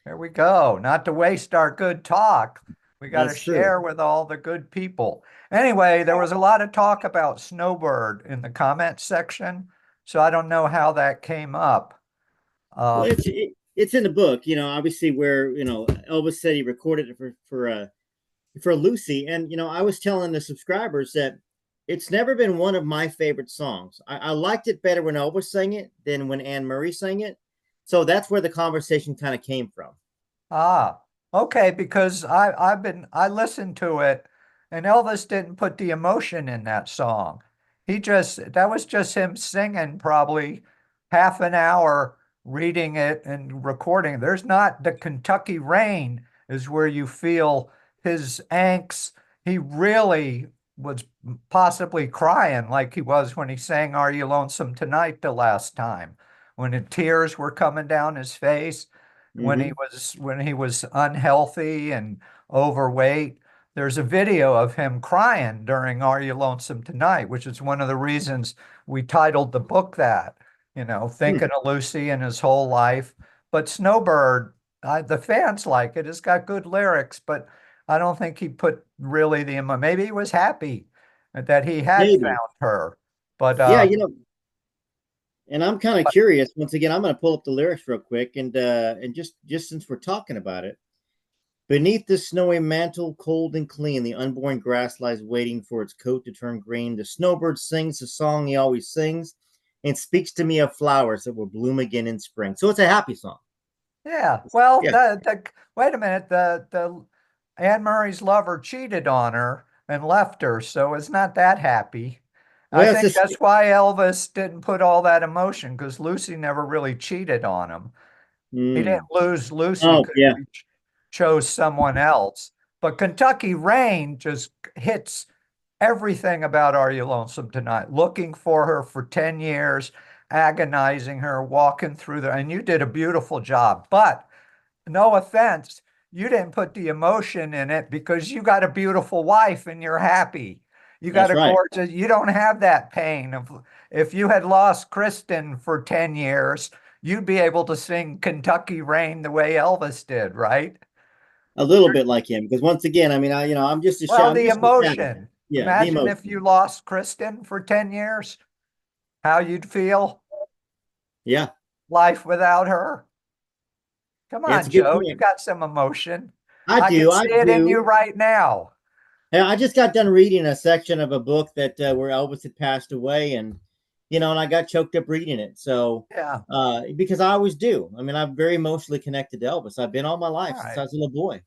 There we go. Not to waste our good talk. We got to That's true. share with all the good people. Anyway, there was a lot of talk about Snowbird in the comments section, so I don't know how that came up. Well, Um, it's in the book, obviously where Elvis said he recorded it for Lucy, and I was telling the subscribers that it's never been one of my favorite songs. I liked it better when Elvis sang it than when Anne Murray sang it, so that's where the conversation kind of came from. ah, okay, because I listened to it and Elvis didn't put the emotion in that song. That was just him singing probably half an hour reading it and recording. There's not the Kentucky Rain is where you feel his angst. He really was possibly crying like he was when he sang Are You Lonesome Tonight the last time, when the tears were coming down his face Mm-hmm. when he was unhealthy and overweight. There's a video of him crying during Are You Lonesome Tonight, which is one of the reasons we titled the book that, Hmm. thinking of Lucy and his whole life. But Snowbird, the fans like it. It's got good lyrics, but I don't think he put really maybe he was happy that he had Maybe. found her. But Yeah, and I'm kind of curious. Once again, I'm going to pull up the lyrics real quick, and just since we're talking about it, beneath the snowy mantle, cold and clean, the unborn grass lies waiting for its coat to turn green. The snowbird sings the song he always sings and speaks to me of flowers that will bloom again in spring. So it's a happy song. yeah, well, Yeah. wait a minute. The Anne Murray's lover cheated on her and left her, so it's not that happy. I Well, it's think just, that's why Elvis didn't put all that emotion because Lucy never really cheated on him. He didn't mm. lose Lucy Oh, because yeah. he chose someone else. But Kentucky Rain just hits everything about Are You Lonesome Tonight? Looking for her for 10 years, agonizing her, walking through there. And you did a beautiful job. But no offense, you didn't put the emotion in it because you got a beautiful wife and you're happy. You got That's a right. gorgeous, you don't have that pain of if you had lost Kristen for 10 years, you'd be able to sing Kentucky Rain the way Elvis did, right? A little bit like him, because once again, I mean, I'm just a Well, I'm the just a shadow. emotion. Yeah, the Imagine if emotion. you lost Kristen for 10 years, how you'd feel. Yeah, Life without her. Come yeah, it's on, a good Joe, you point. got some emotion. I I can do, I see it in you do. right now. Yeah, I just got done reading a section of a book that where Elvis had passed away, and I got choked up reading it. So, Yeah. because I always do. I mean, I'm very emotionally connected to Elvis. I've been all my All life since I right. was a little boy.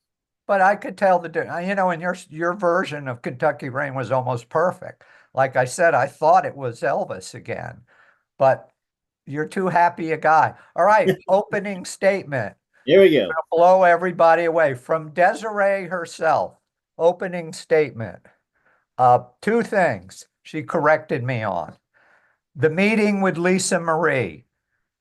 But I could tell and your version of Kentucky Rain was almost perfect. Like I said, I thought it was Elvis again, but you're too happy a guy. All right, opening statement. Here we go. Blow everybody away from Desiree herself. Opening statement. Two things she corrected me on. The meeting with Lisa Marie.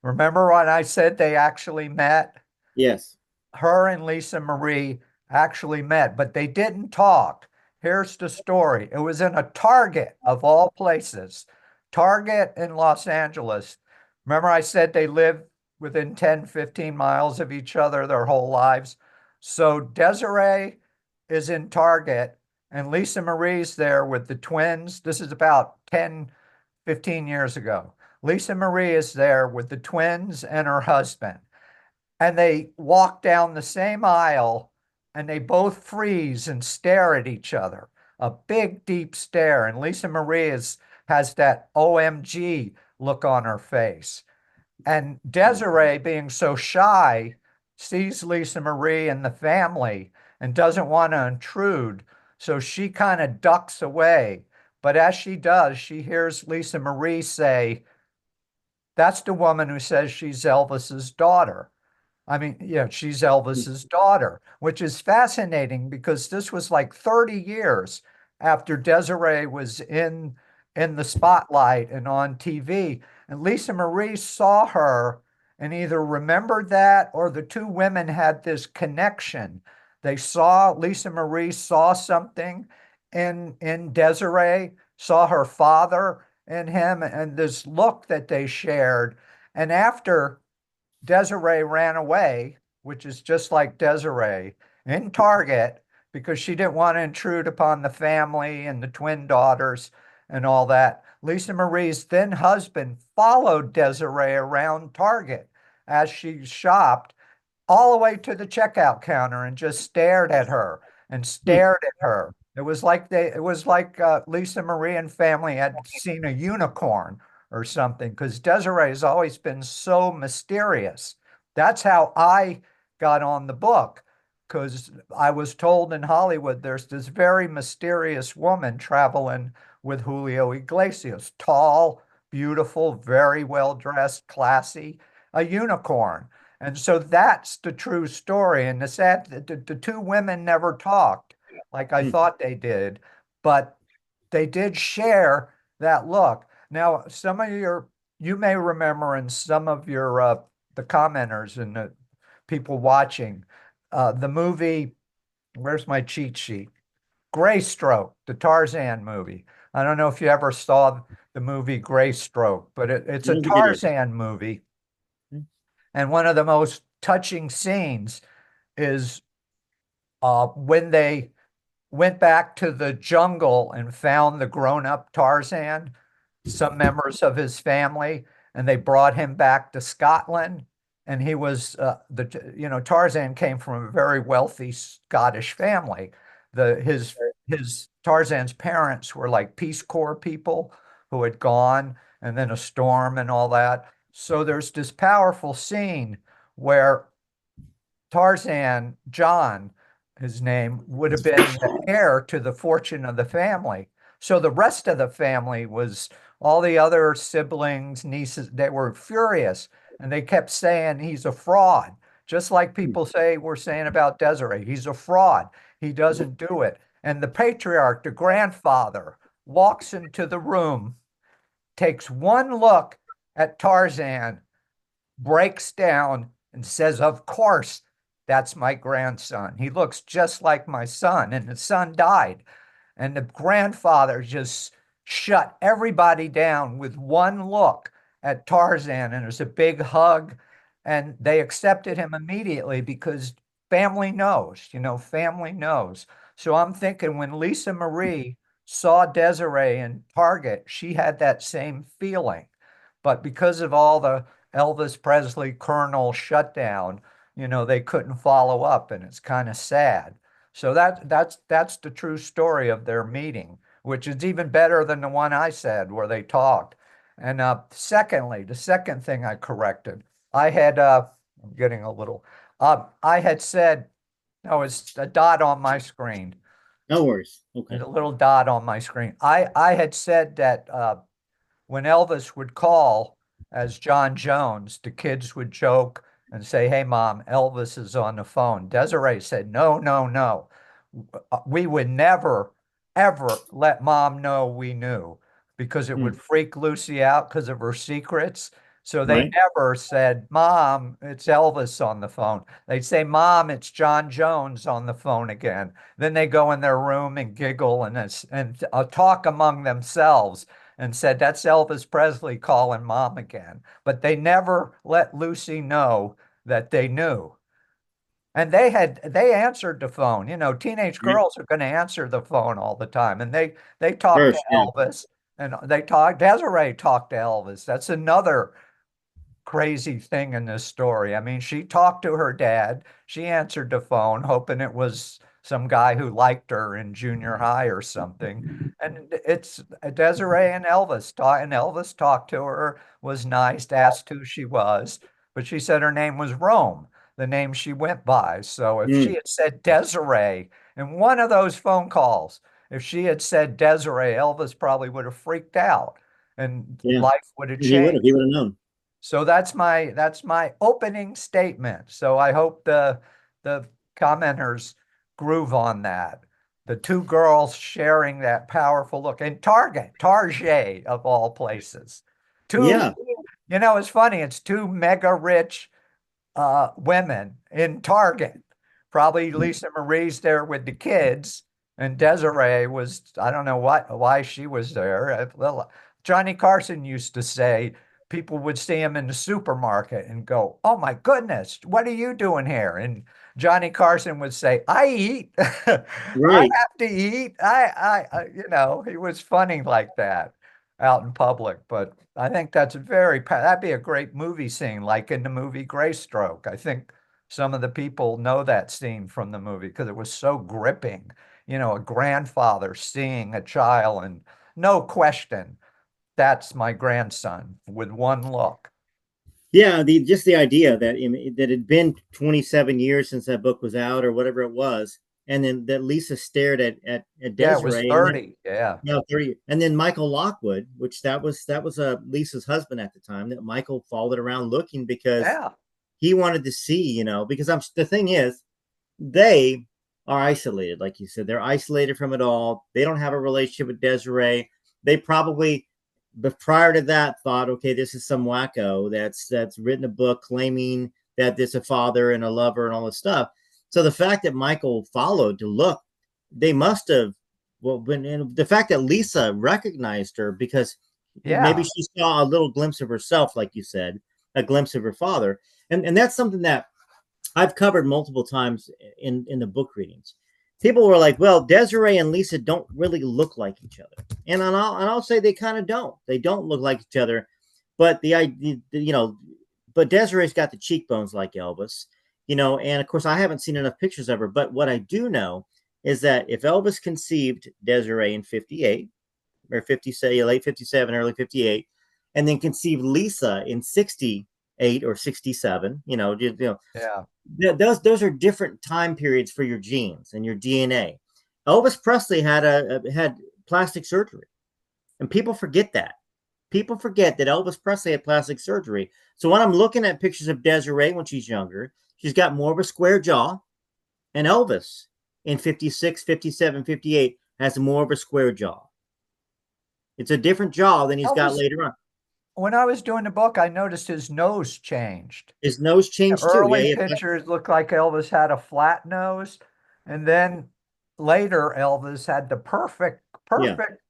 Remember when I said they actually met? Yes. Her and Lisa Marie actually met, but they didn't talk. Here's the story. It was in a Target of all places, Target in Los Angeles. Remember, I said they lived within 10, 15 miles of each other their whole lives. So Desiree is in Target and Lisa Marie's there with the twins. This is about 10, 15 years ago. Lisa Marie is there with the twins and her husband and they walk down the same aisle and they both freeze and stare at each other. A big, deep stare. And Lisa Marie has that OMG look on her face. And Desiree, being so shy, sees Lisa Marie and the family and doesn't want to intrude. So she kind of ducks away. But as she does, she hears Lisa Marie say, that's the woman who says she's Elvis's daughter. I mean, yeah, she's Elvis's daughter, which is fascinating because this was like 30 years after Desiree was in the spotlight and on TV. And Lisa Marie saw her and either remembered that or the two women had this connection. Lisa Marie saw something in Desiree, saw her father in him, and this look that they shared. And after Desiree ran away. which is just like Desiree, in Target because she didn't want to intrude upon the family and the twin daughters and all that. Lisa Marie's then husband followed Desiree around Target as she shopped all the way to the checkout counter and just stared at her and Hmm. stared at her. It was like Lisa Marie and family had seen a unicorn or something because Desiree has always been so mysterious. That's how I got on the book because I was told in Hollywood there's this very mysterious woman traveling with Julio Iglesias, tall, beautiful, very well dressed, classy, a unicorn. And so that's the true story. And the two women never talked like I Hmm. thought they did, but they did share that look. Now, you may remember, and some of the commenters and the people watching, the movie, where's my cheat sheet? Graystroke, the Tarzan movie. I don't know if you ever saw the movie Graystroke, but it's I a don't think I did. Tarzan movie. Hmm. And one of the most touching scenes is when they went back to the jungle and found the grown-up Tarzan, some members of his family, and they brought him back to Scotland. And he was Tarzan came from a very wealthy Scottish family. His Tarzan's parents were like Peace Corps people who had gone, and then a storm and all that. So there's this powerful scene where Tarzan, John, his name, would have been the heir to the fortune of the family. So the rest of the family was all the other siblings, nieces, they were furious and they kept saying he's a fraud. Just like Hmm. people say we're saying about Desiree, he's a fraud. He doesn't do it. And the patriarch, the grandfather, walks into the room, takes one look at Tarzan, breaks down and says, "Of course, that's my grandson. He looks just like my son." And the son died. And the grandfather just shut everybody down with one look at Tarzan. And there's a big hug. And they accepted him immediately because family knows, family knows. So I'm thinking when Lisa Marie saw Desiree in Target, she had that same feeling. But because of all the Elvis Presley Colonel shutdown, they couldn't follow up, and it's kind of sad. So that's the true story of their meeting, which is even better than the one I said where they talked. And secondly, the second thing I corrected, I had I'm getting a little I had said no, it's a dot on my screen. No worries. There's Okay. a little dot on my screen. I had said that when Elvis would call as John Jones, the kids would joke and say, "Hey, Mom, Elvis is on the phone." Desiree said, "No, no, no. We would never, ever let Mom know we knew because it Hmm. would freak Lucy out because of her secrets." So they Right. never said, "Mom, it's Elvis on the phone." They'd say, "Mom, it's John Jones on the phone again." Then they go in their room and giggle and talk among themselves and said, "That's Elvis Presley calling Mom again." But they never let Lucy know that they knew. And they answered the phone. Teenage Right. girls are going to answer the phone all the time. And they talked to First. Yeah. Elvis and Desiree talked to Elvis. That's another crazy thing in this story. I mean, she talked to her dad. She answered the phone, hoping it was some guy who liked her in junior high or something. And it's Desiree and Elvis talked to her, was nice, asked who she was, but she said her name was Rome, the name she went by. So if she Hmm. had said Desiree in one of those phone calls, if she had said Desiree, Elvis probably would have freaked out and Yeah. life would have He would changed. have. He would have known. So that's my opening statement. So I hope the commenters groove on that. The two girls sharing that powerful look in Target of all places. Two, Yeah. it's funny, it's two mega rich women in Target. Probably Lisa Marie's there with the kids, and Desiree was, I don't know why she was there. Well, Johnny Carson used to say, people would see him in the supermarket and go, "Oh my goodness, what are you doing here?" And Johnny Carson would say, "I eat. I Right. have to eat. He was funny like that out in public. But I think that's that'd be a great movie scene, like in the movie Graystroke. I think some of the people know that scene from the movie because it was so gripping. A grandfather seeing a child, and no question, that's my grandson with one look. Yeah, the just the idea that that it had been 27 years since that book was out or whatever it was, and then that Lisa stared at Yeah, it was Desiree, and then 30. Yeah. no 30, and then Michael Lockwood, which that was Lisa's husband at the time, that Michael followed around looking because Yeah. he wanted to see, because the thing is, they are isolated, like you said, they're isolated from it all. They don't have a relationship with Desiree. They probably, but prior to that, thought, okay, this is some wacko that's written a book claiming that this is a father and a lover and all this stuff. So the fact that Michael followed to look, they must have. Well, and the fact that Lisa recognized her because maybe Yeah. she saw a little glimpse of herself, like you said, a glimpse of her father, and that's something that I've covered multiple times in the book readings. People were like, "Well, Desiree and Lisa don't really look like each other," and I'll say they kind of don't. They don't look like each other, but the idea, but Desiree's got the cheekbones like Elvis, and of course I haven't seen enough pictures of her. But what I do know is that if Elvis conceived Desiree in '58 or 50, say late '57, early '58, and then conceived Lisa in '68 or '67, Yeah. those are different time periods for your genes and your DNA. Elvis Presley had plastic surgery, and people forget that. People forget that Elvis Presley had plastic surgery. So when I'm looking at pictures of Desiree when she's younger, she's got more of a square jaw, and Elvis in 56, 57, 58 has more of a square jaw. It's a different jaw than he's got Elvis, later on. when I was doing the book, I noticed his nose changed. His nose The changed too. early Yeah, yeah, pictures looked like Elvis had a flat nose, and then later Elvis had the yeah, perfect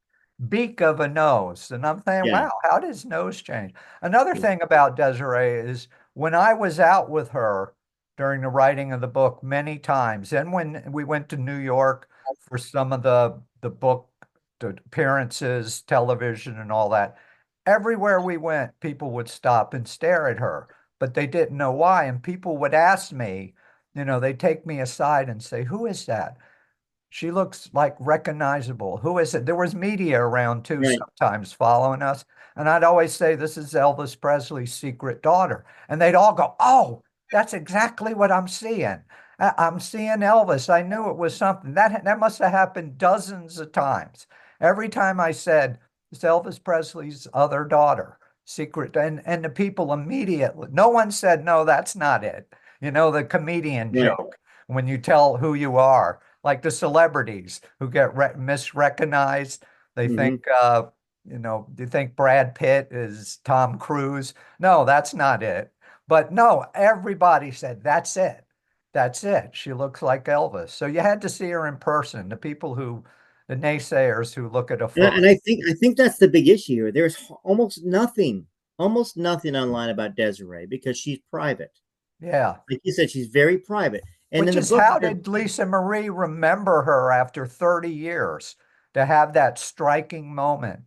beak of a nose. And I'm saying, yeah. wow, how did his nose change? Another Yeah. thing about Desiree is when I was out with her during the writing of the book many times, and when we went to New York for some of the book the appearances, television, and all that, everywhere we went, people would stop and stare at her, but they didn't know why. And people would ask me, they'd take me aside and say, "Who is that? She looks like recognizable. Who is it?" There was media around too Right. sometimes following us. And I'd always say, "This is Elvis Presley's secret daughter." And they'd all go, "Oh, that's exactly what I'm seeing. I'm seeing Elvis. I knew it was something." That must have happened dozens of times. Every time I said, "It's Elvis Presley's other daughter, secret." And the people immediately, no one said, "No, that's not it." The comedian Right. joke when you tell who you are, like the celebrities who get misrecognized. They Mm-hmm. think, they think Brad Pitt is Tom Cruise. No, that's not it. But no, everybody said, "That's it. That's it. She looks like Elvis." So you had to see her in person. The naysayers who look at a And, photo. and I think that's the big issue here. There's almost nothing online about Desiree because she's private. Yeah. Like you said, she's very private. And in Which the is book, how did Lisa Marie remember her after 30 years to have that striking moment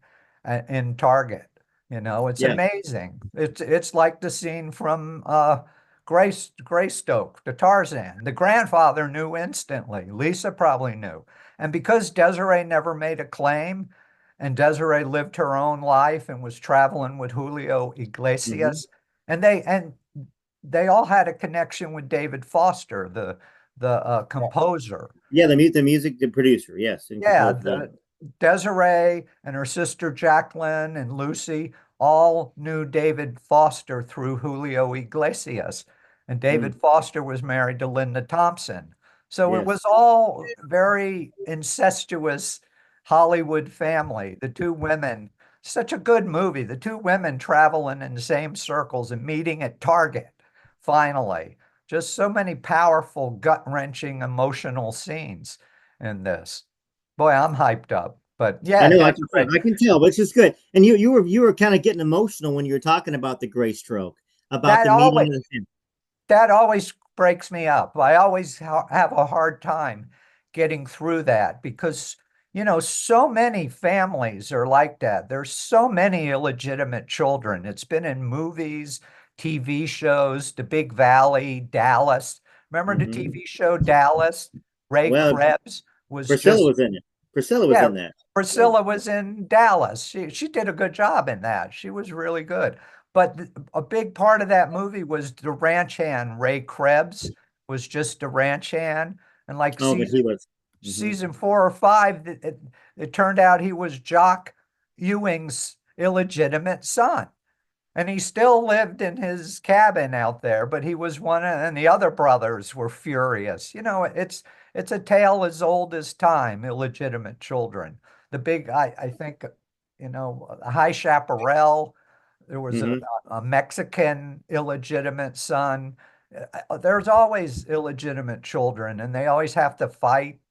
in Target? It's yeah, amazing. It's like the scene from Greystoke, the Tarzan. The grandfather knew instantly. Lisa probably knew. And because Desiree never made a claim, and Desiree lived her own life and was traveling with Julio hmm Iglesias, and they all had a connection with David Foster, the composer. yeah. The music, the producer, yes, and Yeah, composer, yeah. the Desiree and her sister Jacqueline and Lucy all knew David Foster through Julio Iglesias, and David Mm, Foster was married to Linda Thompson. So it yes, was all very incestuous Hollywood family. The two women, such a good movie. The two women traveling in the same circles and meeting at Target, finally. Just so many powerful, gut-wrenching, emotional scenes in this. Boy, I'm hyped up. But I yeah, know, that's great. I can tell, which is good. And you were kind of getting emotional when you were talking about the gray stroke, about That the always meeting of the that always breaks me up. I always have a hard time getting through that because, so many families are like that. There's so many illegitimate children. It's been in movies, TV shows, The Big Valley, Dallas. Remember the family. TV show Dallas? Ray Well, Krebs was Priscilla just was in it. Priscilla was yeah, in that. So, Priscilla was in Dallas. She did a good job in that. She was really good. But a big part of that movie was the ranch hand. Ray Krebs was just a ranch hand, and like oh, but he was. Hmm. season 4 or 5, it turned out he was Jock Ewing's illegitimate son. And he still lived in his cabin out there, but he was and the other brothers were furious. It's a tale as old as time, illegitimate children. I think, High Chaparral, there was Hmm. a Mexican illegitimate son. There's always illegitimate children, and they always have to fight.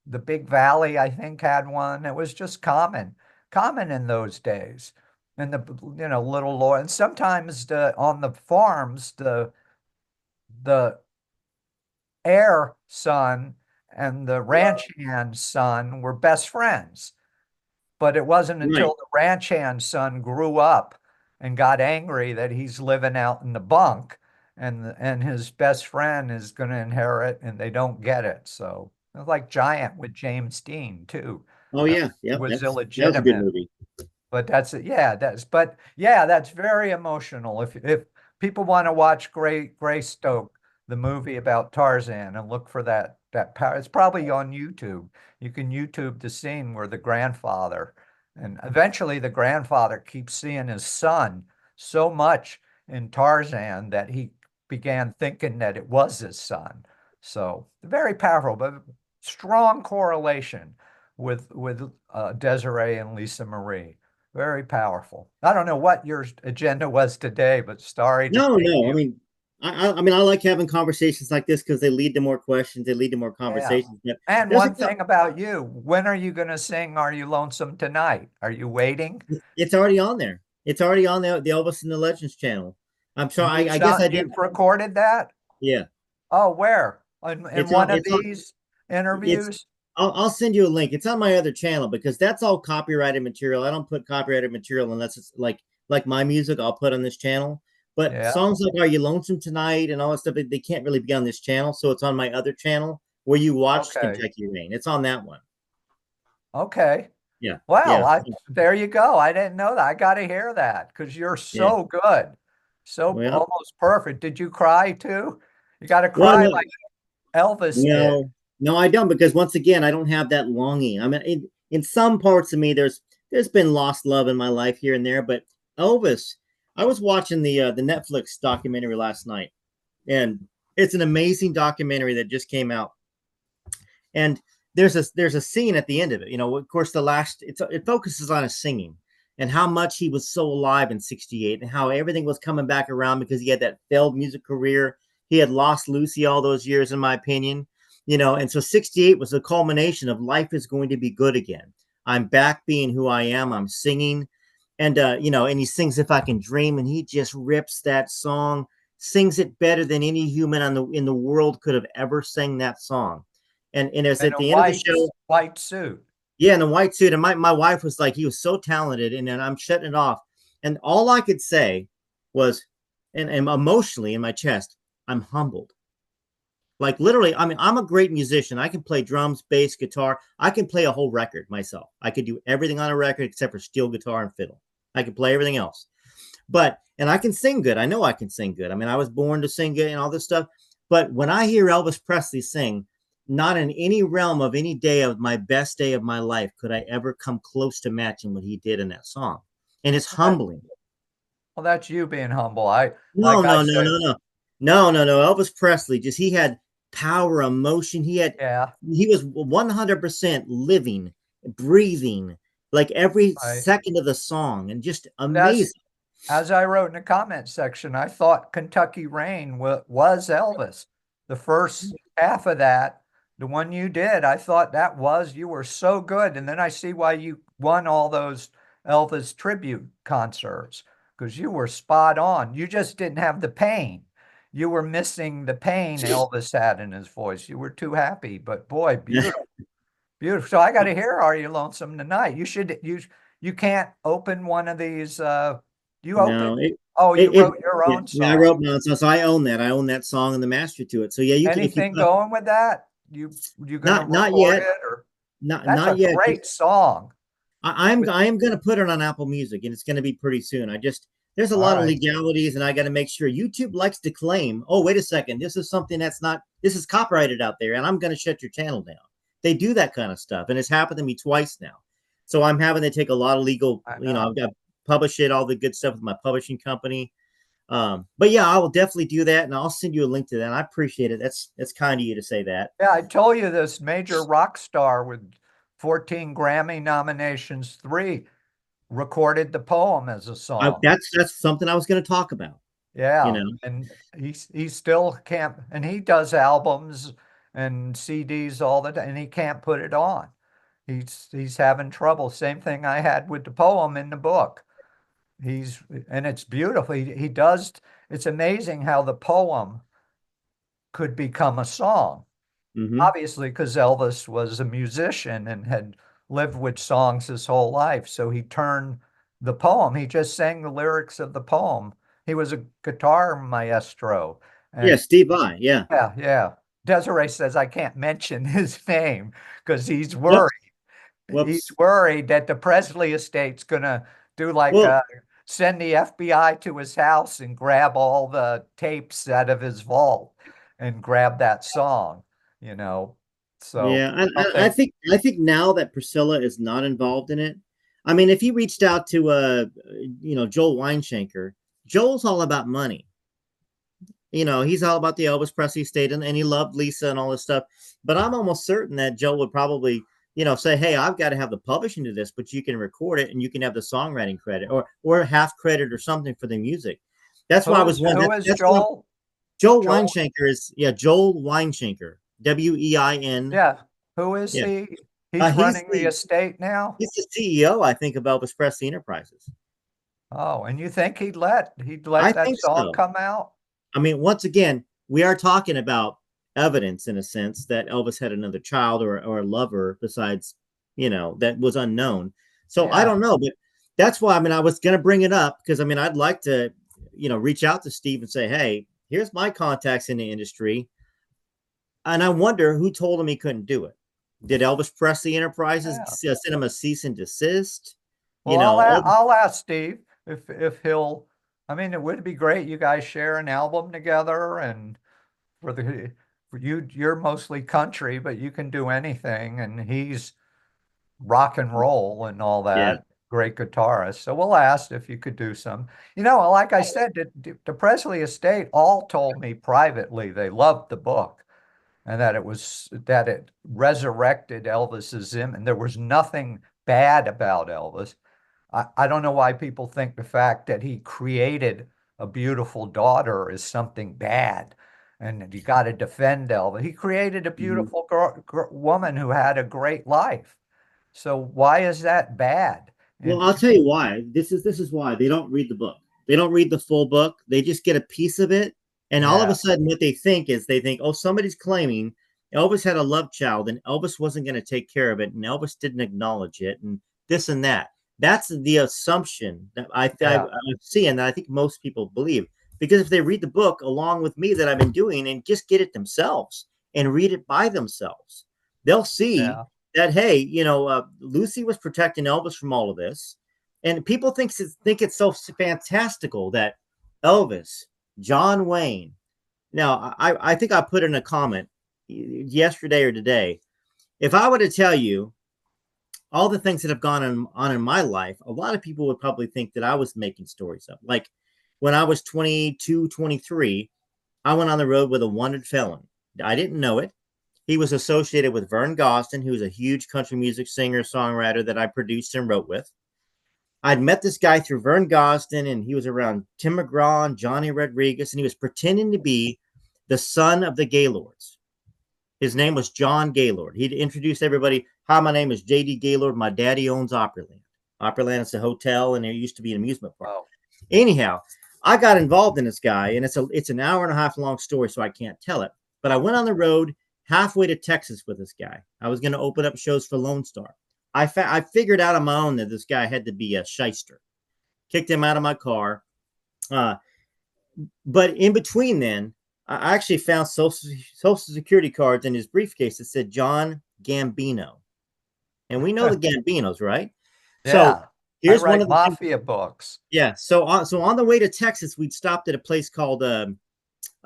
The Big Valley, I think, had one. It was just common in those days. And little law, and sometimes on the farms, the heir son and the ranch hand son were best friends. But it wasn't Right. until the ranch hand son grew up and got angry that he's living out in the bunk, and his best friend is going to inherit, and they don't get it. So it's like Giant with James Dean too. Oh Uh, yeah. Yep. was That was a good illegitimate. movie. But that's very emotional. If people want to watch Greystoke, the movie about Tarzan, and look for that power, it's probably on YouTube. You can YouTube the scene where the grandfather, and eventually the grandfather keeps seeing his son so much in Tarzan that he began thinking that it was his son. So very powerful, but strong correlation with Desiree and Lisa Marie. Very powerful. I don't know what your agenda was today, but sorry to No, take no. I you. mean, I mean, I like having conversations like this because they lead to more questions. They lead to more Yeah. conversations. But And there's a one thing about you, when are you going to sing Are You Lonesome Tonight? Are you waiting? it's already on there. It's already on the Elvis and the Legends channel. I'm sure. I guess I did. You've recorded that? Yeah. Oh, where? In It's on. one of It's on. these It's. interviews? I'll send you a link. It's on my other channel because that's all copyrighted material. I don't put copyrighted material unless it's like my music. I'll put on this channel. But Yeah. songs like "Are You Lonesome Tonight" and all that stuff, they can't really be on this channel. So it's on my other channel where you watched Okay. Kentucky Rain. It's on that one. Okay. Yeah. Well, Yeah. there you go. I didn't know that. I got to hear that because you're Yeah. so good. So Well, almost perfect. Did you cry too? You got to well, cry like Elvis did. no, I don't because once again, I don't have that longing. I mean, in some parts of me, there's been lost love in my life here and there, but Elvis, I was watching the Netflix documentary last night, and it's an amazing documentary that just came out. And there's a scene at the end of it. You know, of course, it focuses on his singing and how much he was so alive in '68 and how everything was coming back around because he had that failed music career. He had lost Lucy all those years, in my opinion. You know, and so '68 was the culmination of life is going to be good again. I'm back being who I am. I'm singing. And and he sings If I Can Dream, and he just rips that song, sings it better than any human in the world could have ever sang that song. And it was In at a the end of the show, white suit. yeah, in the white suit. And my wife was like, he was so talented, and then I'm shutting it off. And all I could say was, and emotionally in my chest, I'm humbled. Like literally, I mean, I'm a great musician. I can play drums, bass, guitar. I can play a whole record myself. I could do everything on a record except for steel guitar and fiddle. I can play everything else. And I can sing good. I know I can sing good. I mean, I was born to sing good and all this stuff. But when I hear Elvis Presley sing, not in any realm of any day of my best day of my life could I ever come close to matching what he did in that song. And it's That- humbling. Well, that's you being humble. No, Like I no, no, said, no, no. No, no, no. Elvis Presley, just he had power, emotion. yeah, He was 100% living, breathing, like every I, second of the song, and just that's amazing. as I wrote in the comment section, I thought Kentucky Rain was Elvis. The first half of that, The one you did, I thought you were so good. And then I see why you won all those Elvis tribute concerts because you were spot on. You just didn't have the pain. You were missing the pain Elvis had in his voice. You were too happy, but boy, beautiful, beautiful. So I got to hear "Are You Lonesome Tonight?" You can't open one of these. You open. No, Oh, you it wrote your yeah, own yeah, I song. wrote my own song, so I own that. I own that song and the master to it. So yeah, you can if you Anything going with that? You gonna not record yet, it or that's not a yet. great song. I am going to put it on Apple Music, and it's going to be pretty soon. There's a All lot of right. legalities, and I got to make sure. YouTube likes to claim, oh, wait a second, this is something that's not, this is copyrighted out there, and I'm going to shut your channel down. They do that kind of stuff, and it's happened to me twice now. So I'm having to take a lot of legal, I I've know. got to publish it, all the good stuff with my publishing company. But yeah, I will definitely do that, and I'll send you a link to that. I appreciate it. That's kind of you to say that. Yeah, I told you this major rock star with 14 Grammy nominations, three recorded the poem as a song. That's something I was going to talk about. You Yeah, know, and he still can't, and he does albums and CDs all the time, and he can't put it on. He's having trouble. Same thing I had with the poem in the book. He's and it's beautiful. He does. It's amazing how the poem could become a song. hmm Obviously, because Elvis was a musician and had lived with songs his whole life. So he turned the poem, he just sang the lyrics of the poem. He was a guitar maestro. yeah, And Steve Vai, yeah. yeah, yeah. Desiree says I can't mention his name because he's worried. Whoops. He's Whoops. worried that the Presley estate's gonna do like Well, send the FBI to his house and grab all the tapes out of his vault and grab that song, you know. So yeah, something, I think now that Priscilla is not involved in it, I mean, if he reached out to Joel Weinshanker, Joel's all about money. He's all about the Elvis Presley estate, and he loved Lisa and all this stuff. But I'm almost certain that Joel would probably, say, "Hey, I've got to have the publishing to this, but you can record it and you can have the songwriting credit or half credit or something for the music." That's why I was wondering. who is That's why Joel? Joel Joel, Weinshanker is, yeah, Joel Weinshanker, Wein. yeah. Who is Yeah, he? He's he's running the estate now. the CEO, I think, of Elvis Presley Enterprises. Oh, and you think he'd I let that think song so. come out? I mean, once again, we are talking about evidence in a sense that Elvis had another child or a lover besides, that was unknown. So I Yeah. don't know, but that's why, I mean, I was going to bring it up because, I mean, I'd like to, reach out to Steve and say, hey, here's my contacts in the industry. And I wonder who told him he couldn't do it. Did Elvis Presley Enterprises Yeah. send him a cease and desist? Well, All I'll ask Steve if he'll. I mean, it would be great you guys share an album together, and for you, you're mostly country, but you can do anything, and he's rock and roll and all yeah. that. Great guitarist. So we'll ask if you could do some. Like I said, the Presley estate all told me privately they loved the book and that it resurrected Elvis's image, and there was nothing bad about Elvis. I don't know why people think the fact that he created a beautiful daughter is something bad and you got to defend Elvis. He created a Mhm. beautiful woman who had a great life. So why is that bad? Well, And I'll tell you why. This is why they don't read the book. They don't read the full book. They just get a piece of it, and all of yeah, a sudden, what they think is oh, somebody's claiming Elvis had a love child, and Elvis wasn't going to take care of it, and Elvis didn't acknowledge it, and this and that. That's the assumption that yeah, I'm seeing that I think most people believe. Because if they read the book along with me that I've been doing and just get it themselves and read it by themselves, they'll see yeah, that hey, Lucy was protecting Elvis from all of this, and people think it's so fantastical that Elvis, John Wayne. Now, I think I put in a comment yesterday or today. If I were to tell you all the things that have on in my life, a lot of people would probably think that I was making stories up. Like when I was 22, 23, I went on the road with a wanted felon. I didn't know it. He was associated with Vern Gosdin, who was a huge country music singer songwriter that I produced and wrote with. I'd met this guy through Vern Gosdin, and he was around Tim McGraw and Johnny Rodriguez, and he was pretending to be the son of the Gaylords. His name was John Gaylord. He'd introduce everybody. Hi, my name is J.D. Gaylord. My daddy owns Opryland. Opryland is a hotel, and there used to be an amusement park. Oh, Anyhow, I got involved in this guy, and it's an hour and a half long story, so I can't tell it. But I went on the road halfway to Texas with this guy. I was going to open up shows for Lone Star. I figured out on my own that this guy had to be a shyster. Kicked him out of my car. But in between then, I actually found social security cards in his briefcase that said John Gambino. And we know the Gambinos, right? So yeah. I here's one write of the things. mafia books. Yeah. So on the way to Texas, we'd stopped at a place called it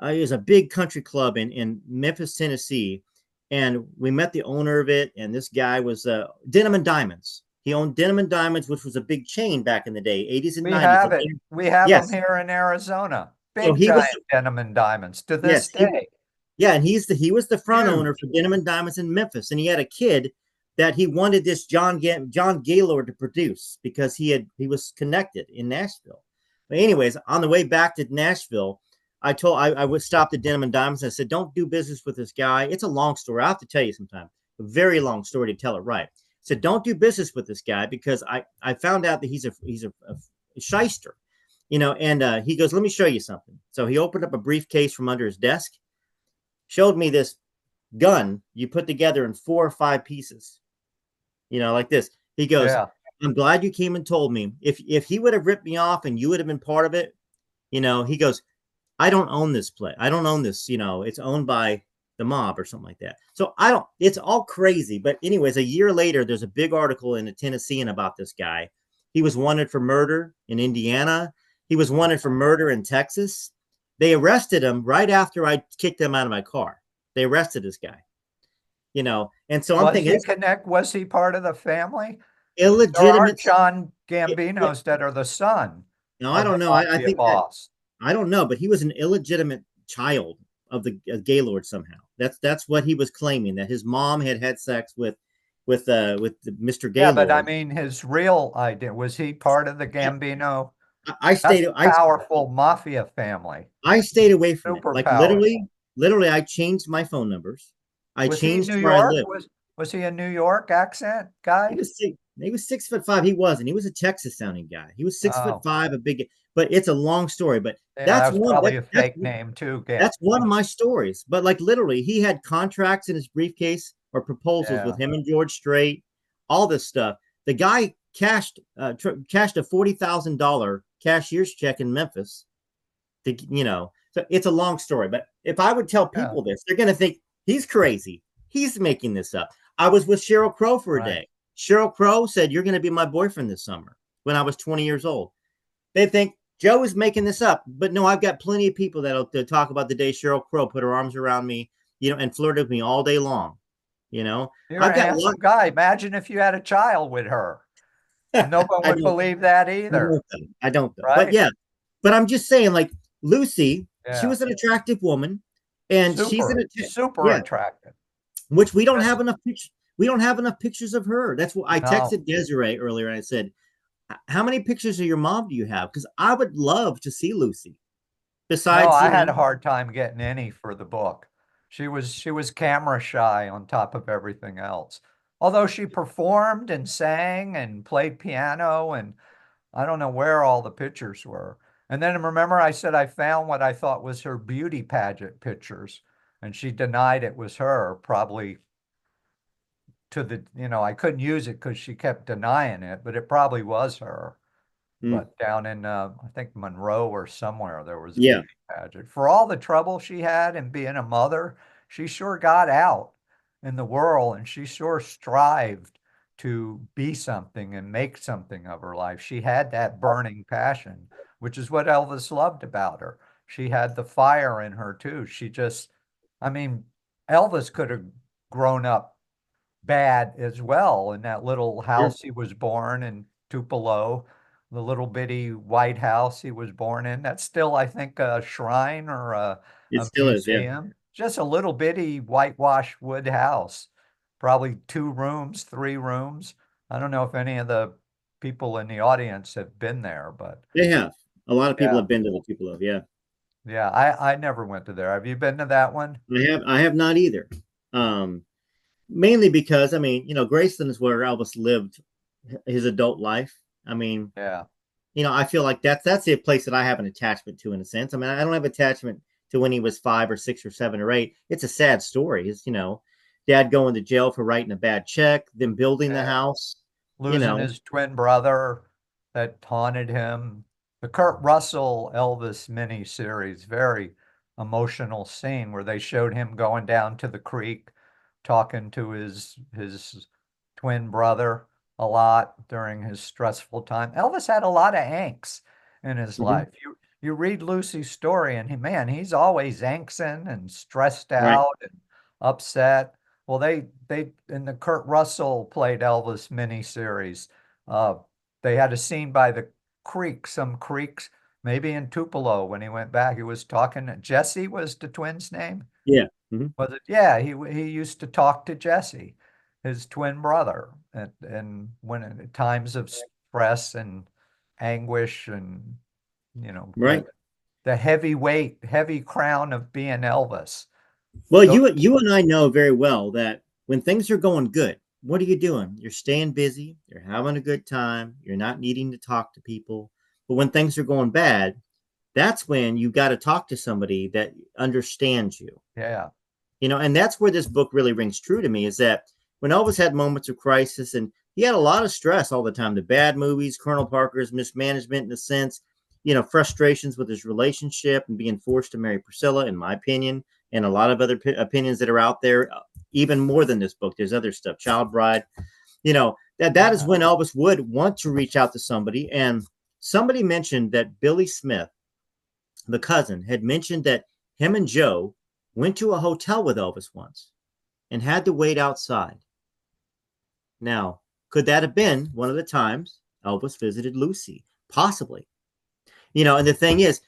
was a big country club in Memphis, Tennessee. And we met the owner of it. And this guy was Denim and Diamonds. He owned Denim and Diamonds, which was a big chain back in the day, 80s and We 90s. have it. We have them Yes. here in Arizona. So Big he was, giant denim and diamonds to yes, this day. yeah, and he was the front Huge. owner for Denim and Diamonds in Memphis, and he had a kid that he wanted this John Gaylord to produce because he was connected in Nashville. But anyways, on the way back to Nashville, I would stop at Denim and Diamonds. And I said, "Don't do business with this guy." It's a long story. I have to tell you sometime. A very long story to tell it right. I said, "Don't do business with this guy because I found out that he's a shyster." And he goes, "Let me show you something." So he opened up a briefcase from under his desk, showed me this gun you put together in 4 or 5 pieces, like this. He goes, Yeah. "I'm glad you came and told me. If he would have ripped me off and you would have been part of it, he goes, I don't own this play. I don't own this, it's owned by the mob or something like that. So it's all crazy. But anyways, a year later, there's a big article in the Tennessean about this guy. He was wanted for murder in Indiana. He was wanted for murder in Texas. They arrested him right after I kicked him out of my car. They arrested this guy, and so I'm thinking, Was he part of the family? There are illegitimate. John Gambinos that are the son No, I of don't the know. I mafia think that boss. I don't know, but he was an illegitimate child of the Gaylord somehow. That's what he was claiming, that his mom had sex with Mr. Yeah, but I Gaylord. mean, his real idea, was he part of the Gambino? I That's stayed a powerful mafia family. I stayed away from it. Super Like powerful. literally, I changed my phone numbers. I Was he changed New where I York? lived. Was he a New York accent He guy? was six, he was 6'5". He wasn't. He was a Texas sounding guy. He was six foot Oh, five, a big. But it's a long story. But yeah, that that's was one. probably a fake name too, That's one of Gambino. my stories. But like literally, he had contracts in his briefcase or proposals with Yeah. him and George Strait, all this stuff. The guy cashed a $40,000 cashier's check in Memphis. So it's a long story. But if I would tell Yeah. people this, they're going to think he's crazy. He's making this up. I was with Sheryl Crow for a Right. day. Sheryl Crow said, "You're going to be my boyfriend this summer," when I was 20 years old. They think Joe is making this up, but no, I've got plenty of people that'll talk about the day Sheryl Crow put her arms around me, and flirted with me all day long. You're I've a got handsome guy. Imagine if you had a child with her. No one I would don't, believe that I either, don't know. I don't know, but right? yeah, but I'm just saying, like Lucy, she Yeah. was an attractive woman, and she's Super, in super yeah, attractive. which we don't Just have enough pictures. We don't have enough pictures of her. That's what I no, texted Desiree earlier, and I said, "How many pictures of your mom do you have? Because I would love to see Lucy." no, Besides, I had a hard time getting any for the book. She was camera shy on top of everything else. Although she performed and sang and played piano, and I don't know where all the pictures were. And then remember I said I found what I thought was her beauty pageant pictures, and she denied it was her, probably I couldn't use it because she kept denying it, but it probably was her. mm, But down in, I think Monroe or somewhere, there was a yeah, beauty pageant. For all the trouble she had in being a mother, she sure got out in the world and she sure strived to be something and make something of her life. She had that burning passion, which is what Elvis loved about her. She had the fire in her too. I mean, Elvis could have grown up bad as well in that little sure. house he was born in Tupelo, the little bitty white house he was born in. That's still, I think, a shrine or It a still is. Yeah. museum. Just a little bitty whitewashed wood house, probably 2 rooms, 3 rooms. I don't know if any of the people in the audience have been there, but They have. A lot of people yeah, have been to the Tupelo. Yeah. yeah. I never went to there. Have you been to that one? I have not either. Um, Mainly because I mean, Graceland is where Elvis lived his adult life. I mean, Yeah. I feel like that's a place that I have an attachment to in a sense. I mean, I don't have attachment to when he was 5 or 6 or 7 or 8. It's a sad story. It's dad going to jail for writing a bad check, then building the Yeah. house. You Losing know, his twin brother that haunted him. The Kurt Russell Elvis miniseries, very emotional scene where they showed him going down to the creek, talking to his twin brother a lot during his stressful time. Elvis had a lot of angst in his mhm, life. You read Lucy's story, and man, he's always angsting and stressed right? out and upset. Well, they in the Kurt Russell played Elvis miniseries. Uh, they had a scene by the creek, some creeks, maybe in Tupelo when he went back. He was talking. Jesse was the twin's name. Yeah. Mhm. Was it? Yeah, he used to talk to Jesse, his twin brother, and when at times of stress and anguish and Right. the heavy weight, heavy crown of being Elvis. Well, Those, you and I know very well that when things are going good, what are you doing? You're staying busy, you're having a good time, you're not needing to talk to people. But when things are going bad, that's when you got to talk to somebody that understands you. yeah, And that's where this book really rings true to me is that when Elvis had moments of crisis and he had a lot of stress all the time, the bad movies, Colonel Parker's mismanagement in a sense, frustrations with his relationship and being forced to marry Priscilla, in my opinion, and a lot of other opinions that are out there, even more than this book. There's other stuff, Child Bride, that is yeah, when Elvis would want to reach out to somebody. And somebody mentioned that Billy Smith, the cousin, had mentioned that him and Joe went to a hotel with Elvis once and had to wait outside. Now, could that have been one of the times Elvis visited Lucy? Possibly. And the thing is,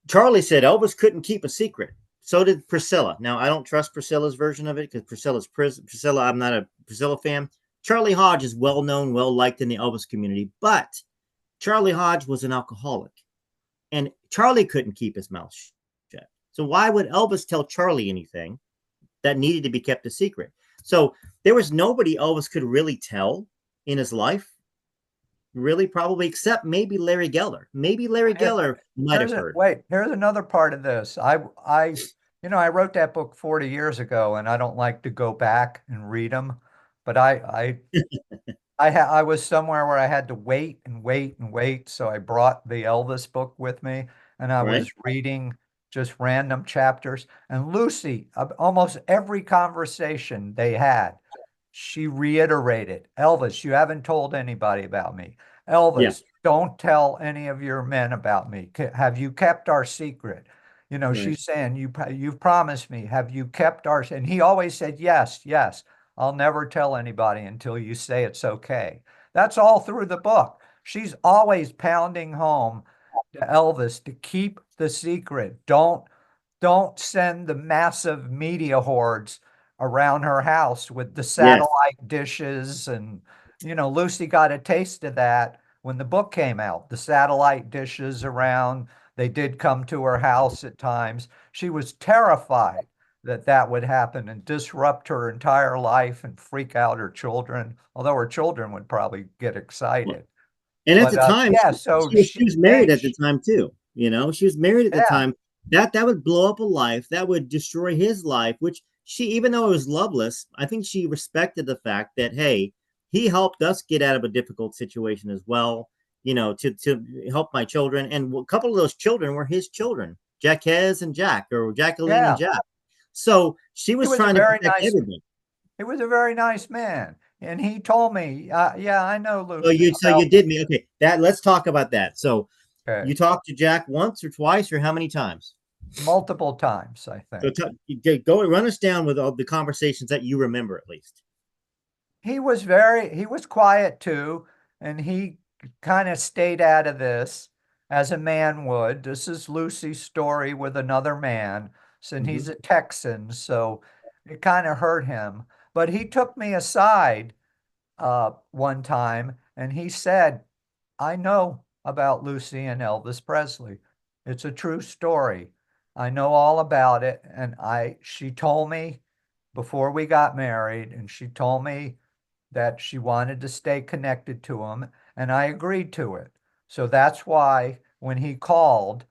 Charlie said Elvis couldn't keep a secret. So did Priscilla. Now, I don't trust Priscilla's version of it because Priscilla. I'm not a Priscilla fan. Charlie Hodge is well known, well liked in the Elvis community, but Charlie Hodge was an alcoholic, and Charlie couldn't keep his mouth shut. So why would Elvis tell Charlie anything that needed to be kept a secret? So there was nobody Elvis could really tell in his life, really, probably, except maybe Larry Geller. Maybe Larry Here, Geller might have heard. here's another part of this. I wrote that book 40 years ago, and I don't like to go back and read them, but I was somewhere where I had to wait and wait and wait, so I brought the Elvis book with me, and I Right? was reading just random chapters. And Lucy, almost every conversation they had, she reiterated, Elvis, you haven't told anybody about me. Yeah. Elvis, don't tell any of your men about me. Have you kept our secret? Right. She's saying, you've promised me. Have you kept our? And he always said, yes, yes. I'll never tell anybody until you say it's okay. That's all through the book. She's always pounding home to Elvis to keep the secret. Don't send the massive media hordes around her house with the Yes. satellite dishes. And Lucy got a taste of that when the book came out. The satellite dishes around, they did come to her house at times. She was terrified that that would happen and disrupt her entire life and freak out her children, although her children would probably get Well, excited. and at But the time, yeah, so she was married at the she time too. She was married at the yeah, time. That would blow up a life. That would destroy his life. Which she, even though it was loveless, I think she respected the fact that hey, he helped us get out of a difficult situation as well. To help my children, and a couple of those children were his children, Jaquez and Jack, or Jacqueline and yeah. Jack. So she He was was a trying to very protect nice everybody. he was a very nice man. And he told me, yeah, I know So Lucy. you did me okay. That let's talk about that. So Okay. you talked to Jack once or twice, or how many times? Multiple times, I So think. go run us down with all the conversations that you remember at least. He was quiet too, and he kind of stayed out of this as a man would. This is Lucy's story with another man, and Mm-hmm. he's a Texan, so it kind of hurt him. But he took me aside one time and he said, I know about Lucy and Elvis Presley. It's a true story. I know all about it, and she told me before we got married, and she told me that she wanted to stay connected to him, and I agreed to it. So that's why when he called,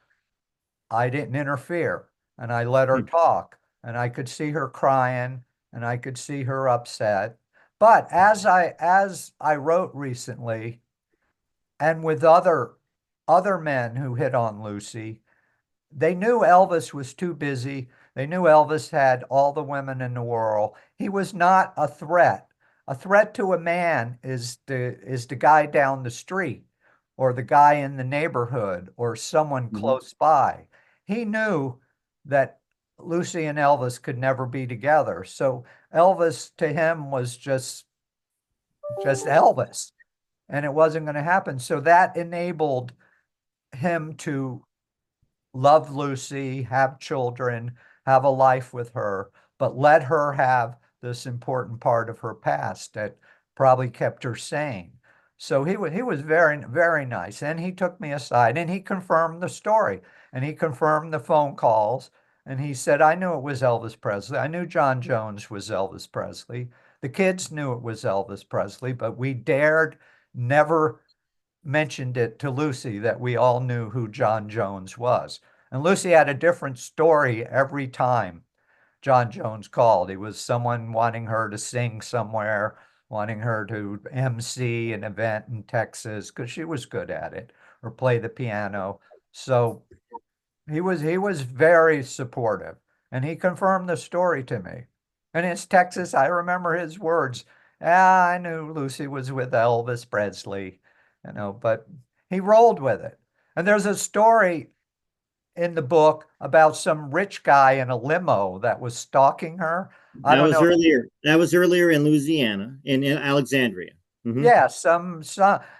I didn't interfere and I let her talk, and I could see her crying and I could see her upset. But as I wrote recently, and with other men who hit on Lucy, they knew Elvis was too busy. They knew Elvis had all the women in the world. He was not a threat. A threat to a man is the guy down the street or the guy in the neighborhood or someone Mhm. close by. He knew that Lucy and Elvis could never be together. So Elvis to him was just Elvis, and it wasn't going to happen. So that enabled him to love Lucy, have children, have a life with her, but let her have this important part of her past that probably kept her sane. So he was very, very nice. And he took me aside and he confirmed the story and he confirmed the phone calls. And he said, I knew it was Elvis Presley. I knew John Jones was Elvis Presley. The kids knew it was Elvis Presley, but we dared never mentioned it to Lucy that we all knew who John Jones was. And Lucy had a different story every time John Jones called. He was someone wanting her to sing somewhere, wanting her to MC an event in Texas because she was good at it, or play the piano. So he was very supportive, and he confirmed the story to me. And it's Texas. I remember his words. Ah, I knew Lucy was with Elvis Presley, but he rolled with it. And there's a story in the book about some rich guy in a limo that was stalking her. I That don't was know. earlier. That was earlier in Louisiana, in Alexandria. Hmm. Yeah, some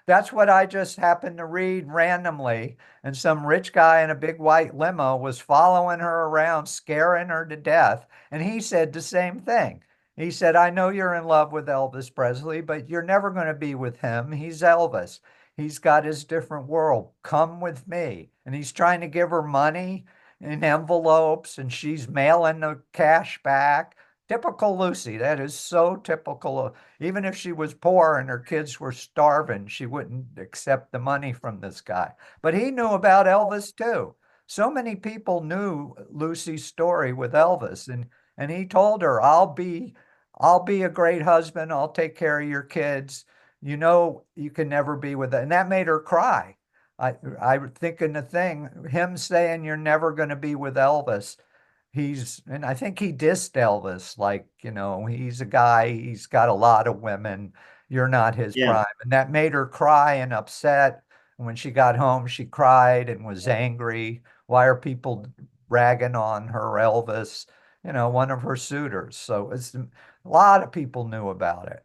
that's what I just happened to read randomly. And some rich guy in a big white limo was following her around, scaring her to death. And he said the same thing. He said, I know you're in love with Elvis Presley, but you're never going to be with him. He's Elvis. He's got his different world. Come with me. And he's trying to give her money in envelopes, and she's mailing the cash back. Typical Lucy. That is so typical. Even if she was poor and her kids were starving, she wouldn't accept the money from this guy. But he knew about Elvis too. So many people knew Lucy's story with Elvis, and he told her, "I'll be a great husband. I'll take care of your kids. You know you can never be with it." And that made her cry. I thinking the thing, him saying you're never going to be with Elvis, and I think he dissed Elvis, like, he's a guy, he's got a lot of women. You're not his Yeah. prime. And that made her cry and upset. And when she got home, she cried and was angry. Why are people ragging on her Elvis? One of her suitors. So a lot of people knew about it.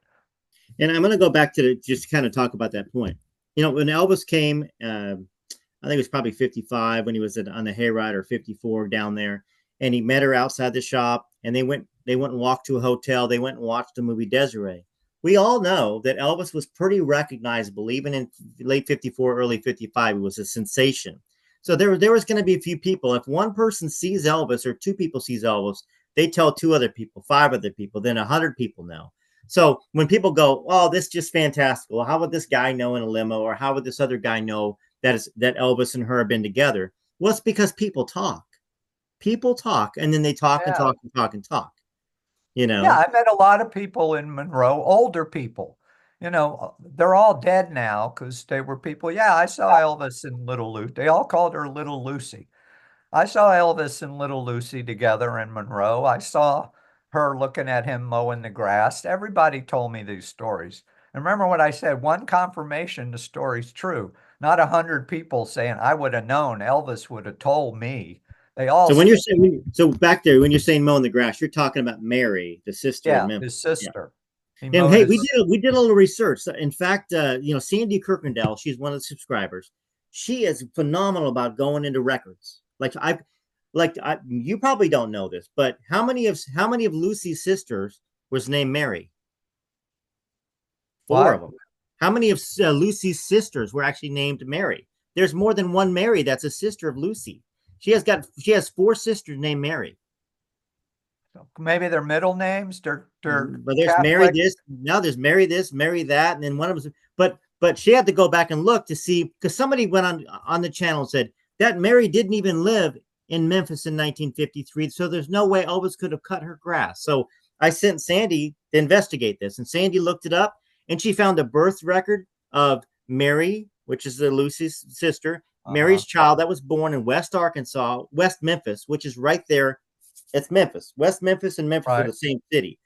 And I'm going to go back to just kind of talk about that point. When Elvis came, I think it was probably 55 when he was on the hayride, or 54 down there, and he met her outside the shop, and they went and walked to a hotel. They went and watched the movie Desiree. We all know that Elvis was pretty recognizable, even in late 54, early 55. He was a sensation. So there was going to be a few people. If one person sees Elvis or two people sees Elvis, they tell two other people, five other people, then 100 people know. So when people go, "Oh, this is just fantastical. How would this guy know in a limo, or how would this other guy know that Elvis and her have been together?" Well, it's because people talk. People talk, and then they talk and Yeah. talk and talk and talk. Yeah, I met a lot of people in Monroe, older people. They're all dead now because they were people. Yeah, I saw Elvis and Little Lucy. They all called her Little Lucy. I saw Elvis and Little Lucy together in Monroe. I saw her looking at him mowing the grass. Everybody told me these stories. And remember what I said, one confirmation the story's true. Not 100 people saying I would have known, Elvis would have told me. They all So when said, you're saying, so back there, when you're saying mowing the grass, you're talking about Mary, the sister of yeah, Memphis. his Yeah. sister. He And mowed hey, his, we did a little research. So in fact, Sandy Kirkendall, she's one of the subscribers. She is phenomenal about going into records. You probably don't know this, but how many of Lucy's sisters was named Mary? Four of what? them. How many of Lucy's sisters were actually named Mary? There's more than one Mary that's a sister of Lucy. She has four sisters named Mary. Maybe their middle names, their But there's Mary Catholic. this, now there's Mary this, Mary that, and then one of them. But she had to go back and look to see because somebody went on the channel and said that Mary didn't even live in Memphis in 1953, so there's no way Elvis could have cut her grass. So I sent Sandy to investigate this, and Sandy looked it up, and she found a birth record of Mary, which is the Lucy's sister, Uh-huh. Mary's child that was born in West Arkansas, West Memphis, which is right there. It's Memphis. West Memphis and Memphis are Right. the same city.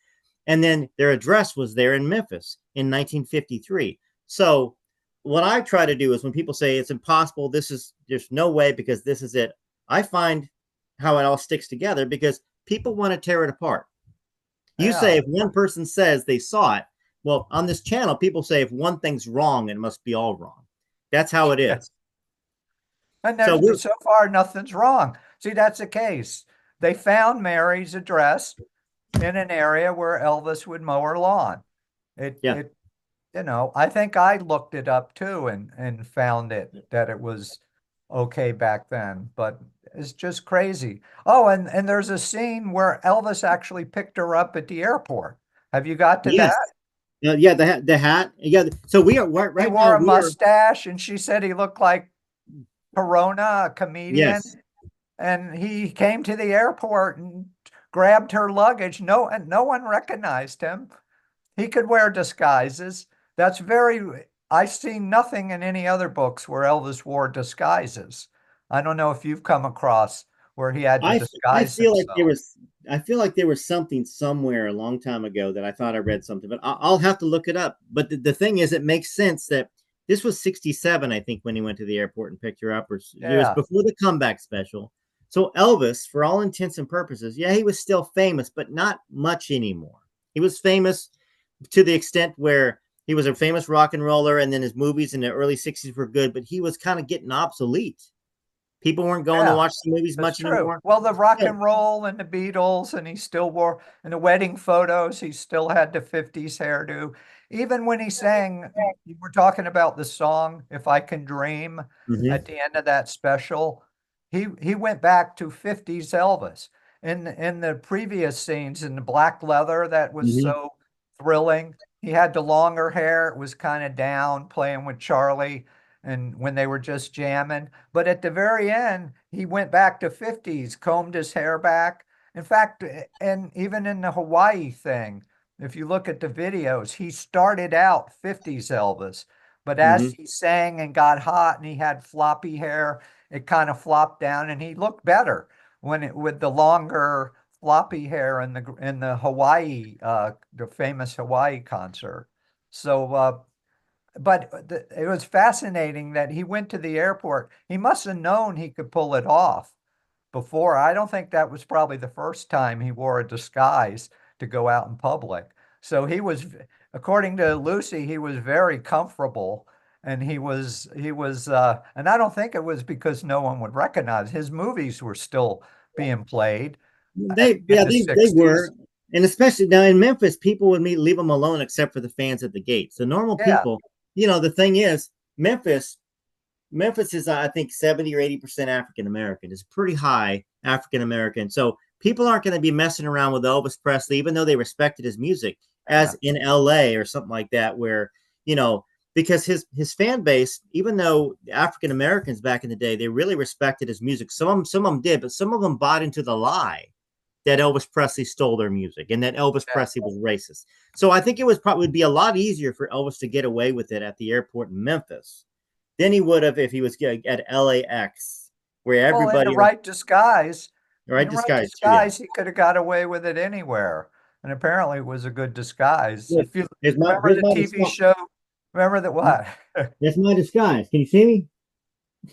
And then their address was there in Memphis in 1953. So what I try to do is when people say it's impossible, there's no way because this is it. I find how it all sticks together because people want to tear it apart. You say Yeah. if one person says they saw it, well, on this channel, people say if one thing's wrong, it must be all wrong. That's how it is. And So there's so far nothing's wrong. See, that's the case. They found Mary's address in an area where Elvis would mow her lawn. It yeah, it I think I looked it up too and found that it was okay back then, but it's just crazy. Oh, and there's a scene where Elvis actually picked her up at the airport. Have you got to that? yes, yeah, the hat, yeah. So He right now wore a we are mustache and she said he looked like Corona, a comedian. yes. And he came to the airport and grabbed her luggage. And no one recognized him. He could wear disguises. That's very, I see nothing in any other books where Elvis wore disguises. I don't know if you've come across where he had to I disguise feel like there himself. was I feel like there was something somewhere a long time ago that I thought I read something, but I'll have to look it up. But the thing is, it makes sense that this was 67, I think, when he went to the airport and picked her up, or it was Yeah, before the comeback special. So Elvis, for all intents and purposes, yeah, he was still famous, but not much anymore. He was famous to the extent where he was a famous rock and roller, and then his movies in the early 60s were good, but he was kind of getting obsolete. People weren't going to yeah. watch the movies That's much true. anymore. Well, the rock Yeah. and roll and the Beatles, and he still wore in the wedding photos, he still had the 50s hairdo. Even when he sang, you were talking about the song If I Can Dream Mm-hmm. at the end of that special. He went back to 50s Elvis. In the previous scenes in the black leather that was Mm-hmm. so thrilling. He had the longer hair, it was kind of down playing with Charlie and when they were just jamming. But at the very end, he went back to 50s, combed his hair back. In fact, and even in the Hawaii thing, if you look at the videos, he started out 50s Elvis. But as Mm-hmm. he sang and got hot and he had floppy hair, it kind of flopped down and he looked better when it with the longer floppy hair in the Hawaii the famous Hawaii concert. So but it was fascinating that he went to the airport. He must have known he could pull it off before. I don't think that was probably the first time he wore a disguise to go out in public. So he was, according to Lucy, he was very comfortable and and I don't think it was because no one would recognize his movies were still being played in the They were, 60s. and especially now in Memphis, people would leave them alone except for the fans at the gate. So normal Yeah, people, the thing is, Memphis, Memphis is I think 70 or 80% African American. It's pretty high African American. So people aren't going to be messing around with Elvis Presley, even though they respected his music, yeah, as in L.A. or something like that, where you know because his fan base, even though African Americans back in the day, they really respected his music. Some of them did, but some of them bought into the lie that Elvis Presley stole their music and that Elvis yeah. Presley was racist. So I think it was probably be a lot easier for Elvis to get away with it at the airport in Memphis than he would have if he was at LAX, where Well, everybody in right the right disguise too. Yeah, disguise, he could have got away with it anywhere. And apparently it was a good disguise. look, If you remember here's the my TV disguise. show, remember that what? That's my disguise. Can you see me?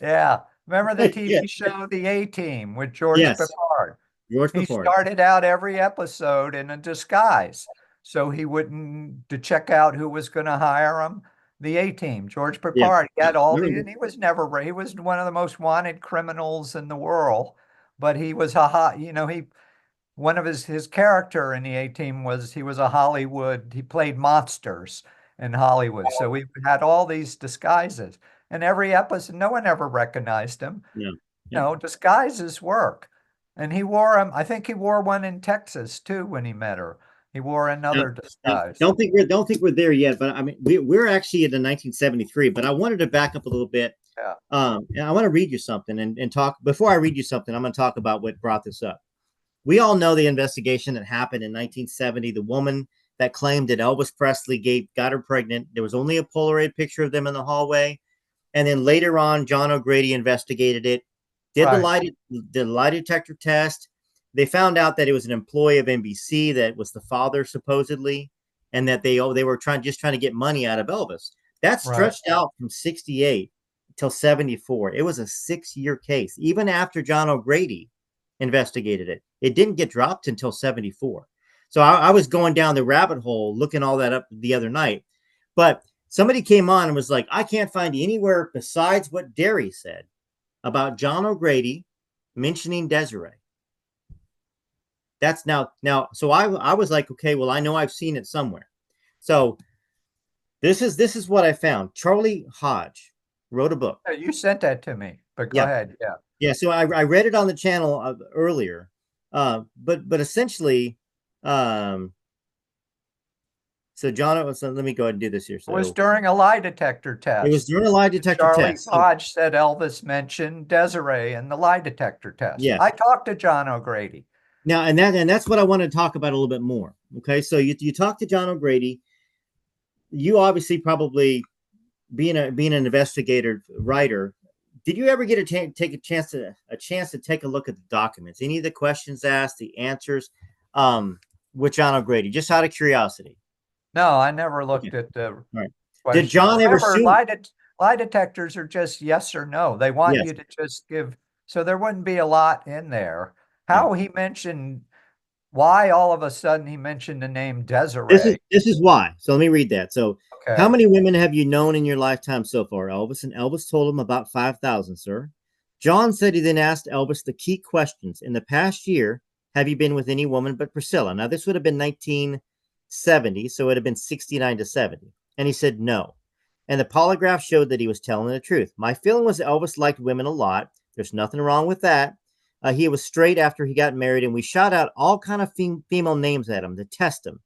Yeah. Remember the Yeah. TV show The A-Team with George Yes, Peppard? George He Papard. started out every episode in a disguise. So he wouldn't to check out who was going to hire him. The A-Team, George Yeah, Peppard, he had all these, remember? and he was one of the most wanted criminals in the world. But he was a hot, he one of his character in the A-Team was he was a Hollywood, he played monsters in Hollywood. So we had all these disguises. And every episode, no one ever recognized him. Yeah, yep. Disguises work. And he wore them. I think he wore one in Texas too when he met her. He wore Now, another now, disguise. don't think we're there yet, but I mean we're actually in 1973. But I wanted to back up a little bit. Yeah. And I want to read you something and talk before I read you something. I'm going to talk about what brought this up. We all know the investigation that happened in 1970. The woman that claimed that Elvis Presley got her pregnant. There was only a Polaroid picture of them in the hallway, and then later on, John O'Grady investigated it, did Right. the lie detector test. They found out that it was an employee of NBC that was the father supposedly, and that they were trying to get money out of Elvis. That Right. stretched out from 68 till 74. It was a 6-year case, even after John O'Grady investigated it. It didn't get dropped until 74. So I was going down the rabbit hole looking all that up the other night. But somebody came on and was like, I can't find anywhere besides what Dary said about John O'Grady mentioning Desiree. That's now. So I was like, okay, well, I know I've seen it somewhere. So this is what I found. Charlie Hodge wrote a book. You sent that to me, but go Yeah, ahead. Yeah. yeah. So I read it on the channel earlier, but essentially, um, so John. So let me go ahead and do this here. It was So during a lie detector it was test. during a lie And detector Charlie test. So Hodge said Elvis mentioned Desiree in the lie detector test. I yes. talked to John O'Grady. Now that's what I want to talk about a little bit more. Okay, so you talk to John O'Grady. You obviously probably being an investigator writer. Did you ever get take a chance to take a look at the documents? Any of the questions asked, the answers, with John O'Grady, just out of curiosity. No, I never Okay, looked at the all right. Did questions. John ever Remember, shoot? lie detectors are just yes or no. They want Yes. you to just give, so there wouldn't be a lot in there. Yeah. How he mentioned, why all of a sudden he mentioned the name This is Desiree. this is why. So let me read that. So, how Okay. many women have you known in your lifetime so far, Elvis? And Elvis told him about 5,000, sir. John said he then asked Elvis the key questions. In the past year, have you been with any woman but Priscilla? Now, this would have been 1970, so it would have been 69 to 70. And he said no. And the polygraph showed that he was telling the truth. My feeling was Elvis liked women a lot. There's nothing wrong with that. He was straight after he got married, and we shot out all kind of female names at him to test him.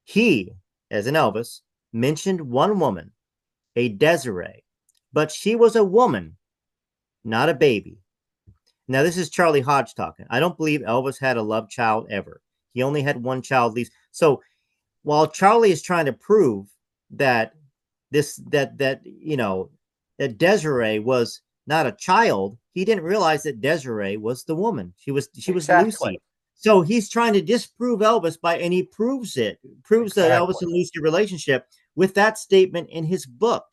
He, as in Elvis, mentioned one woman, a Desiree, but she was a woman, not a baby. Now, this is Charlie Hodge talking. I don't believe Elvis had a love child ever. He only had one child, at least. So while Charlie is trying to prove that that Desiree was not a child, he didn't realize that Desiree was the woman. She was Exactly. Lucy. So he's trying to disprove Elvis and he proves the Elvis Exactly. and Lucy relationship with that statement in his book.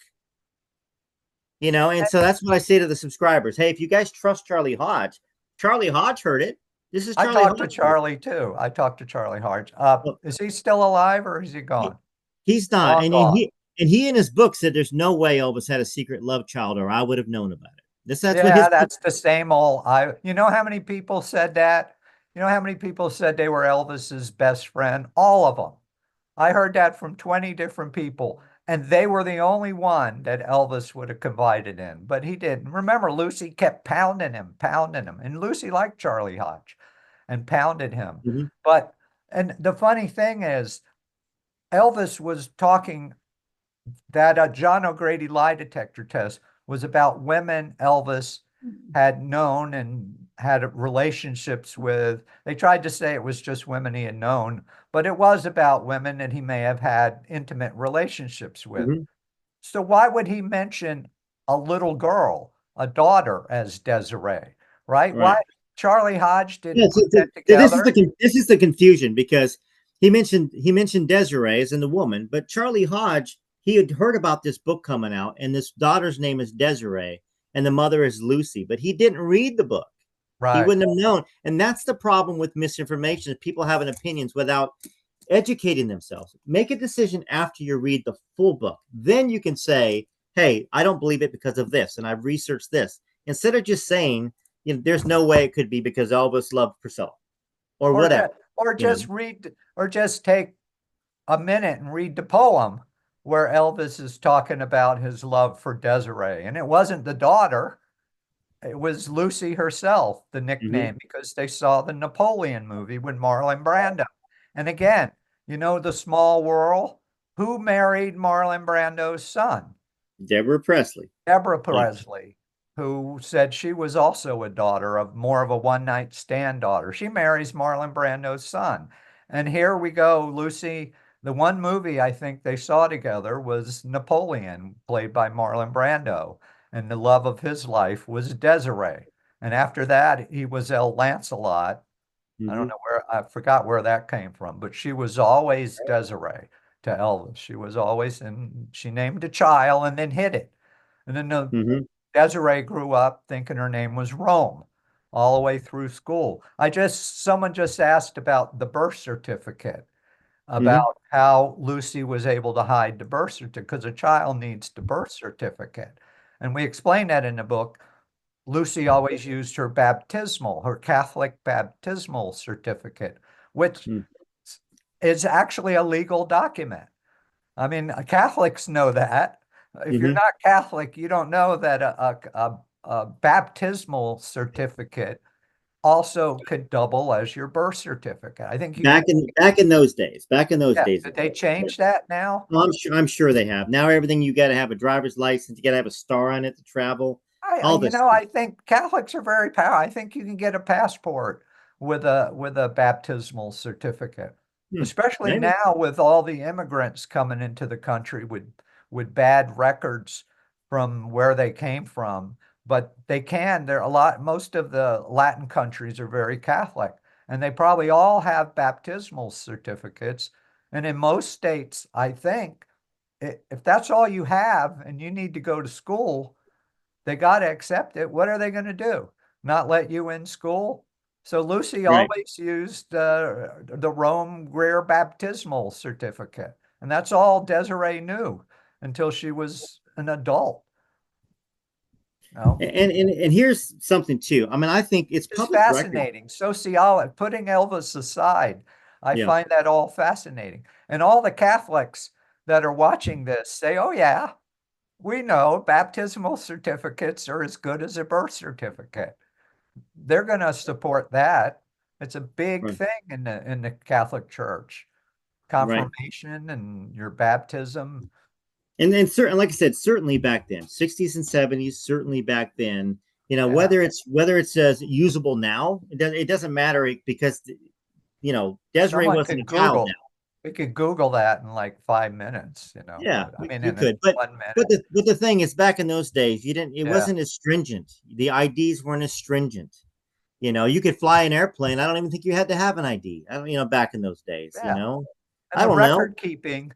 And so that's what I say to the subscribers. Hey, if you guys trust Charlie Hodge heard it. This is I Charlie talked to Hodge. Charlie too. I talked to Charlie Hodge. Well, Is he still alive or is he he, gone? he's not, Long gone. and he in his book said there's no way Elvis had a secret love child, or I would have known about it. That's what Yeah, his book. that's the same old you know how many people said that? You know how many people said they were Elvis's best friend? All of them. I heard that from 20 different people, and they were the only one that Elvis would have confided in, but he didn't. Remember, Lucy kept pounding him, and Lucy liked Charlie Hodge and pounded him. Mhm. But, and the funny thing is, Elvis was talking that John O'Grady lie detector test was about women Elvis had known and had relationships with. They tried to say it was just women he had known, but it was about women that he may have had intimate relationships with. Mhm. So why would he mention a little girl, a daughter, as Desiree, right? Why Right. Charlie Hodge Yeah, didn't put that this is together? this is the confusion because he mentioned Desiree as in the woman, but Charlie Hodge, he had heard about this book coming out, and this daughter's name is Desiree, and the mother is Lucy, but he didn't read the book. He Right. wouldn't have known, and that's the problem with misinformation: is people having opinions without educating themselves. Make a decision after you read the full book, then you can say, "Hey, I don't believe it because of this, and I've researched this," instead of just saying, there's no way it could be because Elvis loved Priscilla or Or whatever. just or You know, just read or just take a minute and read the poem where Elvis is talking about his love for Desiree. And it wasn't the daughter. it was Lucy herself, the Hmm. nickname, because they saw the Napoleon movie with Marlon Brando. And again, you know, the small world, who married Marlon Brando's son? Deborah Presley. Deborah Yes. Presley, who said she was also a daughter of more of a one night stand daughter. She marries Marlon Brando's son. And here we go, Lucy. The one movie I think they saw together was Napoleon, played by Marlon Brando. And the love of his life was Desiree. And after that, he was El Lancelot. I don't Hmm. know where, I forgot where that came from, but she was always Desiree to Elvis. She was always, and she named a child and then hid it. And then Hmm. Desiree grew up thinking her name was Rome all the way through school. Someone just asked about the birth certificate, Hmm. about how Lucy was able to hide the birth certificate because a child needs the birth certificate. And we explain that in the book. Lucy always used her Catholic baptismal certificate, which is actually a legal document. I mean, Catholics know that. If you're Hmm. not Catholic, you don't know that a baptismal certificate also could double as your birth certificate. I think you can, Back in those days, back in those yeah. days, Did it they was. Yeah. change that now? Well, I'm sure they have. Now everything you got to have a driver's license, you got to have a star on it to travel, all You this know, stuff. I think Catholics are very powerful. I think you can get a passport with a baptismal certificate, Hmm. especially Maybe. now with all the immigrants coming into the country with bad records from where they came from. But they can. There are a lot. Most of the Latin countries are very Catholic, and they probably all have baptismal certificates. And in most states, I think if that's all you have and you need to go to school, they got to accept it. What are they going to do? Not let you in school? So Lucy Right. always used the Rome Greer baptismal certificate. And that's all Desiree knew until she was an adult. No, And here's something too. I mean, I think it's it's public record. fascinating. Sociology, putting Elvis aside, I Yeah. find that all fascinating. And all the Catholics that are watching this say, oh, yeah, we know baptismal certificates are as good as a birth certificate. They're going to support that. It's a big Right. thing in the Catholic Church. Right. Confirmation and your baptism. And certain, like I said, certainly back then, 60s and 70s, certainly back then. Yeah. Whether it's usable now, it doesn't matter because Desiree Someone wasn't a could child now. Google. We could Google that in like 5 minutes, you know. Yeah, But I we, mean, we in could, but 1 minute. but the thing is, back in those days, you didn't. It Yeah. wasn't as stringent. The IDs weren't as stringent. You could fly an airplane. I don't even think you had to have an ID. I don't. Back in those days. Yeah. And I the don't know. record keeping,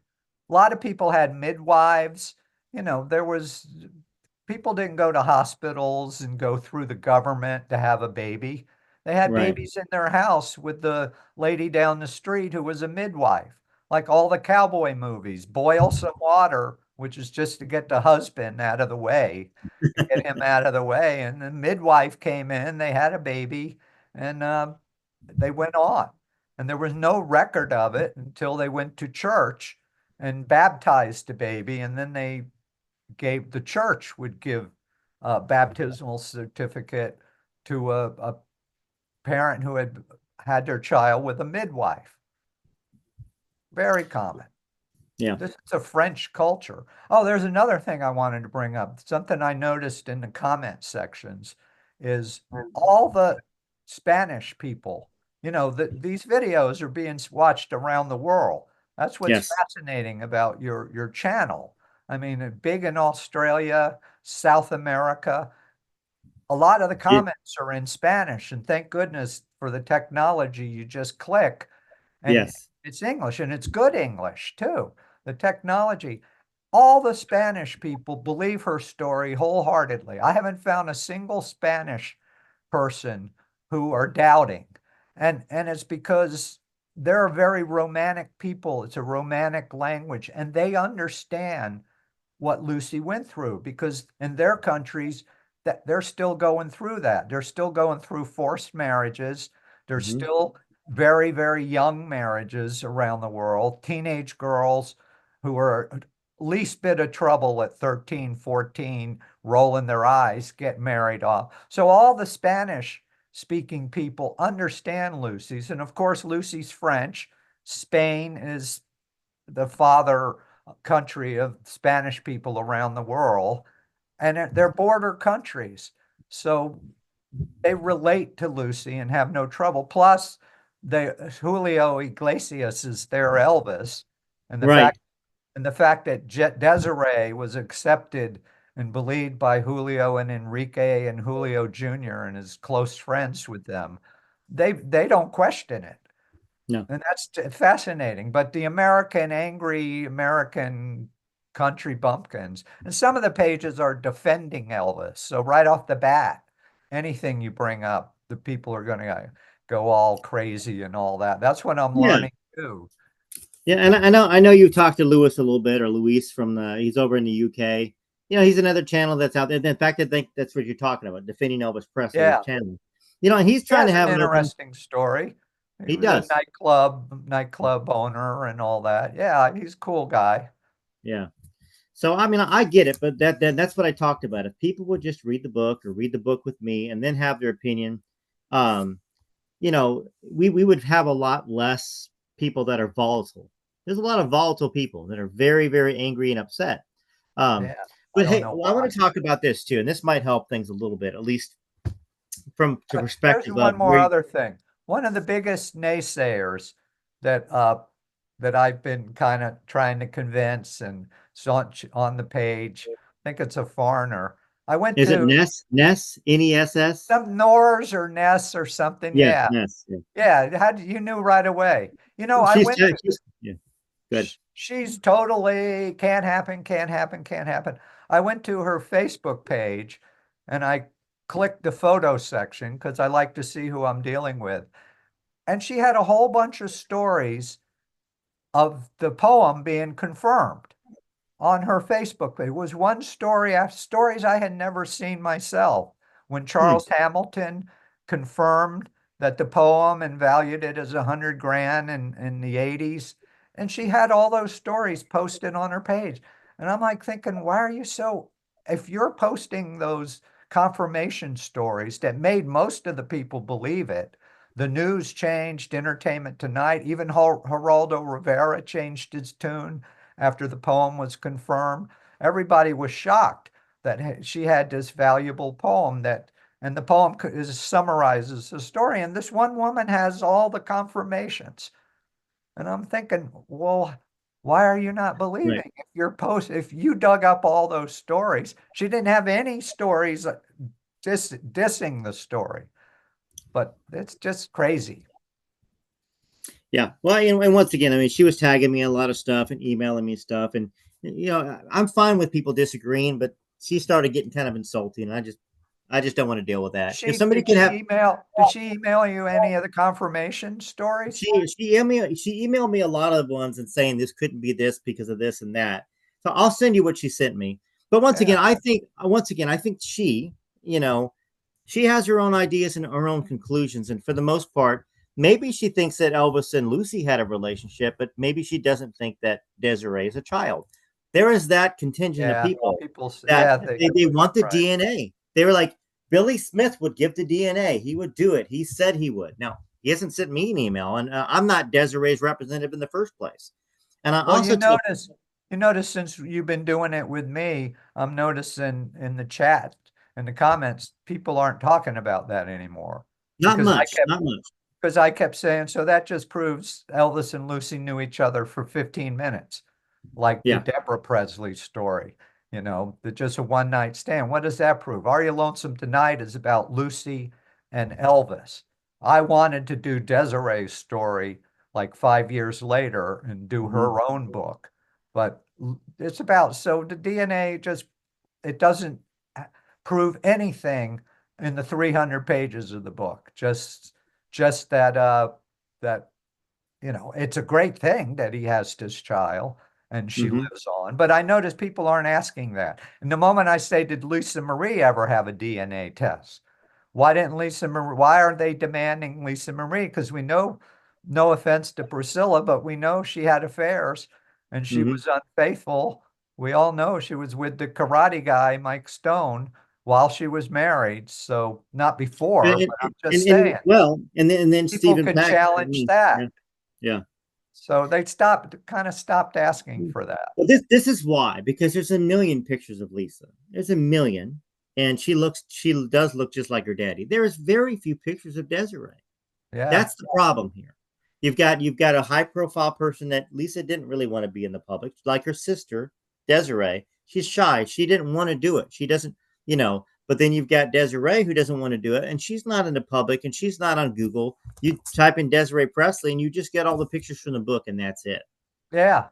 a lot of people had midwives. You know, people didn't go to hospitals and go through the government to have a baby. They had Right. babies in their house with the lady down the street who was a midwife, like all the cowboy movies. Boil some water, which is just to get the husband out of the way, to get him out of the way. And the midwife came in, they had a baby, and they went on. And there was no record of it until they went to church and baptized the baby. And then the church would give a baptismal certificate to a parent who had had their child with a midwife. Very common. Yeah. This is a French culture. Oh, there's another thing I wanted to bring up. Something I noticed in the comment sections is all the Spanish people, these videos are being watched around the world. That's what's Yes. fascinating about your channel. I mean, big in Australia, South America. A lot of the It, comments are in Spanish, and thank goodness for the technology. You just click and yes. it's English and it's good English too. The technology, all the Spanish people believe her story wholeheartedly. I haven't found a single Spanish person who are doubting. And it's because they're a very romantic people. It's a romantic language and they understand what Lucy went through because in their countries that they're still going through that. They're still going through forced marriages. There's Hmm. still very, very young marriages around the world, teenage girls who are least bit of trouble at 13, 14, rolling their eyes, get married off. So all the Spanish speaking people understand Lucy's. And of course, Lucy's French. Spain is the father country of Spanish people around the world, and they're border countries. So they relate to Lucy and have no trouble. Plus, Julio Iglesias is their Elvis, and the Right. fact and the fact that Desiree was accepted and believed by Julio and Enrique and Julio Jr. and is close friends with them, they don't question it. No. And that's fascinating. But the angry American country bumpkins, and some of the pages are defending Elvis. So right off the bat, anything you bring up, the people are going to go all crazy and all that. That's what I'm Yeah. learning too. Yeah, and I know you talked to Lewis a little bit, or Luis from he's over in the UK. He's another channel that's out there. In fact, I think that's what you're talking about, defending Elvis Presley, his Yeah. channel. And he's He trying to has an have an open. interesting story. He He was a does. nightclub owner and all that. Yeah, he's a cool guy. Yeah. So I mean, I get it, but that's what I talked about. If people would just read the book or read the book with me and then have their opinion, um, we would have a lot less people that are volatile. There's a lot of volatile people that are very, very angry and upset. Um, Yeah, I but don't hey, know I why. want to talk about this too, and this might help things a little bit, at least from the There's perspective of one more where. other thing. One of the biggest naysayers that that I've been kind of trying to convince, and it's on the page. I think it's a foreigner. I went Is it to Ness? Ness? Ness? some Nors or Ness or something. Yes, Yeah, Ness. Yeah. yeah. How you knew right away? I She's, went to. she's yeah. Good. She's totally can't happen, can't happen, can't happen. I went to her Facebook page and I clicked the photo section because I like to see who I'm dealing with. And she had a whole bunch of stories of the poem being confirmed on her Facebook page. It was one story after stories I had never seen myself. When Hmm. Charles Hamilton confirmed that the poem and valued it as 100 grand in the 80s. And she had all those stories posted on her page. And I'm like thinking, why are you so, if you're posting those confirmation stories that made most of the people believe it, the news changed, Entertainment Tonight, even Geraldo Rivera changed his tune after the poem was confirmed. Everybody was shocked that she had this valuable poem and the poem summarizes the story. And this one woman has all the confirmations. And I'm thinking, well, why are you not Right. believing? If you dug up all those stories, she didn't have any stories dissing the story, but it's just crazy. Yeah. Well, and once again, I mean, she was tagging me a lot of stuff and emailing me stuff, and I'm fine with people disagreeing, but she started getting kind of insulting, and I just don't want to deal with that. If She somebody did could she have. email did she email you any of the confirmation stories? She emailed me a lot of ones and saying this couldn't be this because of this and that. So I'll send you what she sent me. But Yeah, once again, I think you know, she has her own ideas and her own conclusions. And for the most part, maybe she thinks that Elvis and Lucy had a relationship, but maybe she doesn't think that Desiree is a child. There is that contingent of yeah. people that Yeah, they want the right. DNA. They were like, Billy Smith would give the DNA. He would do it. He said he would. Now, he hasn't sent me an email, and I'm not Desiree's representative in the first place. And I Well, also told. you notice since you've been doing it with me, I'm noticing in the chat and the comments, people aren't talking about that anymore Not because much, not much. I kept saying, so that just proves Elvis and Lucy knew each other for 15 minutes, like the Yeah. Deborah Presley story, just a one night stand. What does that prove? Are You Lonesome Tonight is about Lucy and Elvis. I wanted to do Desiree's story like 5 years later and do Mhm. her own book, but it's about, so the DNA it doesn't prove anything in the 300 pages of the book. Just that it's a great thing that he has this child and she Mhm. lives on. But I notice people aren't asking that. And the moment I say, did Lisa Marie ever have a DNA test? Why aren't they demanding Lisa Marie? Because we know, no offense to Priscilla, but we know she had affairs and she Mhm. was unfaithful We all know she was with the karate guy, Mike Stone, while she was married. So not before, And but I'm just and saying well, and then people Stephen can Paxton. challenge that. Yeah, yeah. So they stopped, kind of stopped asking for that. Well, this is why, because there's a million pictures of Lisa. There's a million, and she does look just like her daddy. There is very few pictures of Desiree. Yeah. That's the problem here. You've got a high profile person that Lisa didn't really want to be in the public, like her sister Desiree. She's shy. She didn't want to do it. She doesn't, you know. But then you've got Desiree who doesn't want to do it, and she's not in the public, and she's not on Google. You type in Desiree Presley, and you just get all the pictures from the book, and that's it. Yeah.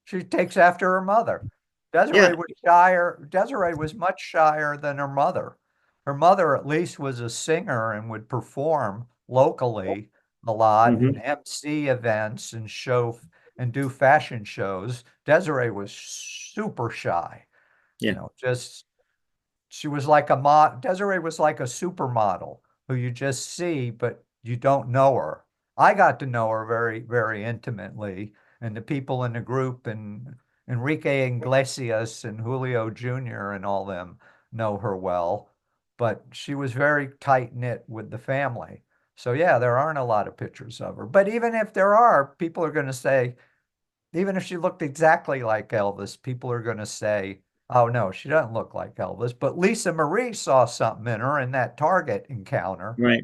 She takes after her mother. Yeah. Desiree was shyer. Desiree was much shyer than her mother. Her mother at least was a singer and would perform locally a lot and Mm-hmm. MC events and show and do fashion shows. Desiree was super shy, Yeah. just she was like a mod. Desiree was like a supermodel who you just see, but you don't know her. I got to know her very, very intimately, and the people in the group and Enrique Iglesias and Julio Jr. and all them know her well. But she was very tight knit with the family. So yeah, there aren't a lot of pictures of her. But even if there are, people are going to say, even if she looked exactly like Elvis, people are going to say, oh no, she doesn't look like Elvis. But Lisa Marie saw something in her in that Target encounter Right.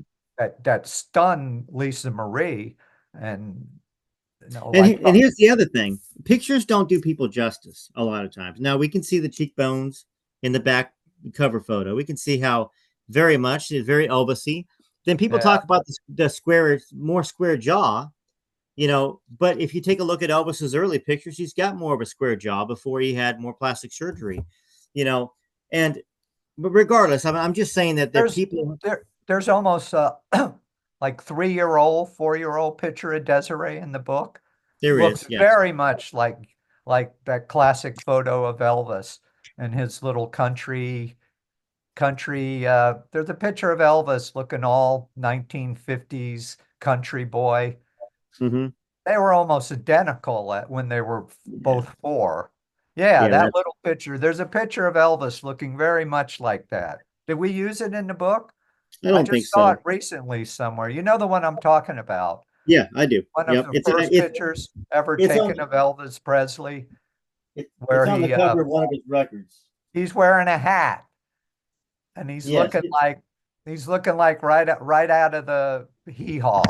that stunned Lisa Marie. And, And like, and here's the other thing: pictures don't do people justice a lot of times. Now we can see the cheekbones in the back cover photo. We can see how very much it's very Elvisy. Then people yeah, talk about the square, more square jaw, But if you take a look at Elvis's early pictures, he's got more of a square jaw before he had more plastic surgery, you know. And but regardless, I'm just saying that there are there's, people. there's almost a like 3-year-old, 4-year-old picture of Desiree in the book. There Looks is, yes. very much like that classic photo of Elvis and his little country. There's a picture of Elvis looking all 1950s country boy. Hmm. They were almost identical when they were Yeah, both four. Yeah, yeah. that little picture. There's a picture of Elvis looking very much like that. Did we use it in the book? I I don't think just saw so. it recently somewhere. You know the one I'm talking about. Yeah, I do. One of Yep. the first pictures ever It's on taken of Elvis Presley, it's where on the cover of one of his records. he's wearing a hat and Yes, he's looking like right out of the hee haw.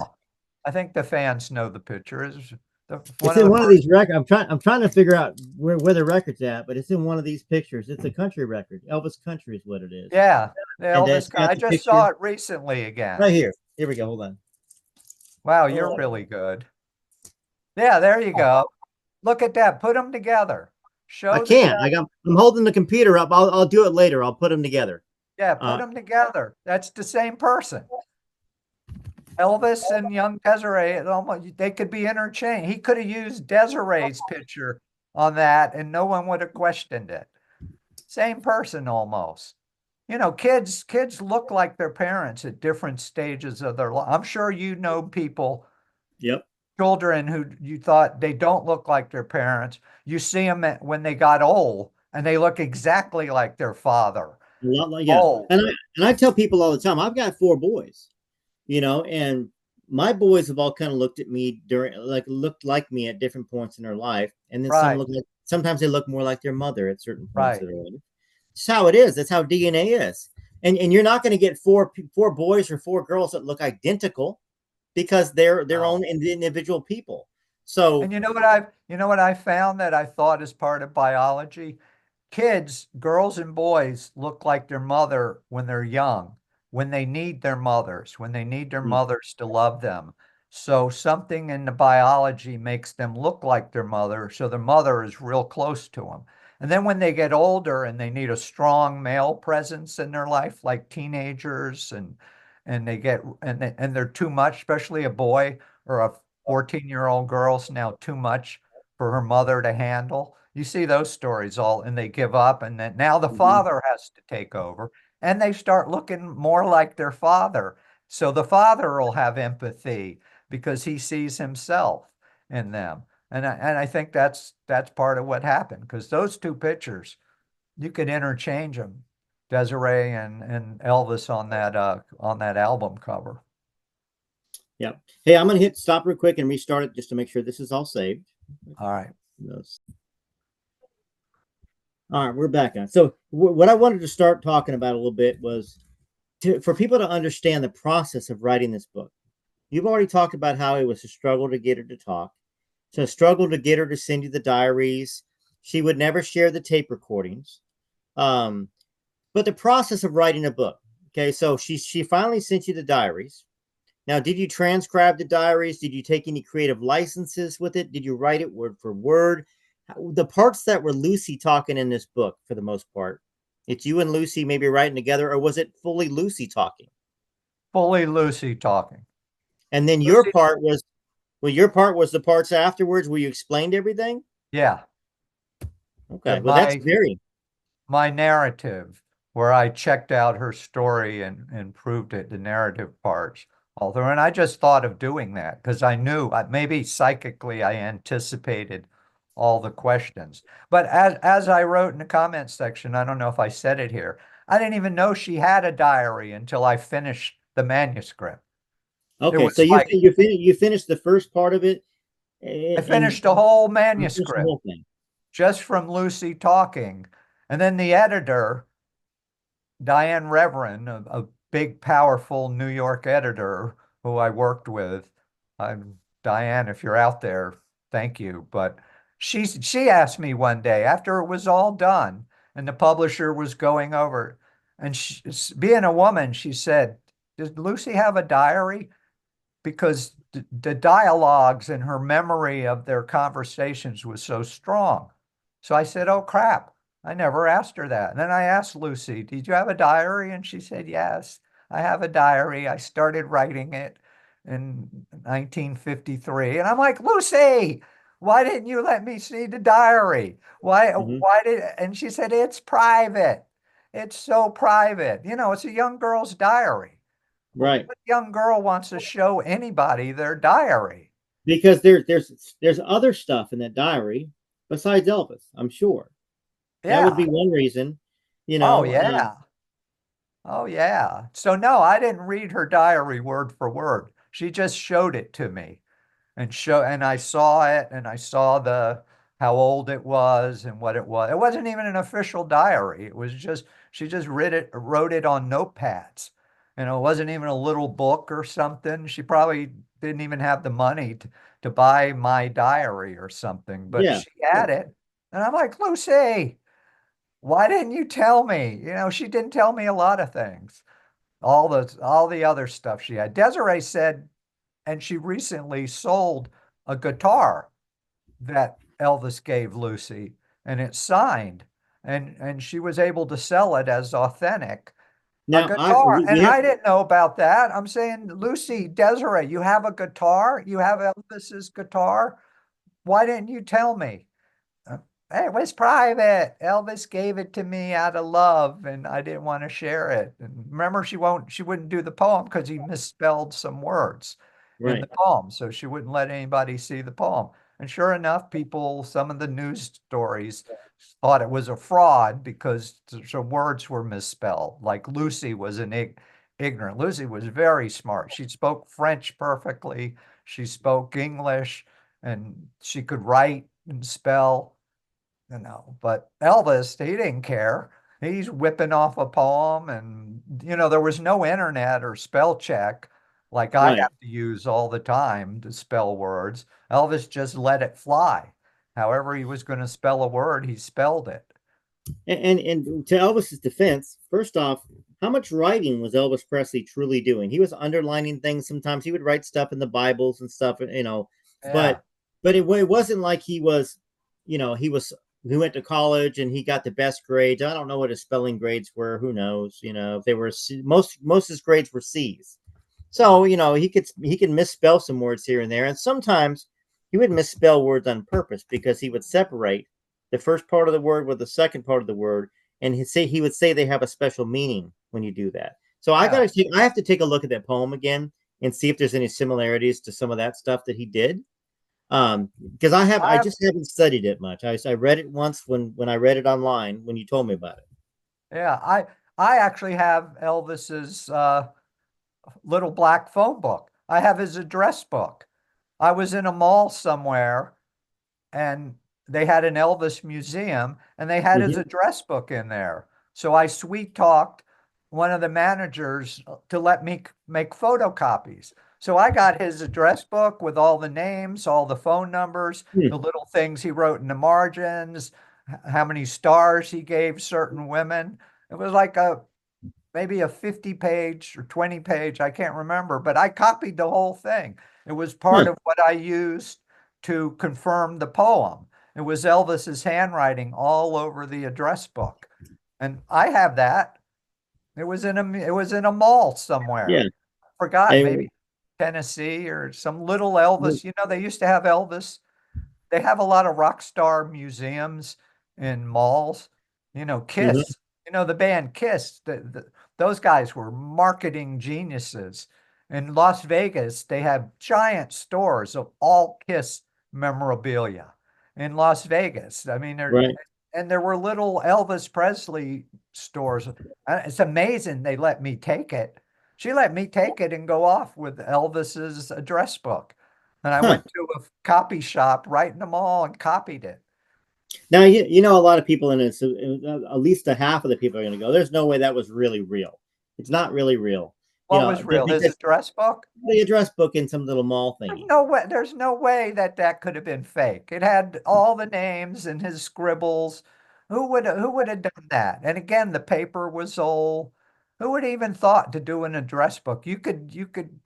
I think the fans know the picture. Is it's one of in the one of first. these records. I'm trying to figure out where the record's at, but it's in one of these pictures. It's a country record. Elvis Country is what it is. Yeah, the And Elvis. it's got I the just picture saw it recently again. right here. Here we go. Hold on. Wow, you're Oh, really good. Yeah, there you go. Look at that. Put them together. I Show the can't. chat. I'm holding the computer up. I'll do it later. I'll put them together. Yeah, put Uh, them together. That's the same person. Elvis and young Desiree, they could be interchanged. He could have used Desiree's picture on that and no one would have questioned it. Same person almost. Kids look like their parents at different stages of their life. I'm sure you know people, yep. children who you thought they don't look like their parents. You see them when they got old and they look exactly like their father. A lot like yeah. Oh, And I tell people all the time. I've got four boys. And my boys have all kind of looked at me looked like me at different points in their life, and then right, sometimes they look more like their mother at certain points right. of their life. It's how it is. That's how DNA is. And you're not going to get four boys or four girls that look identical because they're their No. own individual people. And So you know what I found that I thought is part of biology? Kids, girls and boys look like their mother when they're young, when they need their mm, mothers to love them. So something in the biology makes them look like their mother, so their mother is real close to them. And then when they get older and they need a strong male presence in their life, like teenagers, and they're too much, especially a boy or a 14-year-old girl's now too much for her mother to handle. You see those stories all, and they give up, and then now the mhm. father has to take over, and they start looking more like their father. So the father will have empathy because he sees himself in them. And I think that's part of what happened, because those two pictures, you could interchange them, Desiree and Elvis on that album cover. Yeah. Hey, I'm gonna hit stop real quick and restart it just to make sure this is all saved. All right. All right, we're back on. So what I wanted to start talking about a little bit was for people to understand the process of writing this book. You've already talked about how it was a struggle to get her to talk. So a struggle to get her to send you the diaries. She would never share the tape recordings. But the process of writing a book. Okay, so she finally sent you the diaries. Now, did you transcribe the diaries? Did you take any creative licenses with it? Did you write it word for word? The parts that were Lucy talking in this book, for the most part, it's you and Lucy maybe writing together, or was it fully Lucy talking? Fully Lucy talking. And then your part was, well, your part was the parts afterwards where you explained everything? Yeah. Okay, well, that's very... My narrative, where I checked out her story and improved it, the narrative parts. Although, and I just thought of doing that because I knew, maybe psychically I anticipated all the questions. But as I wrote in the comments section, I don't know if I said it here, I didn't even know she had a diary until I finished the manuscript. Okay, so you finished the first part of it. I finished the whole The manuscript whole thing. just from Lucy talking. And then the editor, Diane Reverend, a big, powerful New York editor who I worked with. Diane, if you're out there, thank you. But she asked me one day after it was all done and the publisher was going over, and being a woman, she said, "Does Lucy have a diary?" Because the dialogues and her memory of their conversations was so strong. So I said, "Oh, crap. I never asked her that." And then I asked Lucy, "Did you have a diary?" And she said, "Yes, I have a diary. I started writing it in 1953." And I'm like, "Lucy, why didn't you let me see the diary? Why did?" And she said, "It's private. It's so private. It's a young girl's diary." Right. What young girl wants to show anybody their diary? Because there's other stuff in that diary besides Elvis, I'm sure. That would Yeah. be one reason, Oh, yeah. Oh, yeah. So no, I didn't read her diary word for word. She just showed it to me and I saw it, and I saw the how old it was and what it was. It wasn't even an official diary. It was just she just wrote it on notepads. It wasn't even a little book or something. She probably didn't even have the money to buy my diary or something, but yeah. she had it. And I'm like, "Lucy, why didn't you tell me?" She didn't tell me a lot of things. All the other stuff she had. Desiree said, and she recently sold a guitar that Elvis gave Lucy, and it's signed, and she was able to sell it as authentic. A Now guitar, and we have... I didn't know about that. I'm saying, "Lucy, Desiree, you have a guitar? You have Elvis's guitar? Why didn't you tell me?" Uh, It was private. Elvis gave it to me out of love, and I didn't want to share it. And remember, she wouldn't do the poem because he misspelled some words in the Right. poem, so she wouldn't let anybody see the poem. And sure enough, some of the news stories thought it was a fraud because some words were misspelled. Like Lucy was ignorant. Lucy was very smart. She spoke French perfectly. She spoke English, and she could write and spell. But Elvis, he didn't care. He's whipping off a poem, and there was no internet or spell check like I Right. have to use all the time to spell words. Elvis just let it fly. However he was going to spell a word, he spelled it. And to Elvis's defense, first off, how much writing was Elvis Presley truly doing? He was underlining things. Sometimes he would write stuff in the Bibles and stuff, Yeah. but it wasn't like he was, he went to college and he got the best grades. I don't know what his spelling grades were. Who knows? If they were most of his grades were C's. So, he could misspell some words here and there. And sometimes he would misspell words on purpose because he would separate the first part of the word with the second part of the word. And he would say they have a special meaning when you do that. So I Yeah. have to take a look at that poem again and see if there's any similarities to some of that stuff that he did. Because I I, just haven't studied it much. I read it once when I read it online when you told me about it. yeah, I actually have Elvis's little black phone book. I have his address book. I was in a mall somewhere and they had an Elvis museum and they had his Mhm. address book in there. So I sweet talked one of the managers to let me make photocopies. So I got his address book with all the names, all the phone numbers, Hmm. the little things he wrote in the margins, how many stars he gave certain women. It was like a maybe a 50 page or 20 page, I can't remember, but I copied the whole thing. It was part Huh. of what I used to confirm the poem. It was Elvis's handwriting all over the address book. And I have that. It was in a mall Yeah. somewhere. Forgot, And maybe Tennessee or some little Elvis. They used to have Elvis. They have a lot of rock star museums in malls. mhm. Kiss. The band Kiss. Those guys were marketing geniuses. In Las Vegas, they have giant stores of all Kiss memorabilia. In Las Vegas, I mean, Right. there were little Elvis Presley stores. It's amazing they let me take it. She let me take it and go off with Elvis's address book. And I Huh. went to a copy shop right in the mall and copied it. Now you know a lot of people in it. So at least a half of the people are going to go. There's no way that was really real. It's not really real. What was real? His Because address book? the address book in some little mall There's thingy. no way, there's no way that that could have been fake. It had all the names and his scribbles. Who would have done that? And again, the paper was old. Who would even thought to do an address book? You could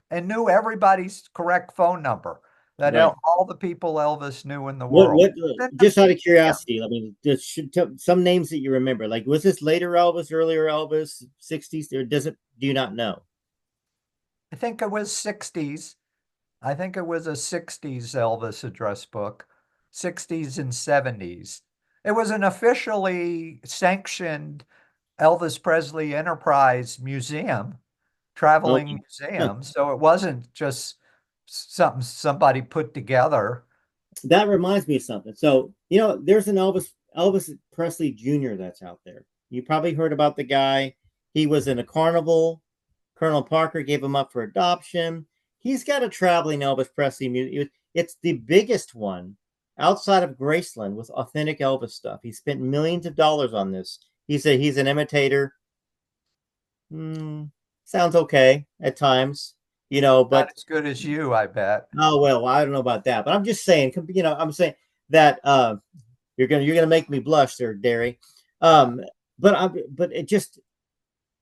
and knew everybody's correct phone number that Right. all the people Elvis knew in the What world. what? Then the Just out of museum. curiosity, I mean, just some names that you remember. Like, was this later Elvis, earlier Elvis, 60s, or does it? Do you not know? I think it was 60s. I think it was a 60s Elvis address book, 60s and 70s. It was an officially sanctioned Elvis Presley Enterprise museum, traveling Okay. Huh. museum. So it wasn't just something somebody put together. That reminds me of something. So, there's an Elvis Presley Jr. that's out there. You probably heard about the guy. He was in a carnival. Colonel Parker gave him up for adoption. He's got a traveling Elvis Presley music. It's the biggest one outside of Graceland with authentic Elvis stuff. He spent millions of dollars on this. He said he's an imitator. Sounds okay at times, Not but as good as you, I bet. oh well, I don't know about that. But I'm just saying, I'm saying that you're gonna make me blush there, Dary. Um, but it just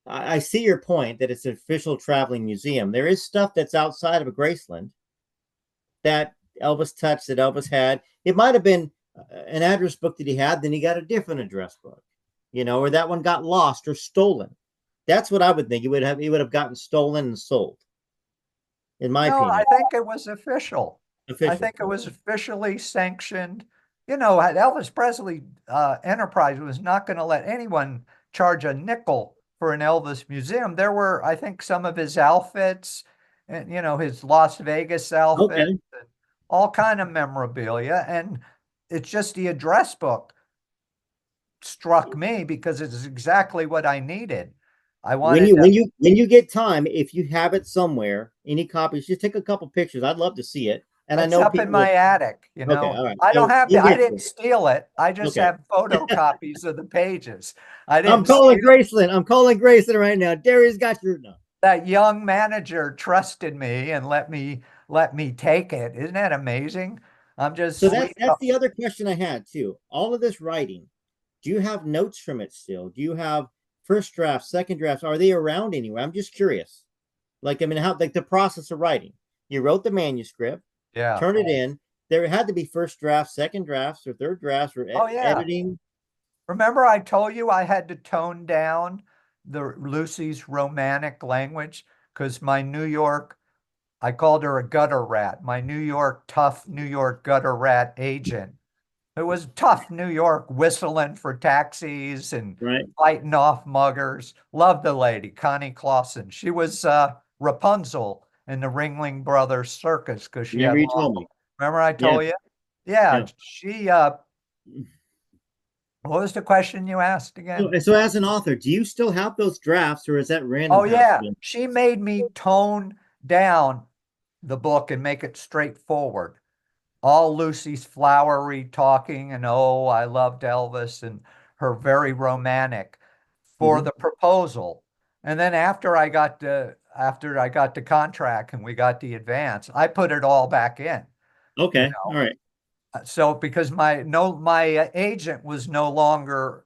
I see your point that it's an official traveling museum. There is stuff that's outside of a Graceland that Elvis touched that Elvis had. It might have been an address book that he had, then he got a different address book, or that one got lost or stolen. That's what I would think. He would have gotten stolen and sold, in my No, I opinion. think it was official. I Official. think it was officially sanctioned. Elvis Presley Enterprise was not going to let anyone charge a nickel for an Elvis museum. There were, I think, some of his outfits and his Las Vegas outfit, Okay. all kind of memorabilia, and it's just the address book struck me because it's exactly what I needed. I When wanted you to. when you when you get time, if you have it somewhere, any copies, just take a couple pictures. I'd love to see it. And I It's know up in people that my attic, okay, all right. I don't have You'll I get didn't to steal it. I it. just Okay. have photocopies of the pages. I I'm didn't calling steal. Graceland. I'm calling Graceland right now. Darius got your no. That young manager trusted me and let me take it. Isn't that amazing? I'm just So that's sweet. that's the other question I had too. All of this writing, do you have notes from it still? Do you have first drafts, second drafts? Are they around anywhere? I'm just curious. Like, I mean, how like the process of writing. You wrote the manuscript, Yeah. turn it in. There had to be first drafts, second drafts, or third drafts, or Oh yeah. editing. Remember I told you I had to tone down the Lucy's romantic language because my New York I called her a gutter rat. My tough New York gutter rat agent. It was tough New York whistling for taxis and Right. fighting off muggers. Loved the lady, Connie Clausen. She was Rapunzel in the Ringling Brothers Circus because she Remember had you told me. Remember I Yeah, told you? Yeah, yeah. she what was the question you asked again? So as an author, do you still have those drafts, or is that Random Oh House yeah, again? she made me tone down the book and make it straightforward. All Lucy's flowery talking and oh, I loved Elvis and her very romantic for Hmm. the proposal. And then after I got the contract and we got the advance, I put it all back in, you Okay, all know. right. So because my agent was no longer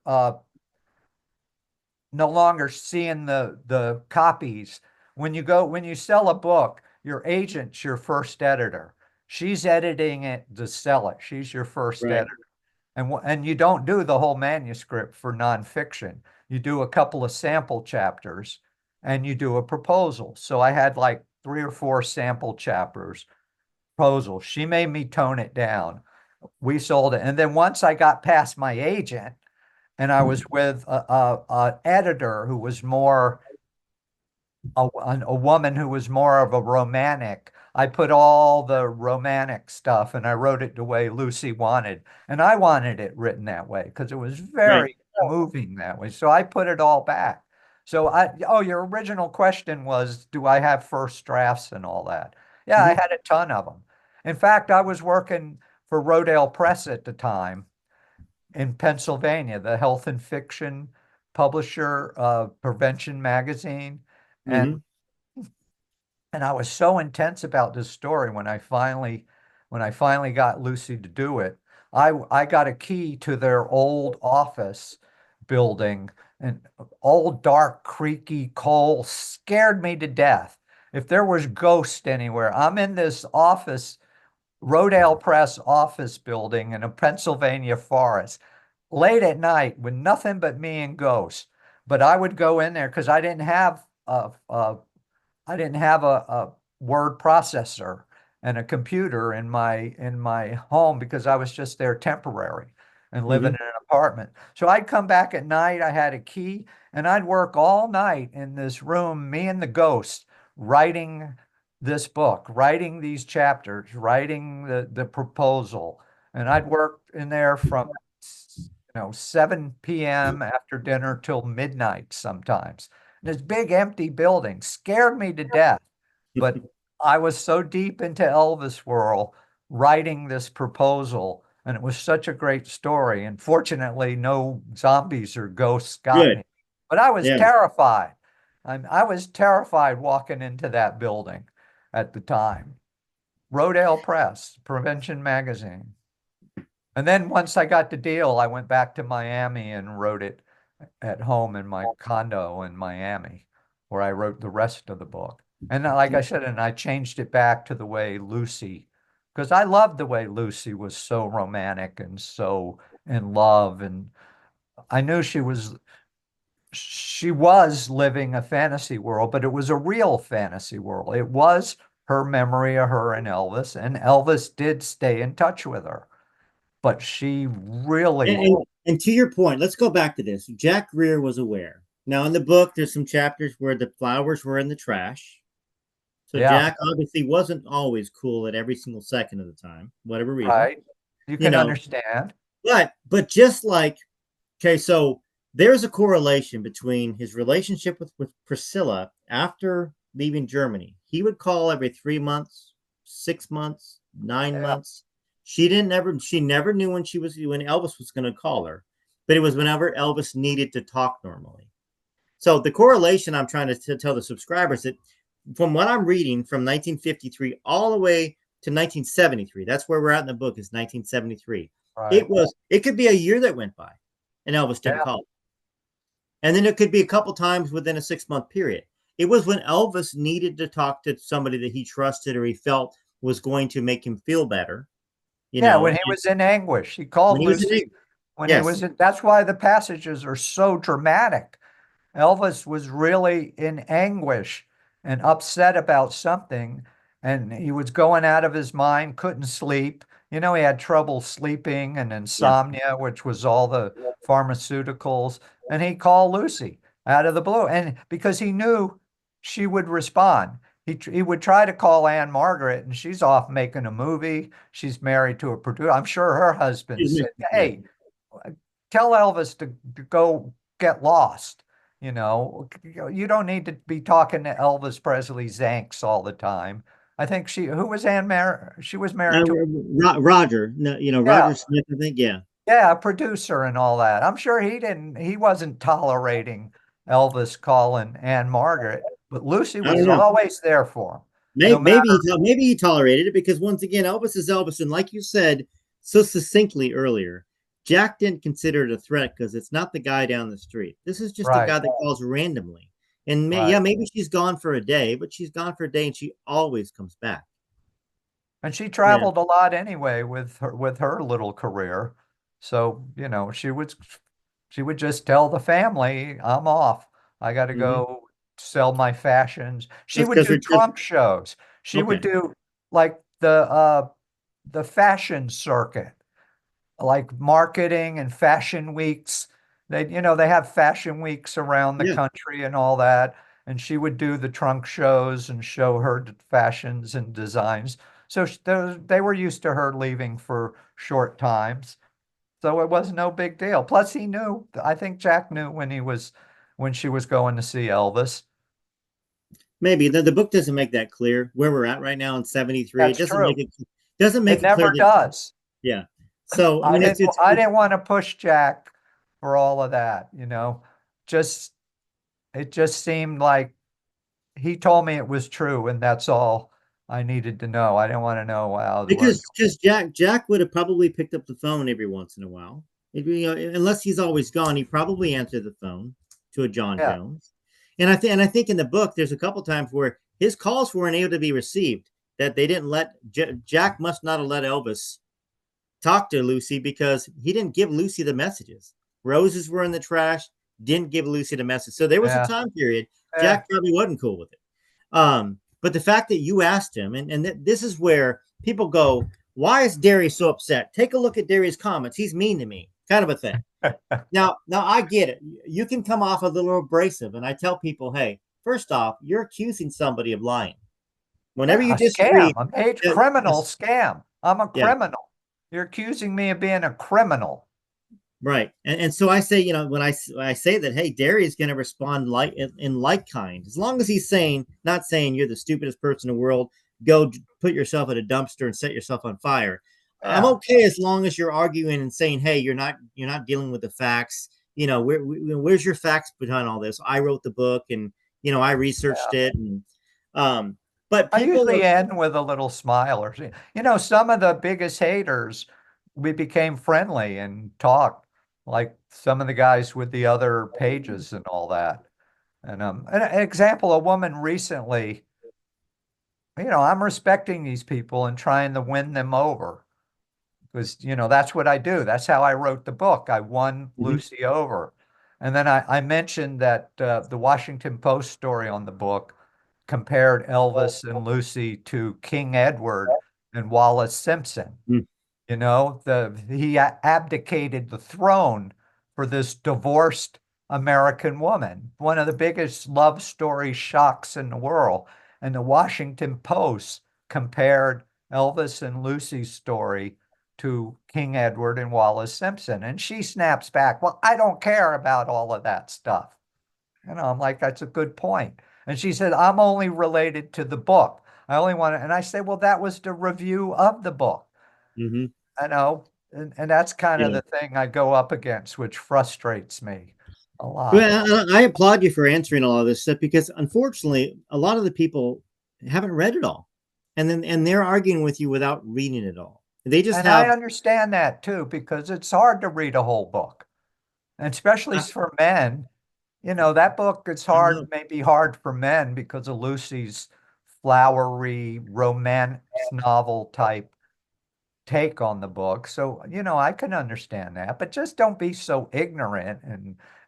seeing the copies. When you sell a book, your agent's your first editor. She's editing it to sell it. She's your first Right. editor. And you don't do the whole manuscript for nonfiction. You do a couple of sample chapters and you do a proposal. So I had like 3 or 4 sample chapters proposal. She made me tone it down. We sold it. And then once I got past my agent and I was with a editor who was more a woman who was more of a romantic. I put all the romantic stuff and I wrote it the way Lucy wanted. And I wanted it written that way because it was Right. very moving that way. So I put it all back. Oh, your original question was, do I have first drafts and all that? Yeah, I Hmm. had a ton of them. In fact, I was working for Rodale Press at the time in Pennsylvania, the health and fiction publisher, Prevention Magazine. And Hmm. and I was so intense about this story when I finally got Lucy to do it. I got a key to their old office building, and old dark creaky coal scared me to death. If there was ghost anywhere, I'm in this office, Rodale Press office building in a Pennsylvania forest, late at night with nothing but me and ghosts. But I would go in there because I didn't have a word processor and a computer in my home because I was just there temporary and living Hmm. in an apartment. So I'd come back at night, I had a key, and I'd work all night in this room, me and the ghost, writing this book, writing these chapters, writing the proposal. And I'd work in there from 7 p.m. after dinner till midnight sometimes. This big empty building scared me to death. But I was so deep into Elvis world writing this proposal, and it was such a great story. And fortunately, no zombies or ghosts got Good. me. But I was Yeah. terrified. I was terrified walking into that building at the time. Rodale Press, Prevention Magazine. And then once I got the deal, I went back to Miami and wrote it at home in my condo in Miami, where I wrote the rest of the book. And like I said, and I changed it back to the way Lucy, because I loved the way Lucy was so romantic and so in love. And I knew she was living a fantasy world, but it was a real fantasy world. It was her memory of her and Elvis did stay in touch with her. But she And, really, and to your point, let's go back to this. Jack Greer was aware. Now, in the book, there's some chapters where the flowers were in the trash. So yeah, Jack obviously wasn't always cool at every single second of the time, whatever reason, right. You you can know. understand. But just like, okay, so there's a correlation between his relationship with Priscilla after leaving Germany. He would call every 3 months, 6 months, nine Yeah. months. She never knew when Elvis was going to call her, but it was whenever Elvis needed to talk normally. So the correlation I'm trying to tell the subscribers that from what I'm reading from 1953 all the way to 1973, that's where we're at in the book is 1973. Right. It could be a year that went by and Elvis didn't Yeah. call. And then it could be a couple times within a 6 month period. It was when Elvis needed to talk to somebody that he trusted or he felt was going to make him feel better, you Yeah. know, When he was in anguish, he when called he was in Lucy when he yes. was in, that's why the passages are so dramatic. Elvis was really in anguish and upset about something, and he was going out of his mind, couldn't sleep. He had trouble sleeping and Yeah. insomnia, which was all the pharmaceuticals. And he called Lucy out of the blue. And because he knew she would respond, he would try to call Anne Margaret, and she's off making a movie. She's married to a producer. I'm sure her husband said, Yeah. "Hey, tell Elvis to go get lost. You don't need to be talking to Elvis Presley Zanks all the time." I think who was Anne Mar she was married to, Roger, no, yeah, Roger Smith, I think. Yeah. yeah, a producer and all that. I'm sure he wasn't tolerating Elvis calling Anne Margaret, but Lucy I don't was know. always there for him, no Maybe matter. maybe he tolerated it because once again, Elvis is Elvis, and like you said so succinctly earlier, Jack didn't consider it a threat because it's not the guy down the street. This is just a Right, guy that calls randomly, and right. yeah, maybe she's gone for a day, but she's gone for a day, and she always comes back. And she Yeah. traveled a lot anyway with her little career. So, she would just tell the family, "I'm off. I got to Hmm. go sell my fashions." She That's would because do they're just trunk shows. She would okay. do like the fashion circuit, like marketing and fashion weeks. They have fashion weeks around the Yeah. country and all that. And she would do the trunk shows and show her fashions and designs. So they were used to her leaving for short times. So it was no big deal. Plus, I think Jack knew when she was going to see Elvis. Maybe the book doesn't make that clear where we're at right now in 73. It That's doesn't true. make It it clear never that does. yeah. So I I mean didn't it's I didn't want to push Jack for all of that. Just it just seemed like he told me it was true, and that's all I needed to know. I didn't want to know, wow, because Jack would have probably picked up the phone every once in a while. Unless he's always gone, he probably answered the phone to a John yeah, Jones. And I think in the book there's a couple times where his calls weren't able to be received. That they didn't let Jack must not have let Elvis talk to Lucy because he didn't give Lucy the messages. Roses were in the trash. Didn't give Lucy the message. So there was a yeah, time period yeah. Jack probably wasn't cool with it. But the fact that you asked him, and this is where people go, why is Dary so upset? Take a look at Dary's comments. He's mean to me, kind of a thing. Now I get it. You can come off a little abrasive, and I tell people, hey, first off, you're accusing somebody of lying. Whenever Yeah, you a scam, disagree, a major uh, criminal scam. I'm a yeah, criminal. You're accusing me of being a criminal. right. And so I say, when I say that, hey, Dary is going to respond in like kind, as long as he's saying, not saying you're the stupidest person in the world, go put yourself at a dumpster and set yourself on fire. I'm Yeah, okay as long as you're arguing and saying, hey, you're not dealing with the facts. Where's your facts behind all this? I wrote the book, and I researched yeah. it, and um, but I people usually are, end with a little smile some of the biggest haters, we became friendly and talked like some of the guys with the other pages and all that. And an example, a woman recently, I'm respecting these people and trying to win them over because, that's what I do. That's how I wrote the book. I won mhm, Lucy over. And then I mentioned that the Washington Post story on the book compared Elvis and Lucy to King Edward and Wallace Simpson. mm, He abdicated the throne for this divorced American woman, one of the biggest love story shocks in the world. And the Washington Post compared Elvis and Lucy's story to King Edward and Wallace Simpson. And she snaps back, "Well, I don't care about all of that stuff." I'm like, "That's a good point." And she said, "I'm only related to the book. I only want to," and I say, "Well, that was the review of the book." mhm, I know. And that's kind of yeah. the thing I go up against, which frustrates me a lot. Well, I applaud you for answering all of this stuff because unfortunately, a lot of the people haven't read it all, and they're arguing with you without reading it all. They just And I have, understand that too, because it's hard to read a whole book, and especially I, for men. That book is I don't know. maybe hard for men because of Lucy's flowery romance novel type take on the book. So, I can understand that, but just don't be so ignorant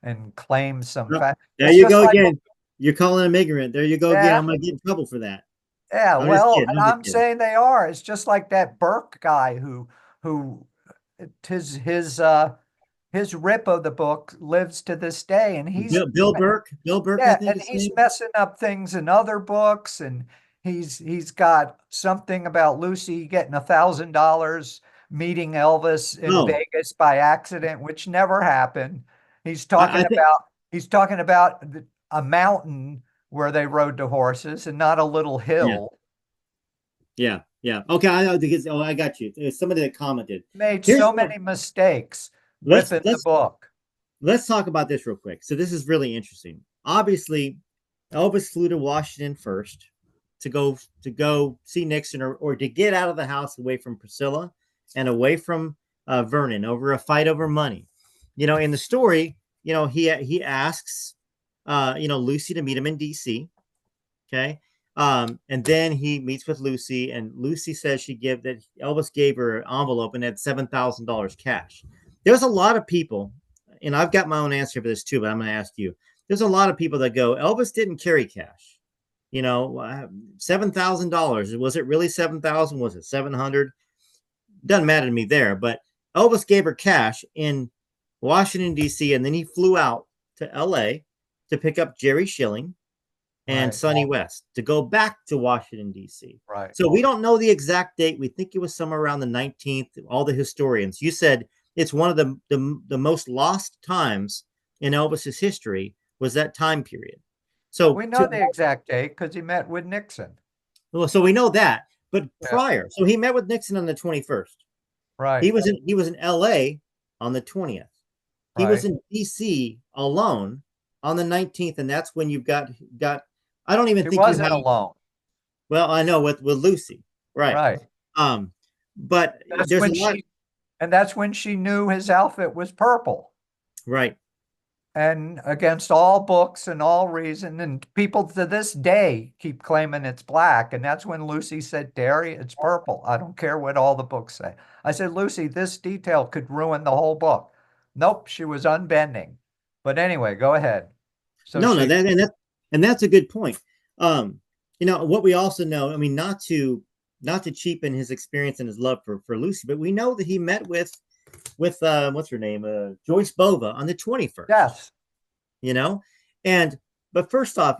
and claim some Oh, fact. there It's you just go like, again. You're calling them ignorant. There you go again. yeah, I'm gonna get in trouble for that. yeah, I'm just well, kidding. and I'm just I'm kidding. saying they are. It's just like that Burke guy who his rip of the book lives to this day, and Bill Burke. Bill Burke, I yeah, think and his he's name. messing up things in other books, and He's got something about Lucy getting $1,000 meeting Elvis in Oh, Vegas by accident, which never happened. He's I talking think, about he's talking about a mountain where they rode the horses and not a little yeah, hill. yeah, yeah. Okay, I know because I got you. There's somebody that commented. Made Here's so what many mistakes let's within the let's book. let's talk about this real quick. So this is really interesting. Obviously, Elvis flew to Washington first to go see Nixon or to get out of the house away from Priscilla and away from Vernon over a fight over money. In the story, he asks Lucy to meet him in D.C. Okay. And then he meets with Lucy, and Lucy says that Elvis gave her an envelope and had $7,000 cash. There's a lot of people, and I've got my own answer for this too, but I'm going to ask you. There's a lot of people that go, Elvis didn't carry cash. $7,000. Was it really 7,000? Was it 700? Doesn't matter to me there, but Elvis gave her cash in Washington D.C. and then he flew out to L.A. to pick up Jerry Schilling and Right, Sonny West to go back to Washington, D.C. right. So we don't know the exact date. We think it was somewhere around the 19th. All the historians, you said it's one of the most lost times in Elvis's history was that time period. So We know the exact date because he met with Nixon. so we know that. But Yeah, prior, so he met with Nixon on the 21st. He right, was in L.A. on the 20th. He was right. in D.C. alone on the 19th, and that's when you've got. I don't even He think you wasn't have. alone. Well, I know with Lucy, right? Right. Um, but That's there's a when lot, she knew his outfit was purple. right? And against all books and all reason, and people to this day keep claiming it's black. And that's when Lucy said, Dary, it's purple. I don't care what all the books say. I said, Lucy, this detail could ruin the whole book. Nope, she was unbending. But anyway, go ahead. So No, no, she, that's a good point. Um, what we also know. I mean, not to cheapen his experience and his love for Lucy, but we know that he met with what's her name, Joyce Bova on the 21st. yes, You know, and but first off,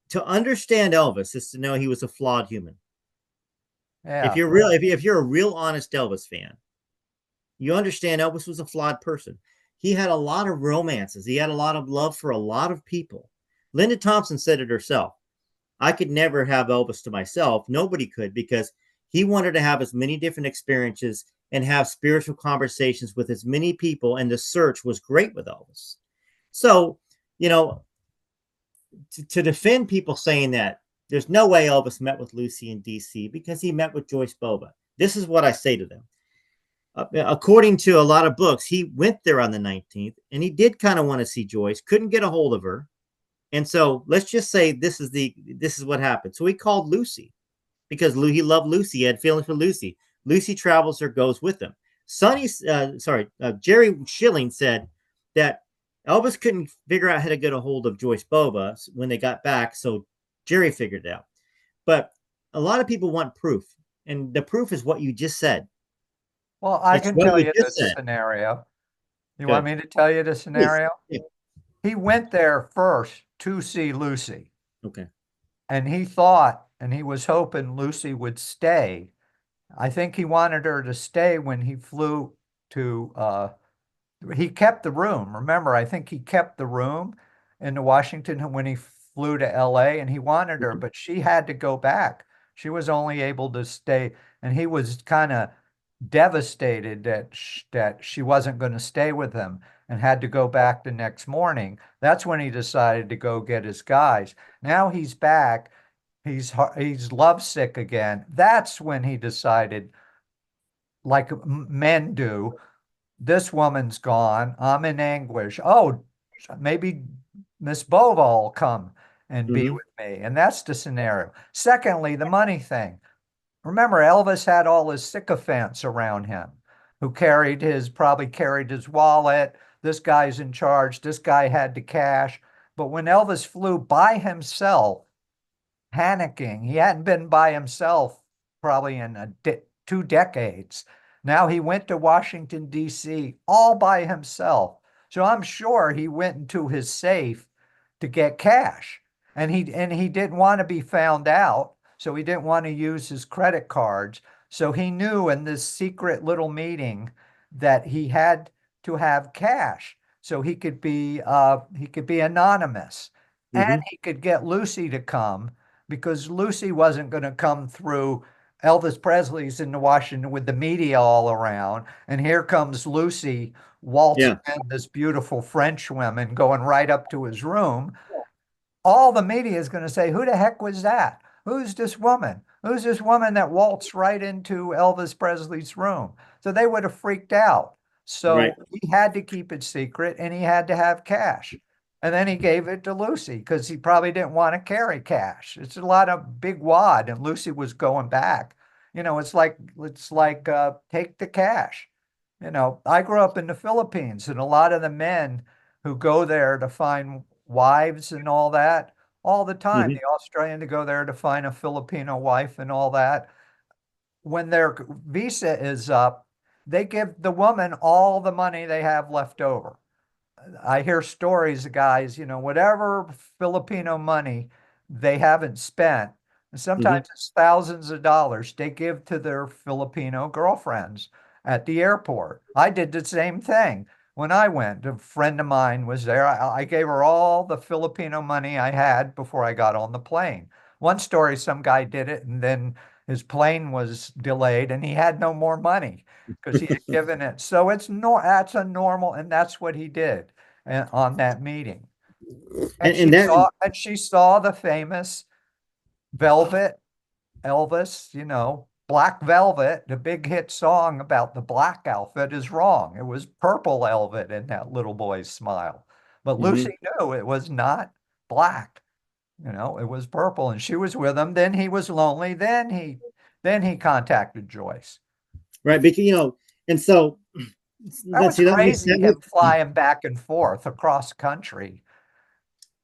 to understand Elvis is to know he was a flawed human. If yeah. you're real, if you're a real honest Elvis fan, you understand Elvis was a flawed person. He had a lot of romances. He had a lot of love for a lot of people. Linda Thompson said it herself. I could never have Elvis to myself. Nobody could because he wanted to have as many different experiences and have spiritual conversations with as many people. And the search was great with Elvis. So, you know, to defend people saying that there's no way Elvis met with Lucy in DC because he met with Joyce Boba. This is what I say to them. According to a lot of books, he went there on the 19th and he did kind of want to see Joyce, couldn't get a hold of her. And so let's just say this is what happened. So he called Lucy because he loved Lucy. He had feelings for Lucy. Lucy travels or goes with him. Jerry Schilling said that Elvis couldn't figure out how to get a hold of Joyce Bova when they got back. So Jerry figured it out. But a lot of people want proof. And the proof is what you just said. Well, I It's can what tell you you the just said. scenario. You want Good. me to tell you the Please. scenario? Yeah. He went there first to see Lucy, Okay. and he thought and he was hoping Lucy would stay. I think he wanted her to stay when he flew to he kept the room. Remember, I think he kept the room in Washington when he flew to LA and he wanted her, Mhm. but she had to go back. She was only able to stay, and he was kind of devastated that she wasn't going to stay with him and had to go back the next morning. That's when he decided to go get his guys. Now he's back. He's lovesick again. That's when he decided, like men do, this woman's gone. I'm in anguish. Oh, maybe Miss Bova will come and be Mhm. with me. And that's the scenario. Secondly, the money thing. Remember, Elvis had all his sycophants around him who probably carried his wallet. This guy's in charge. This guy had the cash. But when Elvis flew by himself, panicking, he hadn't been by himself probably in 2 decades. Now he went to Washington, D.C., all by himself. So I'm sure he went into his safe to get cash. And he didn't want to be found out. so he didn't want to use his credit cards. So he knew in this secret little meeting that he had to have cash so he could be anonymous, and Hmm. he could get Lucy to come because Lucy wasn't going to come through. Elvis Presley's in Washington with the media all around, and here comes Lucy waltzing Yeah. in, this beautiful French woman going right up to his room. All the media is going to say, who the heck was that? Who's this woman? Who's this woman that waltzed right into Elvis Presley's room? So they would have freaked out. Right. So he had to keep it secret and he had to have cash. And then he gave it to Lucy because he probably didn't want to carry cash. It's a lot of big wad, and Lucy was going back. It's like take the cash. I grew up in the Philippines, and a lot of the men who go there to find wives and all the time, Hmm. the Australian to go there to find a Filipino wife and all that, when their visa is up, they give the woman all the money they have left over. I hear stories of guys, whatever Filipino money they haven't spent, and Hmm. sometimes it's thousands of dollars they give to their Filipino girlfriends at the airport. I did the same thing when I went. A friend of mine was there. I gave her all the Filipino money I had before I got on the plane. One story, some guy did it, and then his plane was delayed and he had no more money because he had given it. So that's a normal, and that's what he did on that meeting. And And that, she saw the famous Velvet Elvis, Black Velvet, the big hit song about the black outfit is wrong. It was purple Velvet in that little boy's smile. But mhm. Lucy knew it was not black. It was purple, and she was with him. Then he was lonely. Then he contacted Joyce. Right, because and so That let's was see. Let me crazy, him flying back and forth across country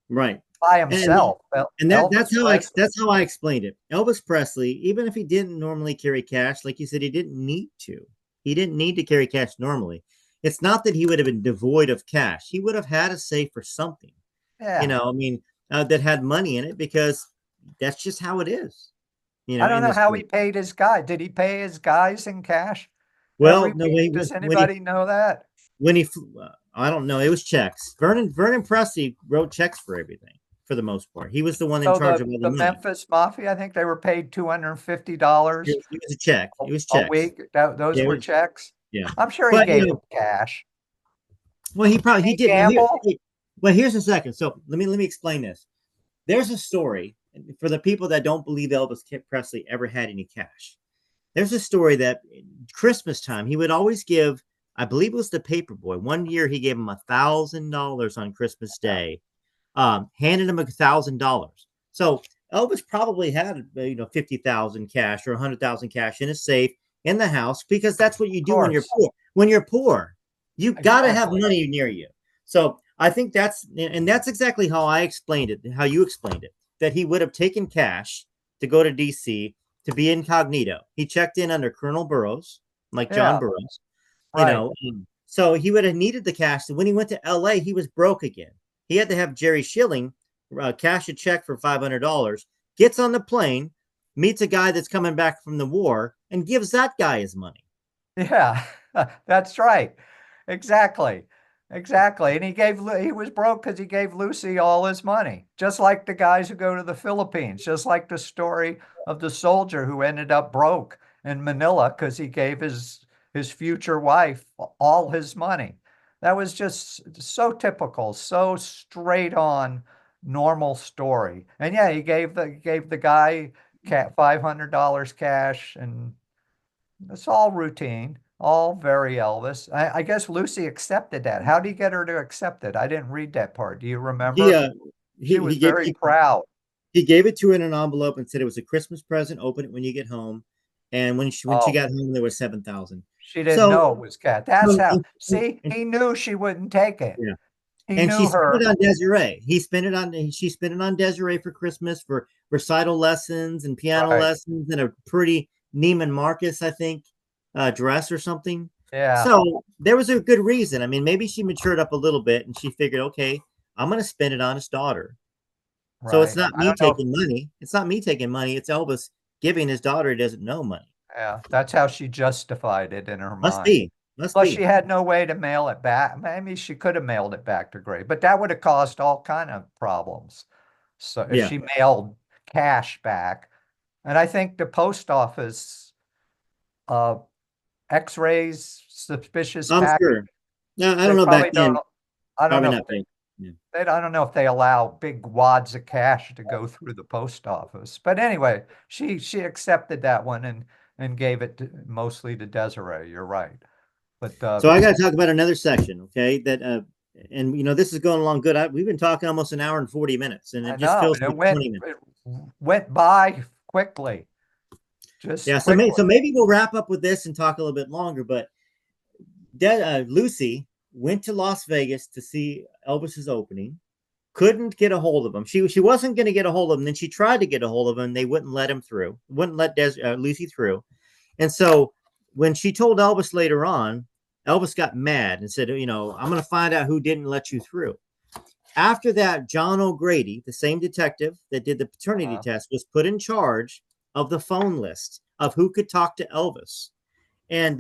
right, by and himself. Elvis Presley. that's how I explained it. Elvis Presley, even if he didn't normally carry cash, like you said, he didn't need to. He didn't need to carry cash normally. It's not that he would have been devoid of cash. He would have had a safe for something. Yeah. I mean, that had money in it because that's just how it is. I don't In know this how he world. paid his guy. Did he pay his guys in cash every Well, no, week? Does anybody know that? I don't know. It was checks. Vernon Presley wrote checks for everything for the most part. He was the one in So charge the of all the the money. Memphis Mafia, I think they were paid $250 It was a check. It was a checks. week. Those Yeah, were checks. yeah. I'm sure he But gave them cash. well, Did he he did. Now gamble? well, here's a second. So let me explain this. There's a story for the people that don't believe Elvis Presley ever had any cash. There's a story that Christmas time he would always give. I believe it was the Paperboy. One year he gave him $1,000 on Christmas Yeah. Day. Handed him $1,000. So Elvis probably had 50,000 cash or 100,000 cash in his safe in the house because that's what you Of do when you're course. poor. When you're poor, you got to have Exactly. money near you. So I think that's exactly how I explained it, how you explained it, that he would have taken cash to go to DC to be incognito. He checked in under Colonel Burroughs, like John Yeah, Burroughs, right. so he would have needed the cash. When he went to LA, he was broke again. He had to have Jerry Schilling cash a check for $500, gets on the plane, meets a guy that's coming back from the war, and gives that guy his money. Yeah, that's right. Exactly. Exactly. And he was broke because he gave Lucy all his money, just like the guys who go to the Philippines, just like the story of the soldier who ended up broke in Manila because he gave his future wife all his money. That was just so typical, so straight on normal story. And yeah, he gave the guy $500 cash, and it's all routine, all very Elvis. I guess Lucy accepted that. How did he get her to accept it? I didn't read that part. Do you He remember? uh, She he was he gave very he, proud. he gave it to her in an envelope and said it was a Christmas present. Open it when you get home. And when she Oh, got home, there was 7,000. she didn't So, know it was cat. That's so how. and, See, and, he knew she wouldn't take it. yeah. He And she knew spent it her. on Desiree. She spent it on Desiree for Christmas for recital lessons and piano Right. lessons and a pretty Neiman Marcus, I think, dress or something. Yeah. So there was a good reason. I mean, maybe she matured up a little bit and she figured, okay, I'm going to spend it on his daughter. So it's right. not I me don't know. taking money. It's not me taking money. It's Elvis giving his daughter he doesn't know money. Yeah, that's how she justified it in her Must mind. be. Must Plus, she be. had no way to mail it back. Maybe she could have mailed it back to Gray, but that would have caused all kind of problems. So if Yeah. she mailed cash back, and I think the post office uh, X-rays, suspicious I'm package, sure. No, I don't they know back probably don't. then. I don't Probably know if not big. Yeah. I don't know if they allow big wads of cash to go through the post office. But anyway, she accepted that one and gave it mostly to Desiree. You're right. But So I got to talk about another section, okay? That and this is going along good. We've been talking almost an hour and 40 minutes, and I it just know, feels and like 20 minutes. it went by quickly, Yeah. just So quickly. maybe we'll wrap up with this and talk a little bit longer. But Lucy went to Las Vegas to see Elvis's opening. Couldn't get a hold of him. She wasn't going to get a hold of him. Then she tried to get a hold of him. They wouldn't let him through. Wouldn't let Lucy through. And so when she told Elvis later on, Elvis got mad and said, I'm going to find out who didn't let you through. After that, John O'Grady, the same detective that did the paternity Uh, test, was put in charge of the phone list of who could talk to Elvis. And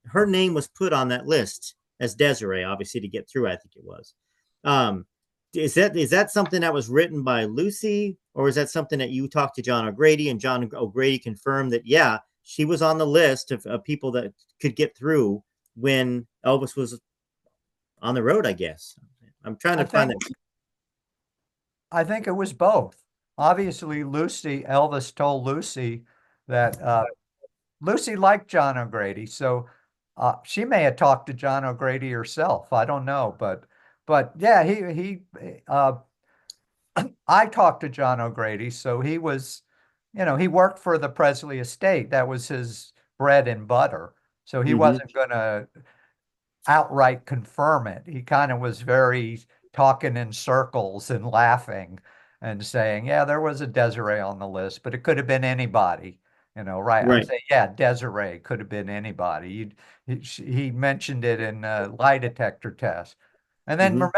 her name was put on that list as Desiree, obviously to get through. I think it was. Um, is that something that was written by Lucy, or is that something that you talked to John O'Grady and John O'Grady confirmed that she was on the list of people that could get through when Elvis was on the road? I guess I'm trying I to find think that. I think it was both. Obviously, Elvis told Lucy that Lucy liked John O'Grady, so she may have talked to John O'Grady herself. I don't know, but yeah, I talked to John O'Grady, so he worked for the Presley estate. That was his bread and butter. So he Mm-hmm. wasn't going to outright confirm it. He kind of was very talking in circles and laughing and saying, yeah, there was a Desiree on the list, but it could have been anybody. Right? I'm Right. saying, yeah, Desiree could have been anybody. He mentioned it in a lie detector test. And then Mm-hmm.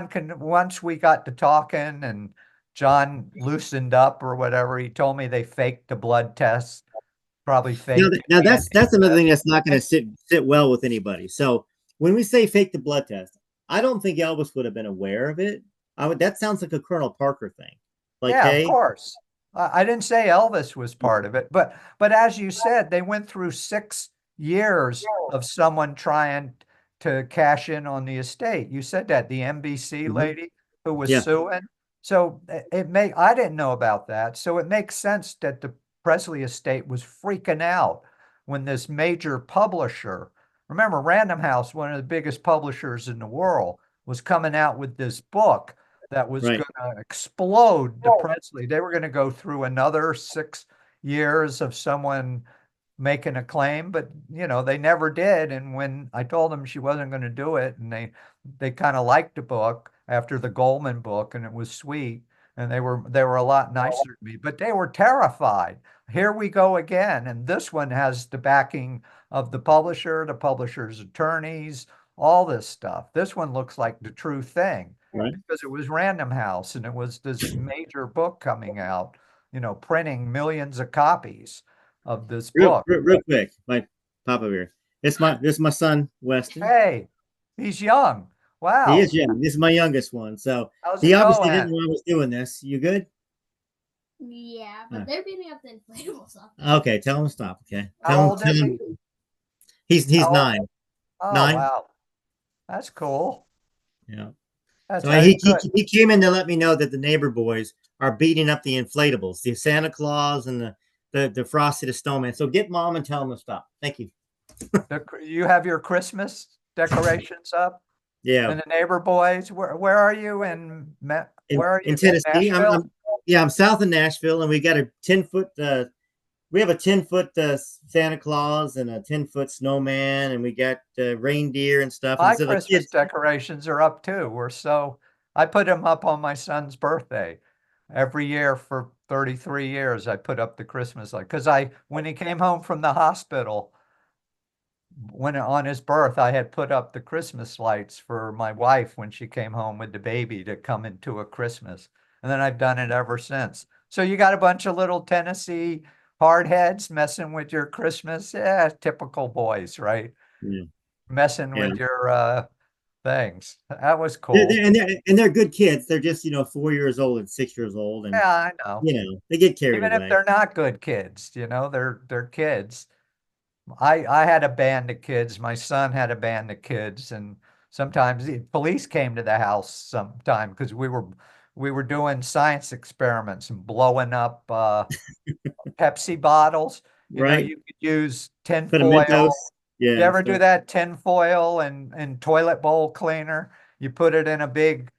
remember, once we got to talking and John loosened up or whatever, he told me they faked the blood test, probably Now, faked now DNA that's another test. thing that's not going And to sit well with anybody. So when we say fake the blood test, I don't think Elvis would have been aware of it. That sounds like a Colonel Parker thing. Like, yeah, of hey, course. I didn't say Elvis was part of it, but as you said, they went through 6 years of someone trying to cash in on the estate. You said that the NBC mm-hmm. lady who was Yeah, suing. So I didn't know about that. So it makes sense that the Presley estate was freaking out when this major publisher, remember Random House, one of the biggest publishers in the world, was coming out with this book that was right, going to explode the Presley. They were going to go through another 6 years of someone making a claim, but they never did. And when I told them she wasn't going to do it, and they kind of liked the book after the Goldman book, and it was sweet, and they were a lot nicer to me, but they were terrified. Here we go again, and this one has the backing of the publisher, the publisher's attorneys, all this stuff. This one looks like the true thing right. because it was Random House and it was this major book coming out, printing millions of copies of this book. Real quick, my Papa Bear. This is my son Weston. Hey, he's young. He Wow. is young. This is my youngest one. So How's he it obviously going? didn't know I was doing this. You good? Yeah, but they're beating up the inflatables off. Okay, tell him to stop. Okay, How old tell is he? him he's How old? 9. Oh, 9. wow. That's cool. Yeah. That's So he, he good. he came in to let me know that the neighbor boys are beating up the inflatables, the Santa Claus and the Frosty the Snowman. So get mom and tell him to stop. Thank you. You have your Christmas decorations up Yeah. and the neighbor boys. Where are you where are In you in Tennessee, Nashville? I'm south of Nashville, and we got a 10-foot. We have a 10-foot Santa Claus and a 10-foot snowman, and we got reindeer and stuff. And My so the Christmas kids, decorations are up too. I put them up on my son's birthday. Every year for 33 years, I put up the Christmas light. Because when he came home from the hospital, when on his birth, I had put up the Christmas lights for my wife when she came home with the baby to come into a Christmas. And then I've done it ever since. So you got a bunch of little Tennessee hardheads messing with your Christmas. Yeah, typical boys, right? Yeah. Messing Yeah. with your things. That was They're, cool. they're, and they're good kids. They're just, 4 years old and 6 years old. And, Yeah, I know. they get carried Even if away. they're not good kids, they're kids. I had a band of kids. My son had a band of kids, and sometimes the police came to the house sometime because we were doing science experiments and blowing up Pepsi bottles. Right. You could use Put a Mentos. tinfoil. You Yeah. And ever do stuff. that? Tinfoil and toilet bowl cleaner. You put it in a big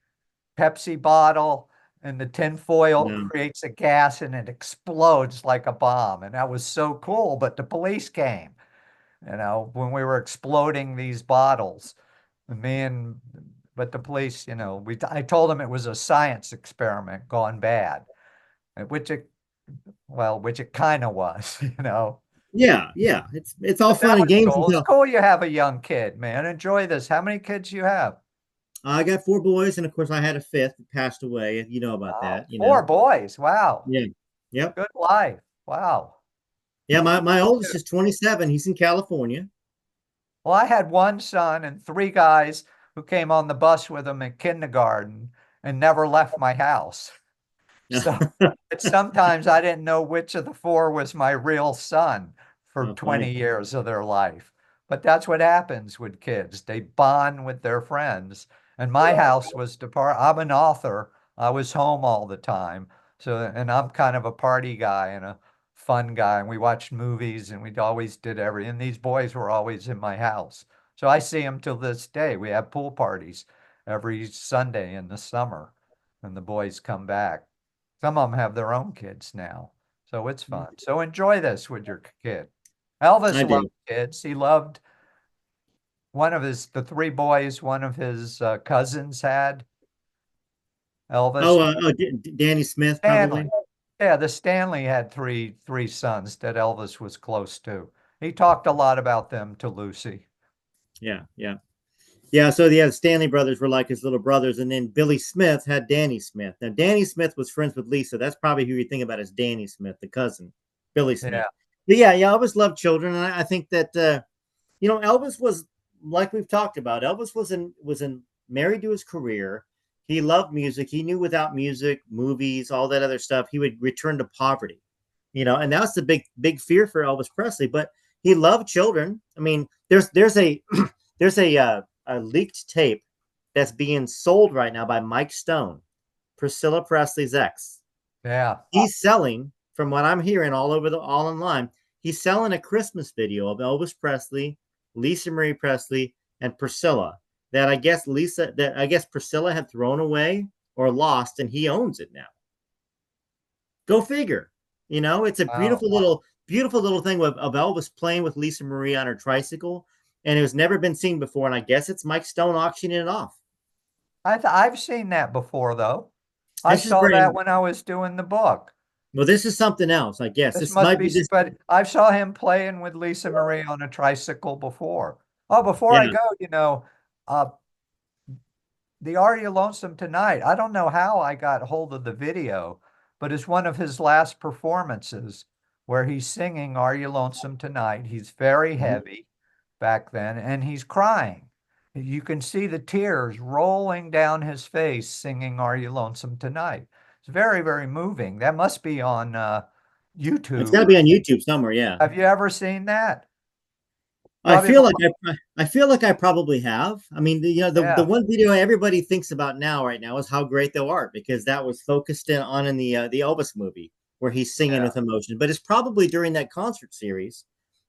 Pepsi bottle, and the tinfoil No. creates a gas and it explodes like a bomb. And that was so cool. But the police came, when we were exploding these bottles. And me and but the police, I told them it was a science experiment gone bad, which it kind of was. Yeah. Yeah. It's all But that fun and was games cool. It's until cool you have a young kid, man. Enjoy this. How many kids you have? I got 4 boys, and of course I had a fifth that passed away. You know about Wow, that. four boys. Wow. Yeah. Yep. Good life. Wow. Yeah. My oldest is 27. He's in California. Well, I had one son and three guys who came on the bus with him in kindergarten and never left my house. So sometimes I didn't know which of the four was my real son for Oh, 20 funny. years of their life. But that's what happens with kids. They bond with their friends. And my house was I'm an author. I was home all the time. And I'm kind of a party guy and a fun guy. And we watched movies and we always did everything. And these boys were always in my house. So I see them till this day. We have pool parties every Sunday in the summer, and the boys come back. Some of them have their own kids now, so it's fun. So enjoy this with your kid. I Elvis loved do. kids. He loved the three boys, one of his cousins had, Oh, Elvis. Danny Smith, Stanley. probably. Yeah, the Stanley had three sons that Elvis was close to. He talked a lot about them to Lucy. Yeah. Yeah. Yeah. So the Stanley brothers were like his little brothers. And then Billy Smith had Danny Smith. Now, Danny Smith was friends with Lisa. That's probably who you think about as Danny Smith, the cousin, Billy Smith. Yeah, But yeah. I always loved children. And I think that, Elvis was, like we've talked about, Elvis was married to his career. He loved music. He knew without music, movies, all that other stuff, he would return to poverty. And that's the big fear for Elvis Presley. But he loved children. I mean, there's a there's a leaked tape that's being sold right now by Mike Stone, Priscilla Presley's ex. yeah. He's selling, from what I'm hearing all online, he's selling a Christmas video of Elvis Presley, Lisa Marie Presley, and Priscilla that I guess Priscilla had thrown away or lost, and he owns it now. Go figure. It's a Wow. beautiful little thing of Elvis playing with Lisa Marie on her tricycle, and it was never been seen before. And I guess it's Mike Stone auctioning it off. I've seen that before though. I This is saw that brand when I was doing the book. Well, this is something else, I guess. This This must might be, be this. but I saw him playing with Lisa Marie on a tricycle before. Oh, before I Yeah. go, uh, the Are You Lonesome Tonight? I don't know how I got hold of the video, but it's one of his last performances where he's singing Are You Lonesome Tonight? He's very Mhm. heavy back then and he's crying. You can see the tears rolling down his face singing Are You Lonesome Tonight? It's very, very moving. That must be on It's YouTube. got to be on YouTube somewhere. Yeah. Have you ever seen that? I Probably, feel like I feel like I probably have. I mean, the yeah, one video everybody thinks about right now is How Great Thou Art, because that was focused in the Elvis movie where he's singing yeah, with emotion. But it's probably during that concert series,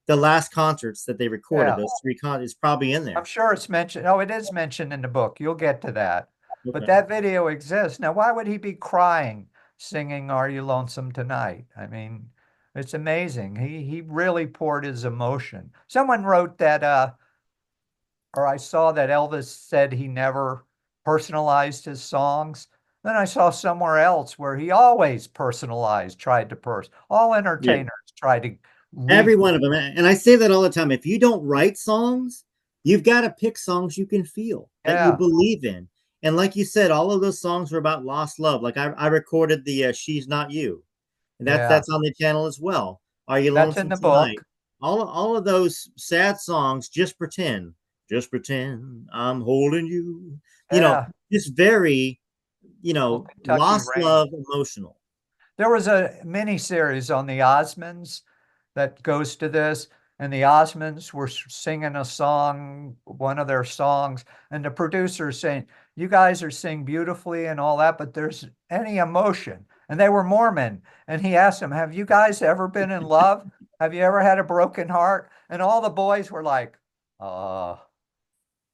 the last concerts that they recorded. yeah. Those three concerts is probably in I'm there. sure it's mentioned. Oh, it is mentioned in the book. You'll get to that. But Okay. that video exists. Now, why would he be crying singing Are You Lonesome Tonight? I mean, it's amazing. He really poured his emotion. Someone wrote that or I saw that Elvis said he never personalized his songs. Then I saw somewhere else where he always personalized, tried to all Yeah. entertainers try to Every re one of them. And I say that all the time. If you don't write songs, you've got to pick songs you can feel, that you yeah, believe in. And like you said, all of those songs were about lost love. Like I recorded the "She's Not You," and Yeah, that's on the channel as well. Are You that's in Lonesome the Tonight? book. All of those sad songs. Just pretend I'm holding you. You know, Yeah. just very, Well, Kentucky lost Rain. love, emotional. There was a mini series on the Osmonds that goes to this, and the Osmonds were singing a song, one of their songs, and the producer saying, "You guys are singing beautifully and all that, but there's any emotion." And they were Mormon, and he asked them, "Have you guys ever been in love? Have you ever had a broken heart?" And all the boys were like, "Uh."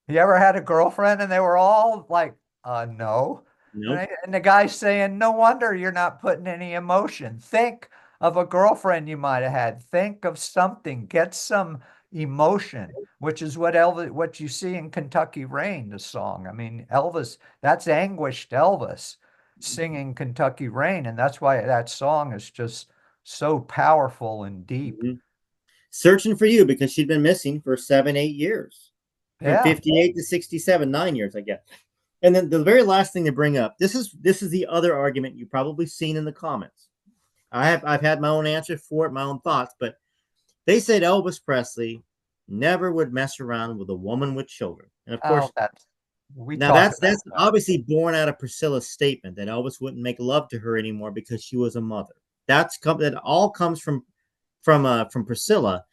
You ever had a girlfriend? And they were all like, no. And, Nope. and the guy's saying, no wonder you're not putting any emotion. Think of a girlfriend you might have had. Think of something. Get some emotion, which is what Elvis, what you see in Kentucky Rain, the song. I mean, Elvis, that's anguished Elvis singing Kentucky Rain. And that's why that song is just so powerful and deep. Mhm. Searching for You, because she'd been missing for 7, 8 years, from Yeah. 58 to 67, 9 years, I guess. And then the very last thing to bring up, this is the other argument you've probably seen in the comments. I've had my own answer for it, my own thoughts, but they said Elvis Presley never would mess around with a woman with children. And of Oh, course, we now talked that's about that. obviously born out of Priscilla's statement that Elvis wouldn't make love to her anymore because she was a mother. That all comes from Priscilla.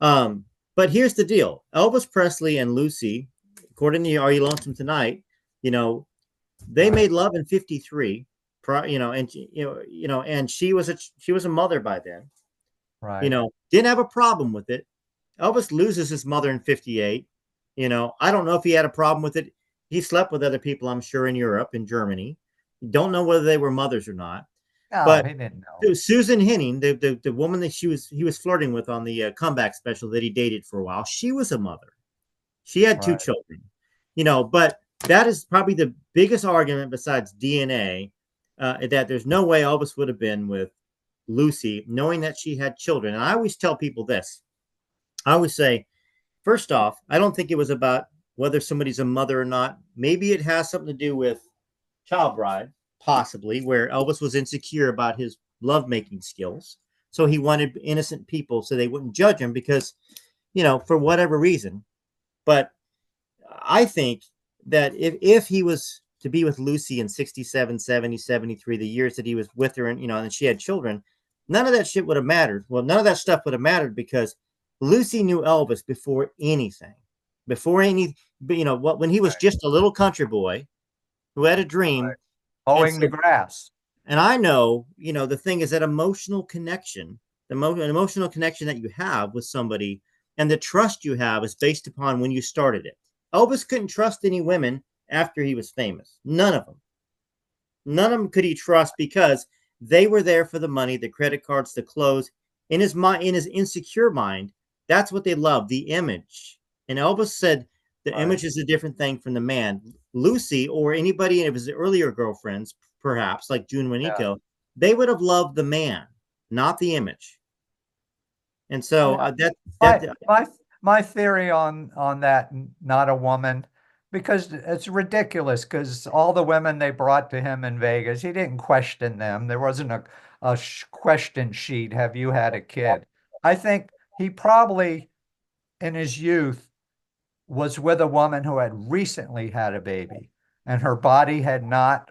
Um, but here's the deal: Elvis Presley and Lucy, according to "Are You Lonesome Tonight," you know, they Right. made love in '53. And and she was a mother by then. Right. Didn't have a problem with it. Elvis loses his mother in '58. I don't know if he had a problem with it. He slept with other people, I'm sure, in Europe, in Germany. Don't know whether they were mothers or not. No, But he didn't know. Susan Henning, the woman that he was flirting with on the comeback special that he dated for a while, she was a mother. She had two Right. children. But that is probably the biggest argument besides DNA, that there's no way Elvis would have been with Lucy, knowing that she had children. And I always tell people this. I always say, first off, I don't think it was about whether somebody's a mother or not. Maybe it has something to do with child bride, possibly, where Elvis was insecure about his lovemaking skills. So he wanted innocent people so they wouldn't judge him because, for whatever reason. But I think that if he was to be with Lucy in 67, 70, 73, the years that he was with her, and she had children, none of that shit would have mattered. Well, none of that stuff would have mattered because Lucy knew Elvis before anything. Before any, when he was Right. just a little country boy who had a dream. Right. And Mowing the so, grass. and I know, the thing is that emotional connection, an emotional connection that you have with somebody and the trust you have is based upon when you started it. Elvis couldn't trust any women after he was famous. None of them. None of them could he trust because they were there for the money, the credit cards, the clothes. In his mind, in his insecure mind, that's what they loved, the image. And Elvis said the Right. image is a different thing from the man. Lucy or anybody of his earlier girlfriends, perhaps like June Yeah. Juanico, they would have loved the man, not the image. And so Yeah. that My theory on that, not a woman, because it's ridiculous. Because all the women they brought to him in Vegas, he didn't question them. There wasn't a question sheet. Have you had a kid? I think he probably in his youth was with a woman who had recently had a baby, and her body had not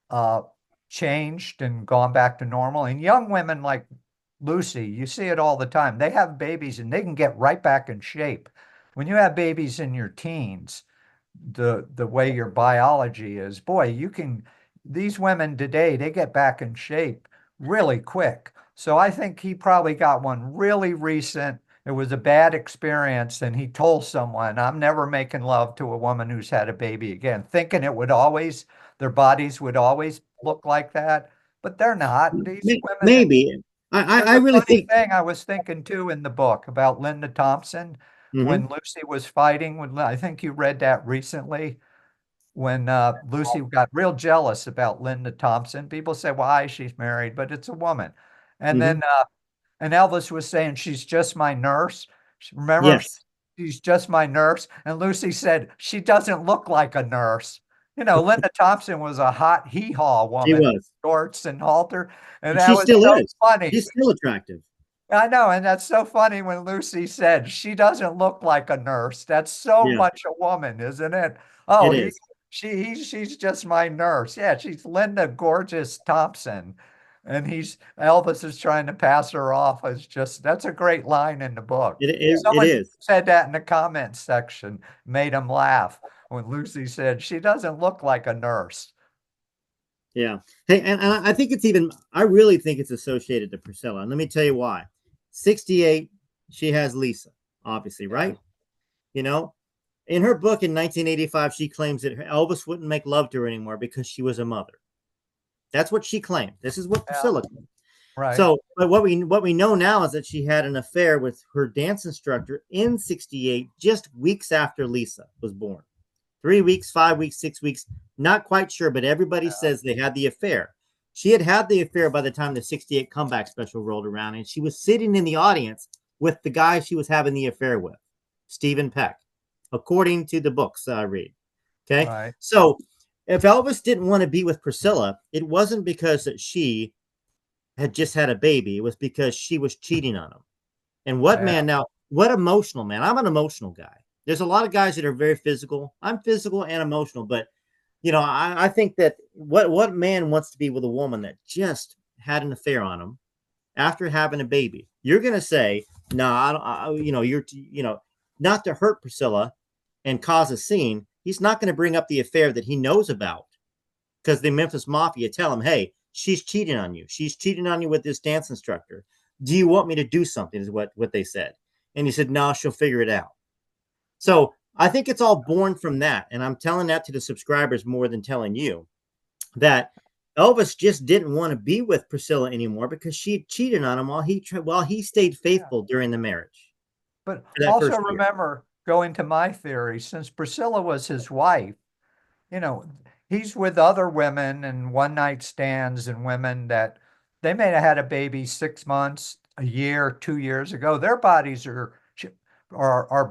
uh, changed and gone back to normal. And young women like Lucy, you see it all the time. They have babies and they can get right back in shape. When you have babies in your teens, the way your biology is, boy, you can, these women today, they get back in shape really quick. So I think he probably got one really recent. It was a bad experience, and he told someone, I'm never making love to a woman who's had a baby again, thinking it would always, their bodies would always look like that, but they're not. These women, maybe. there's I a really funny think. thing I was thinking too in the book about Linda Thompson when Mhm. Lucy was fighting with, I think you read that recently, when Lucy got real jealous about Linda Thompson. People say, why she's married, but it's a woman. And then, Mhm. and Elvis was saying, she's just my nurse. Remember, Yes. she's just my nurse. And Lucy said, she doesn't look like a nurse. Linda Thompson was a hot hee-haw She woman, was. shorts and halter, and And that she was still so is. funny. She's still attractive. I know, and that's so funny when Lucy said she doesn't look like a nurse. That's so Yeah, much a woman, isn't it? it Oh, is. she's just my nurse. Yeah, she's Linda Gorgeous Thompson, and he's Elvis is trying to pass her off as just that's a great line in the book. It Someone is. said that in the comments section, made him laugh when Lucy said she doesn't look like a nurse. Yeah. Hey, and I think it's even, I really think it's associated to Priscilla. And let me tell you why. 68, she has Lisa, obviously, right? You know, in her book in 1985, she claims that Elvis wouldn't make love to her anymore because she was a mother. That's what she claimed. This is what Yeah, Priscilla claimed. right. So, but what we know now is that she had an affair with her dance instructor in 68, just weeks after Lisa was born. 3 weeks, 5 weeks, 6 weeks, not quite sure, but everybody says they had the affair. She had the affair by the time the 68 comeback special rolled around, and she was sitting in the audience with the guy she was having the affair with, Stephen Peck, according to the books I read. Okay. Right. So if Elvis didn't want to be with Priscilla, it wasn't because that she had just had a baby. It was because she was cheating on him. And what Yeah. man now, what emotional man? I'm an emotional guy. There's a lot of guys that are very physical. I'm physical and emotional, but I think that what man wants to be with a woman that just had an affair on him after having a baby? You're gonna say, no, I don't, not to hurt Priscilla and cause a scene. He's not going to bring up the affair that he knows about because the Memphis Mafia tell him, hey, she's cheating on you. She's cheating on you with this dance instructor. Do you want me to do something? Is what they said. And he said, no, she'll figure it out. So I think it's all born from that. And I'm telling that to the subscribers more than telling you that Elvis just didn't want to be with Priscilla anymore because she had cheated on him while he stayed faithful during the marriage. But For that also first year. remember, going to my theory, since Priscilla was his wife, you know, he's with other women and one night stands and women that they may have had a baby 6 months, a year, 2 years ago. Their bodies are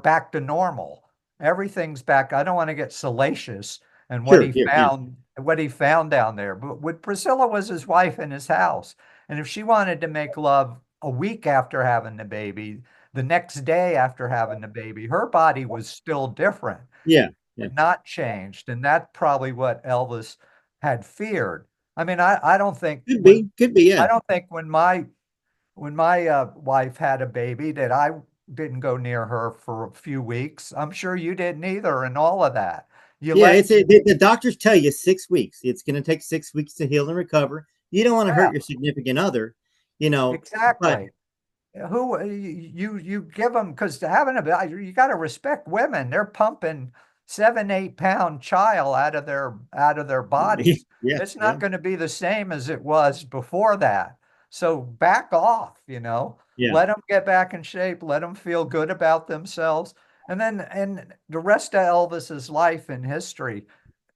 back to normal. Everything's back. I don't want to get salacious and Sure, yeah. what he found down there. But Priscilla was his wife in his house. And if she wanted to make love a week after having the baby, the next day after having the baby, her body was still different, Yeah, yeah. not changed. And that's probably what Elvis had feared. I mean, I don't think Could be, I yeah. don't think when my wife had a baby that I didn't go near her for a few weeks. I'm sure you didn't either, and all of that. You Yeah, let the doctors tell you 6 weeks. It's going to take 6 weeks to heal and recover. You don't want to hurt yeah, your significant other, but exactly. Who you give them because having a you got to respect women. They're pumping 7, 8 pound child out of their bodies. yeah, It's yeah, not going to be the same as it was before that. So back off, yeah. let them get back in shape, let them feel good about themselves. And the rest of Elvis's life and history,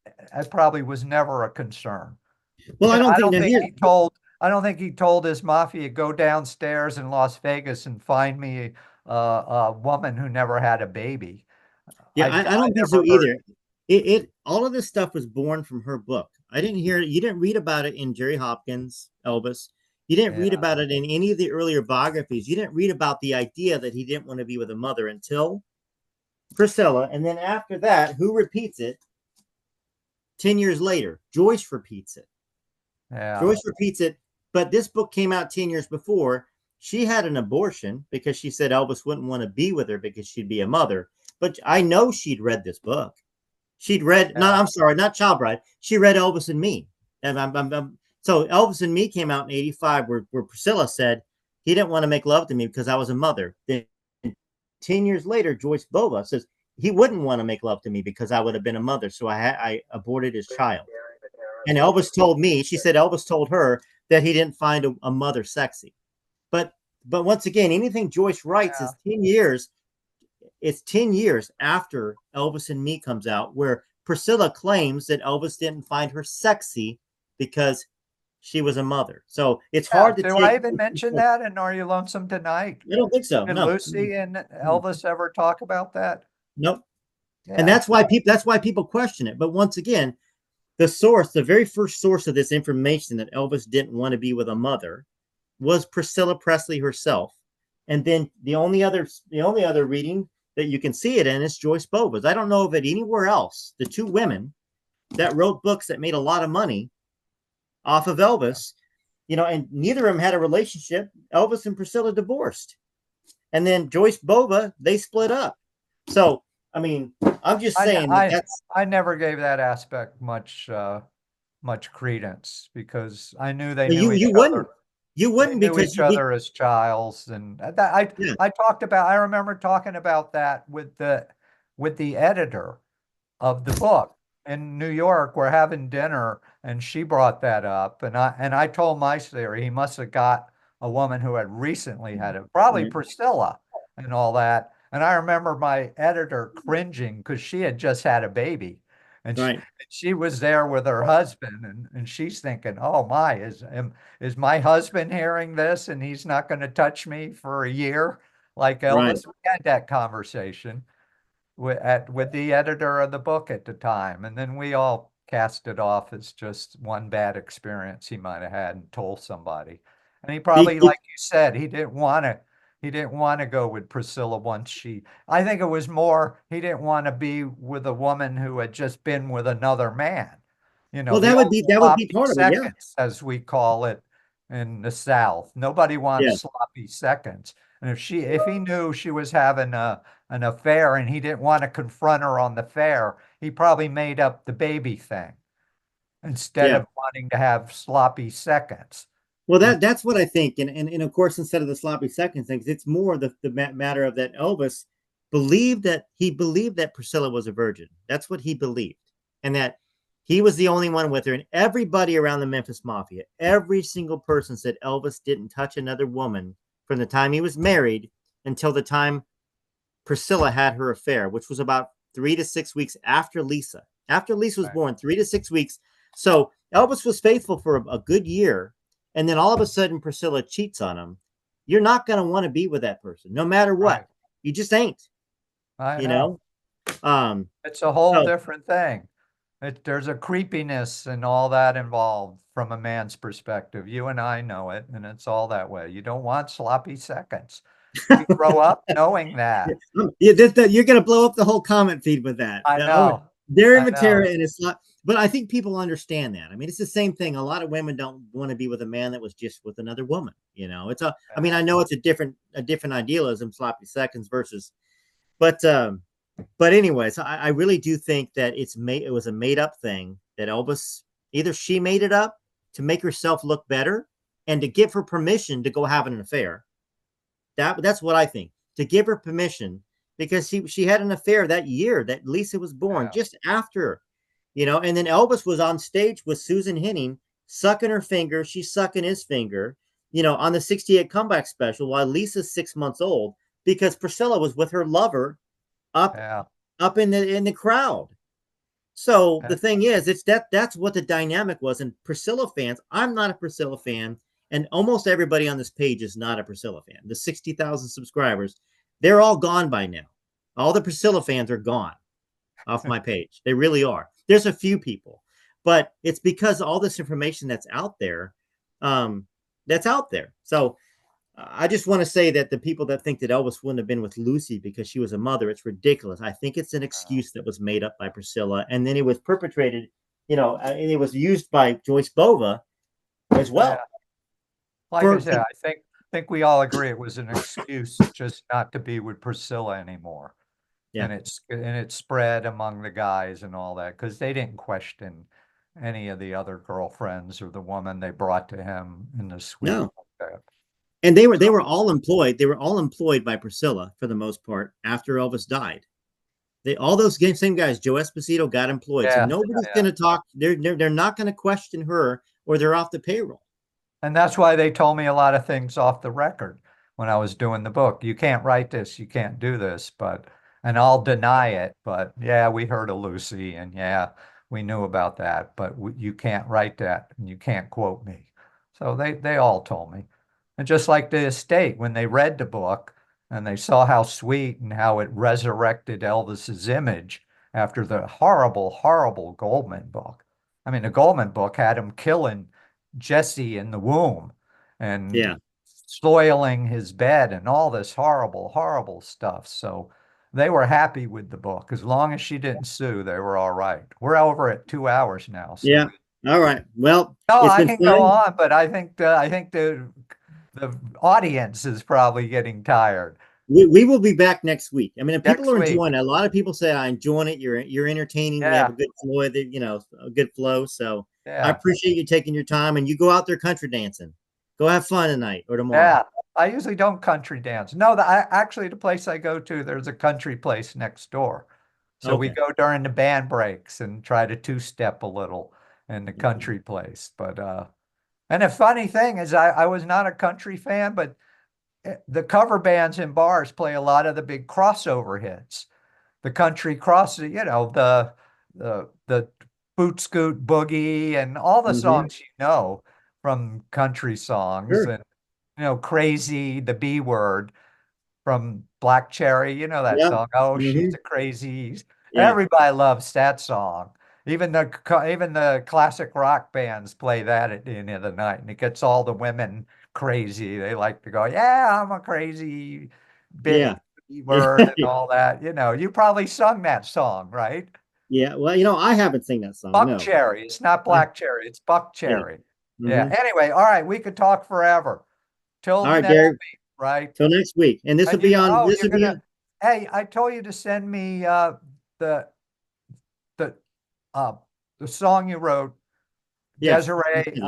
it probably was never a concern. Well, I don't I think don't now think here. I don't think he told his mafia go downstairs in Las Vegas and find me a woman who never had a baby. Yeah, I I don't think so never heard. either. It all of this stuff was born from her book. I didn't hear it. You didn't read about it in Jerry Hopkins, Elvis. You didn't read Yeah, about it in any of the earlier biographies. You didn't read about the idea that he didn't want to be with a mother until Priscilla. And then after that, who repeats it 10 years later? Joyce repeats it. yeah, Joyce repeats it, but this book came out 10 years before. She had an abortion because she said Elvis wouldn't want to be with her because she'd be a mother. But I know she'd read this book. She'd read, yeah, not, I'm sorry, not Child Bride. She read Elvis and Me. And so Elvis and Me came out in 85, where Priscilla said he didn't want to make love to me because I was a mother. Then 10 years later, Joyce Bova says he wouldn't want to make love to me because I would have been a mother. So I aborted his child. And Elvis told me, she said Elvis told her that he didn't find a mother sexy. But once again, anything Joyce writes yeah. is 10 years. It's 10 years after Elvis and Me comes out, where Priscilla claims that Elvis didn't find her sexy because she was a mother. So it's Yeah. hard to Do take. I even mention that in Are You Lonesome Tonight? I don't think so. Did No. Lucy and No. Elvis ever talk about that? Nope. And Yeah, that's why people question it. But once again, the very first source of this information that Elvis didn't want to be with a mother was Priscilla Presley herself. And then the only other reading that you can see it in is Joyce Bova's. I don't know of it anywhere else. The two women that wrote books that made a lot of money off of Elvis, and neither of them had a relationship. Elvis and Priscilla divorced. And then Joyce Bova, they split up. So, I mean, I'm just saying I never gave that aspect much credence because I knew they knew each other. You wouldn't They knew because each other as Childs, and yeah. I remember talking about that with the editor of the book in New York. We're having dinner, and she brought that up, and I told my theory. He must have got a woman who had recently had it, probably Yeah. Priscilla, and all that. And I remember my editor cringing because she had just had a baby, and Right. she was there with her husband, and she's thinking, "Oh my, is my husband hearing this, and he's not going to touch me for a year like Right. Elvis?" We had that conversation with the editor of the book at the time, and then we all cast it off as just one bad experience he might have had and told somebody. And he probably, like you said, he didn't want to go with Priscilla once I think it was more he didn't want to be with a woman who had just been with another man. Well, The old that would be sloppy part of it. Yeah. seconds, as we call it in the South. Nobody Yeah. wants sloppy seconds. And if he knew she was having an affair and he didn't want to confront her on the affair, he probably made up the baby thing instead Yeah. of wanting to have sloppy seconds. Well, And that's what I think, and of course, instead of the sloppy seconds things, it's more the matter of that Elvis believed that Priscilla was a virgin. That's what he believed, and that he was the only one with her. And everybody around the Memphis Mafia, every single person said Elvis didn't touch another woman from the time he was married until the time Priscilla had her affair, which was about 3 to 6 weeks after Lisa. After Lisa was right, born, 3 to 6 weeks. So Elvis was faithful for a good year, and then all of a sudden Priscilla cheats on him. You're not going to want to be with that person, no matter what. right. You just ain't. I You know. know. Um. It's a whole So different thing. There's a creepiness and all that involved from a man's perspective. You and I know it, and it's all that way. You don't want sloppy seconds. We grow up knowing that. yeah, you're going to blow up the whole comment feed with that. I Oh, know. Dary I know. Matera, and it's not. But I think people understand that. I mean, it's the same thing. A lot of women don't want to be with a man that was just with another woman. It's a. I mean, Yeah. I know it's a different idealism, sloppy seconds versus, but anyways, I really do think that it was a made up thing that Elvis, either she made it up to make herself look better and to give her permission to go have an affair. That's what I think. To give her permission because she had an affair that year that Lisa was born, Yeah. just after, and then Elvis was on stage with Susan Henning sucking her finger, she's sucking his finger, on the 68 comeback special while Lisa's 6 months old because Priscilla was with her lover up Yeah. up in the crowd. So Yeah. the thing is, that's what the dynamic was. And Priscilla fans, I'm not a Priscilla fan, and almost everybody on this page is not a Priscilla fan. The 60,000 subscribers, they're all gone by now. All the Priscilla fans are gone off my page. They really are. There's a few people, but it's because all this information that's out there, that's out there. So I just want to say that the people that think that Elvis wouldn't have been with Lucy because she was a mother, it's ridiculous. I think it's an excuse that was made up by Priscilla, and then it was perpetrated, and it was used by Joyce Bova as Yeah. well. Like I For said, I think we all agree it was an excuse just not to be with Priscilla anymore. yeah, And it spread among the guys and all that because they didn't question any of the other girlfriends or the woman they brought to him in the suite no, like that. and they were So, they were all employed. They were all employed by Priscilla for the most part after Elvis died. All those same guys, Joe Esposito, got employed, so yeah, nobody's yeah. going to talk. They're not going to question her, or they're off the payroll. And that's why they told me a lot of things off the record when I was doing the book. You can't write this, you can't do this, and I'll deny it, but yeah, we heard of Lucy and yeah, we knew about that, but you can't write that and you can't quote me. So they all told me. And just like the estate, when they read the book and they saw how sweet and how it resurrected Elvis's image after the horrible, horrible Goldman book. I mean, the Goldman book had him killing Jesse in the womb Yeah. and soiling his bed and all this horrible, horrible stuff. So they were happy with the book. As long as she didn't sue, they were all right. We're over at 2 hours now. So Yeah. All right. Well, no, it's I been can go fun. on, but I think the audience is probably getting tired. We will be back next week. I mean, people Next are week. enjoying it. A lot of people say I'm enjoying it. You're entertaining. We have a Yeah, good flow, a good flow. So I yeah, appreciate you taking your time, and you go out there country dancing. Go have fun tonight or tomorrow. yeah. I usually don't country dance. No, actually the place I go to, there's a country place next door. So we Okay. go during the band breaks and try to two-step a little in the Okay. country place. But and the funny thing is I was not a country fan, but the cover bands in bars play a lot of the big crossover hits. The country cross, the boot scoot boogie and all the Mm-hmm. songs from country songs, Sure. and crazy, the B word from Black Cherry, that Yeah. song. Oh, Mm-hmm. she's a crazy. Yeah. Everybody loves that song. Even the classic rock bands play that at the end of the night, and it gets all the women crazy. They like to go, "Yeah, I'm a crazy Yeah. bit word and all that." You probably sung that song, right? Yeah. Well, I haven't seen that song. Buck No. Cherry. It's not I, Black Cherry. It's Buck yeah. Cherry. Yeah. Mm-hmm. Anyway, all right, we could talk forever till All right, next Derek. week, right? Till next week. And this will And be on. This you're will be gonna. on. Hey, I told you to send me the the uh the song you wrote, Yes. Desiree.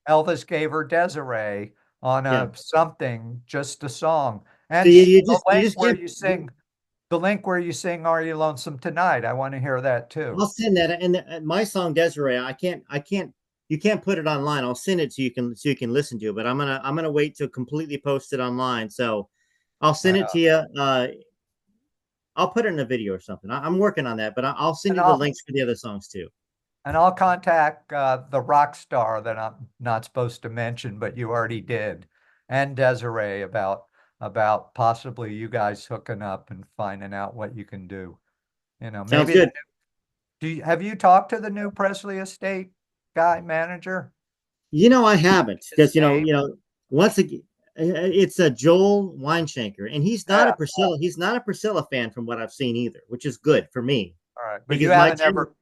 Elvis gave her Desiree on Yeah. a something, just a song, So and you the just you link just where can't. you sing. The link where you sing "Are You Lonesome Tonight." I want to hear that too. I'll send that. And my song Desiree, I can't. You can't put it online. I'll send it so you can listen to it. But I'm gonna wait to completely post it online. So I'll send it Uh, to you. I'll put it in a video or something. I'm working on that, but I'll send and you the I'll links for the other songs too. And I'll contact the rock star that I'm not supposed to mention, but you already did, and Desiree about possibly you guys hooking up and finding out what you can do. Sounds Maybe good. have you talked to the new Presley estate guy manager? I haven't His because name? once again, it's a Joel Weinshanker, and he's not a Yeah. Priscilla. He's not a Priscilla fan from what I've seen either, which is good for me All right. But you because my haven't ten, ever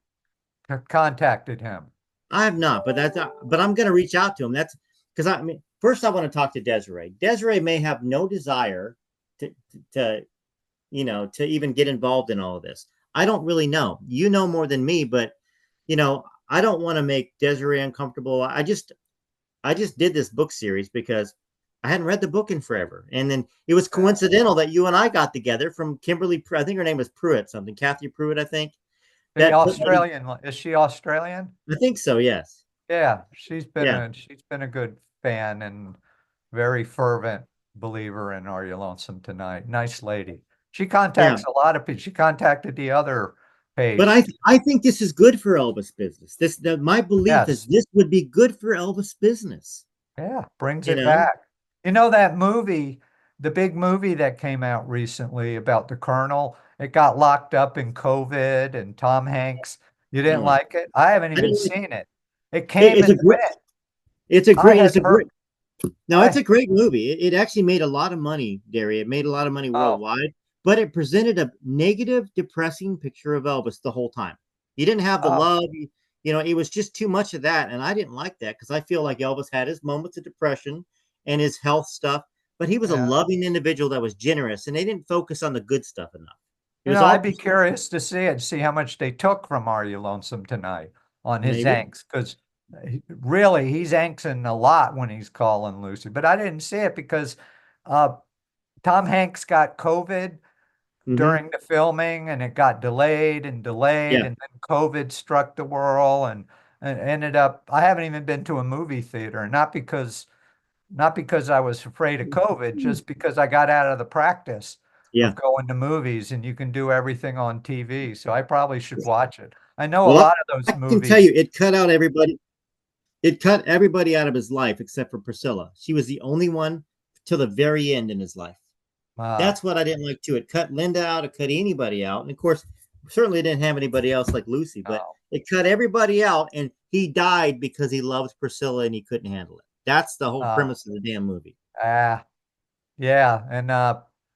contacted him. I have not, but I'm going to reach out to him. That's because I mean, first I want to talk to Desiree. Desiree may have no desire to to even get involved in all of this. I don't really know. You know more than me, but I don't want to make Desiree uncomfortable. I just did this book series because I hadn't read the book in forever. And then it was Yeah. coincidental that you and I got together from Kimberly. I think her name was Pruitt, something, Kathy Pruitt, I think. The That put me, Australian, is she Australian? I think so, yes. Yeah, she's been Yeah. a good fan and very fervent believer in Are You Lonesome Tonight. Nice lady. She Yeah. contacts a lot of people. She contacted the other But page. I think this is good for Elvis business. My belief is Yes. this would be good for Elvis business. Yeah, brings You it know? back. That movie, the big movie that came out recently about the Colonel, it got locked up in COVID and Tom Hanks. You didn't Oh, like it? I haven't I even don't like seen it. It it. came and went. I It's had a heard great No, it's I a great movie. It actually made a lot of money, Dary. It made a lot of money oh, worldwide, but it presented a negative, depressing picture of Elvis the whole time. You didn't have the oh, love. It was just too much of that. And I didn't like that because I feel like Elvis had his moments of depression and his health stuff, but he was a yeah. loving individual that was generous, and they didn't focus on the good stuff enough. It was I'd all be curious to see how much they took from Are You Lonesome Tonight on his maybe. angst, because really he's angsting a lot when he's calling Lucy. But I didn't see it because uh, Tom Hanks got COVID Hmm. during the filming, and it got delayed and delayed, Yeah. and then COVID struck the world, and ended up. I haven't even been to a movie theater, not because I was afraid of COVID, just because I got out of the practice Yeah. of going to movies and you can do everything on TV. So I probably should watch it. I know a Well, lot of I those can tell you, movies. it cut out everybody. It cut everybody out of his life except for Priscilla. She was the only one till the very end in his life. Uh, That's what I didn't like too. It cut Linda out, it cut anybody out. And of course, certainly didn't have anybody else like Lucy, but no. It cut everybody out, and he died because he loved Priscilla and he couldn't handle it. That's the whole Oh, premise of the damn movie. ah, yeah. And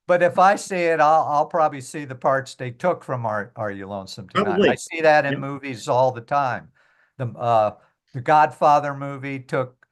but if I see it, I'll probably see the parts they took from Are You Lonesome Tonight? I Probably. see that in Yep. movies all the time. The Godfather movie took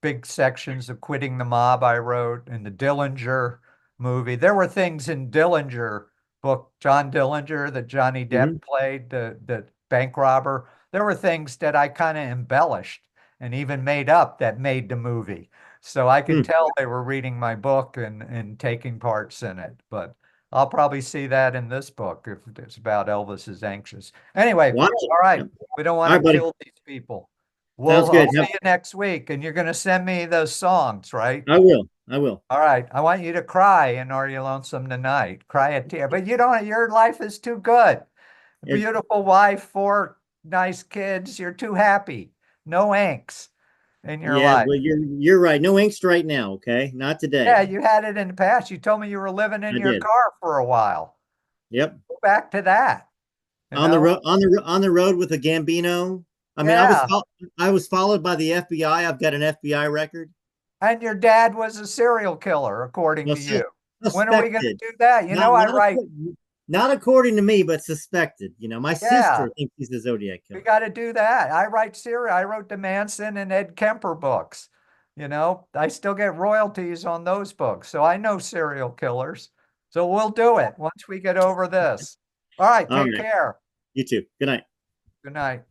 big sections of Quitting the Mob I wrote, and the Dillinger movie. There were things in Dillinger book, John Dillinger, that Johnny Depp Mhm. played, the bank robber. There were things that I kind of embellished and even made up that made the movie. So I could Hmm. tell they were reading my book and taking parts in it. But I'll probably see that in this book if it's about Elvis is anxious. Anyway, Watch it. all right. Yep. We don't All want to right, buddy. kill these people. Sounds I'll good. see you next week, and you're going to send me those songs, right? I will. I will. All right. I want you to cry in Are You Lonesome Tonight? Cry a tear. But you don't, your life is too good. It, Beautiful wife, 4 nice kids. You're too happy. No angst in your yeah, life. well, you're right. No angst right now. Okay, not today. Yeah, you had it in the past. You told me you were living in I your did. car for a while. Yep. Go back to that. You On the know? road, on the road with a Gambino. I mean, Yeah. I was followed by the FBI. I've got an FBI record. And your dad was a serial killer, according Well, to you. When are we going to suspected. do that? You know, I write. Not according to me, but suspected. You know, my Yeah. sister thinks he's the Zodiac We killer. got to do that. I write serial. I wrote the Manson and Ed Kemper books. You know, I still get royalties on those books. So I know serial killers. So we'll do it once we get over this. All right. All Take right. care. You too. Good night. Good night.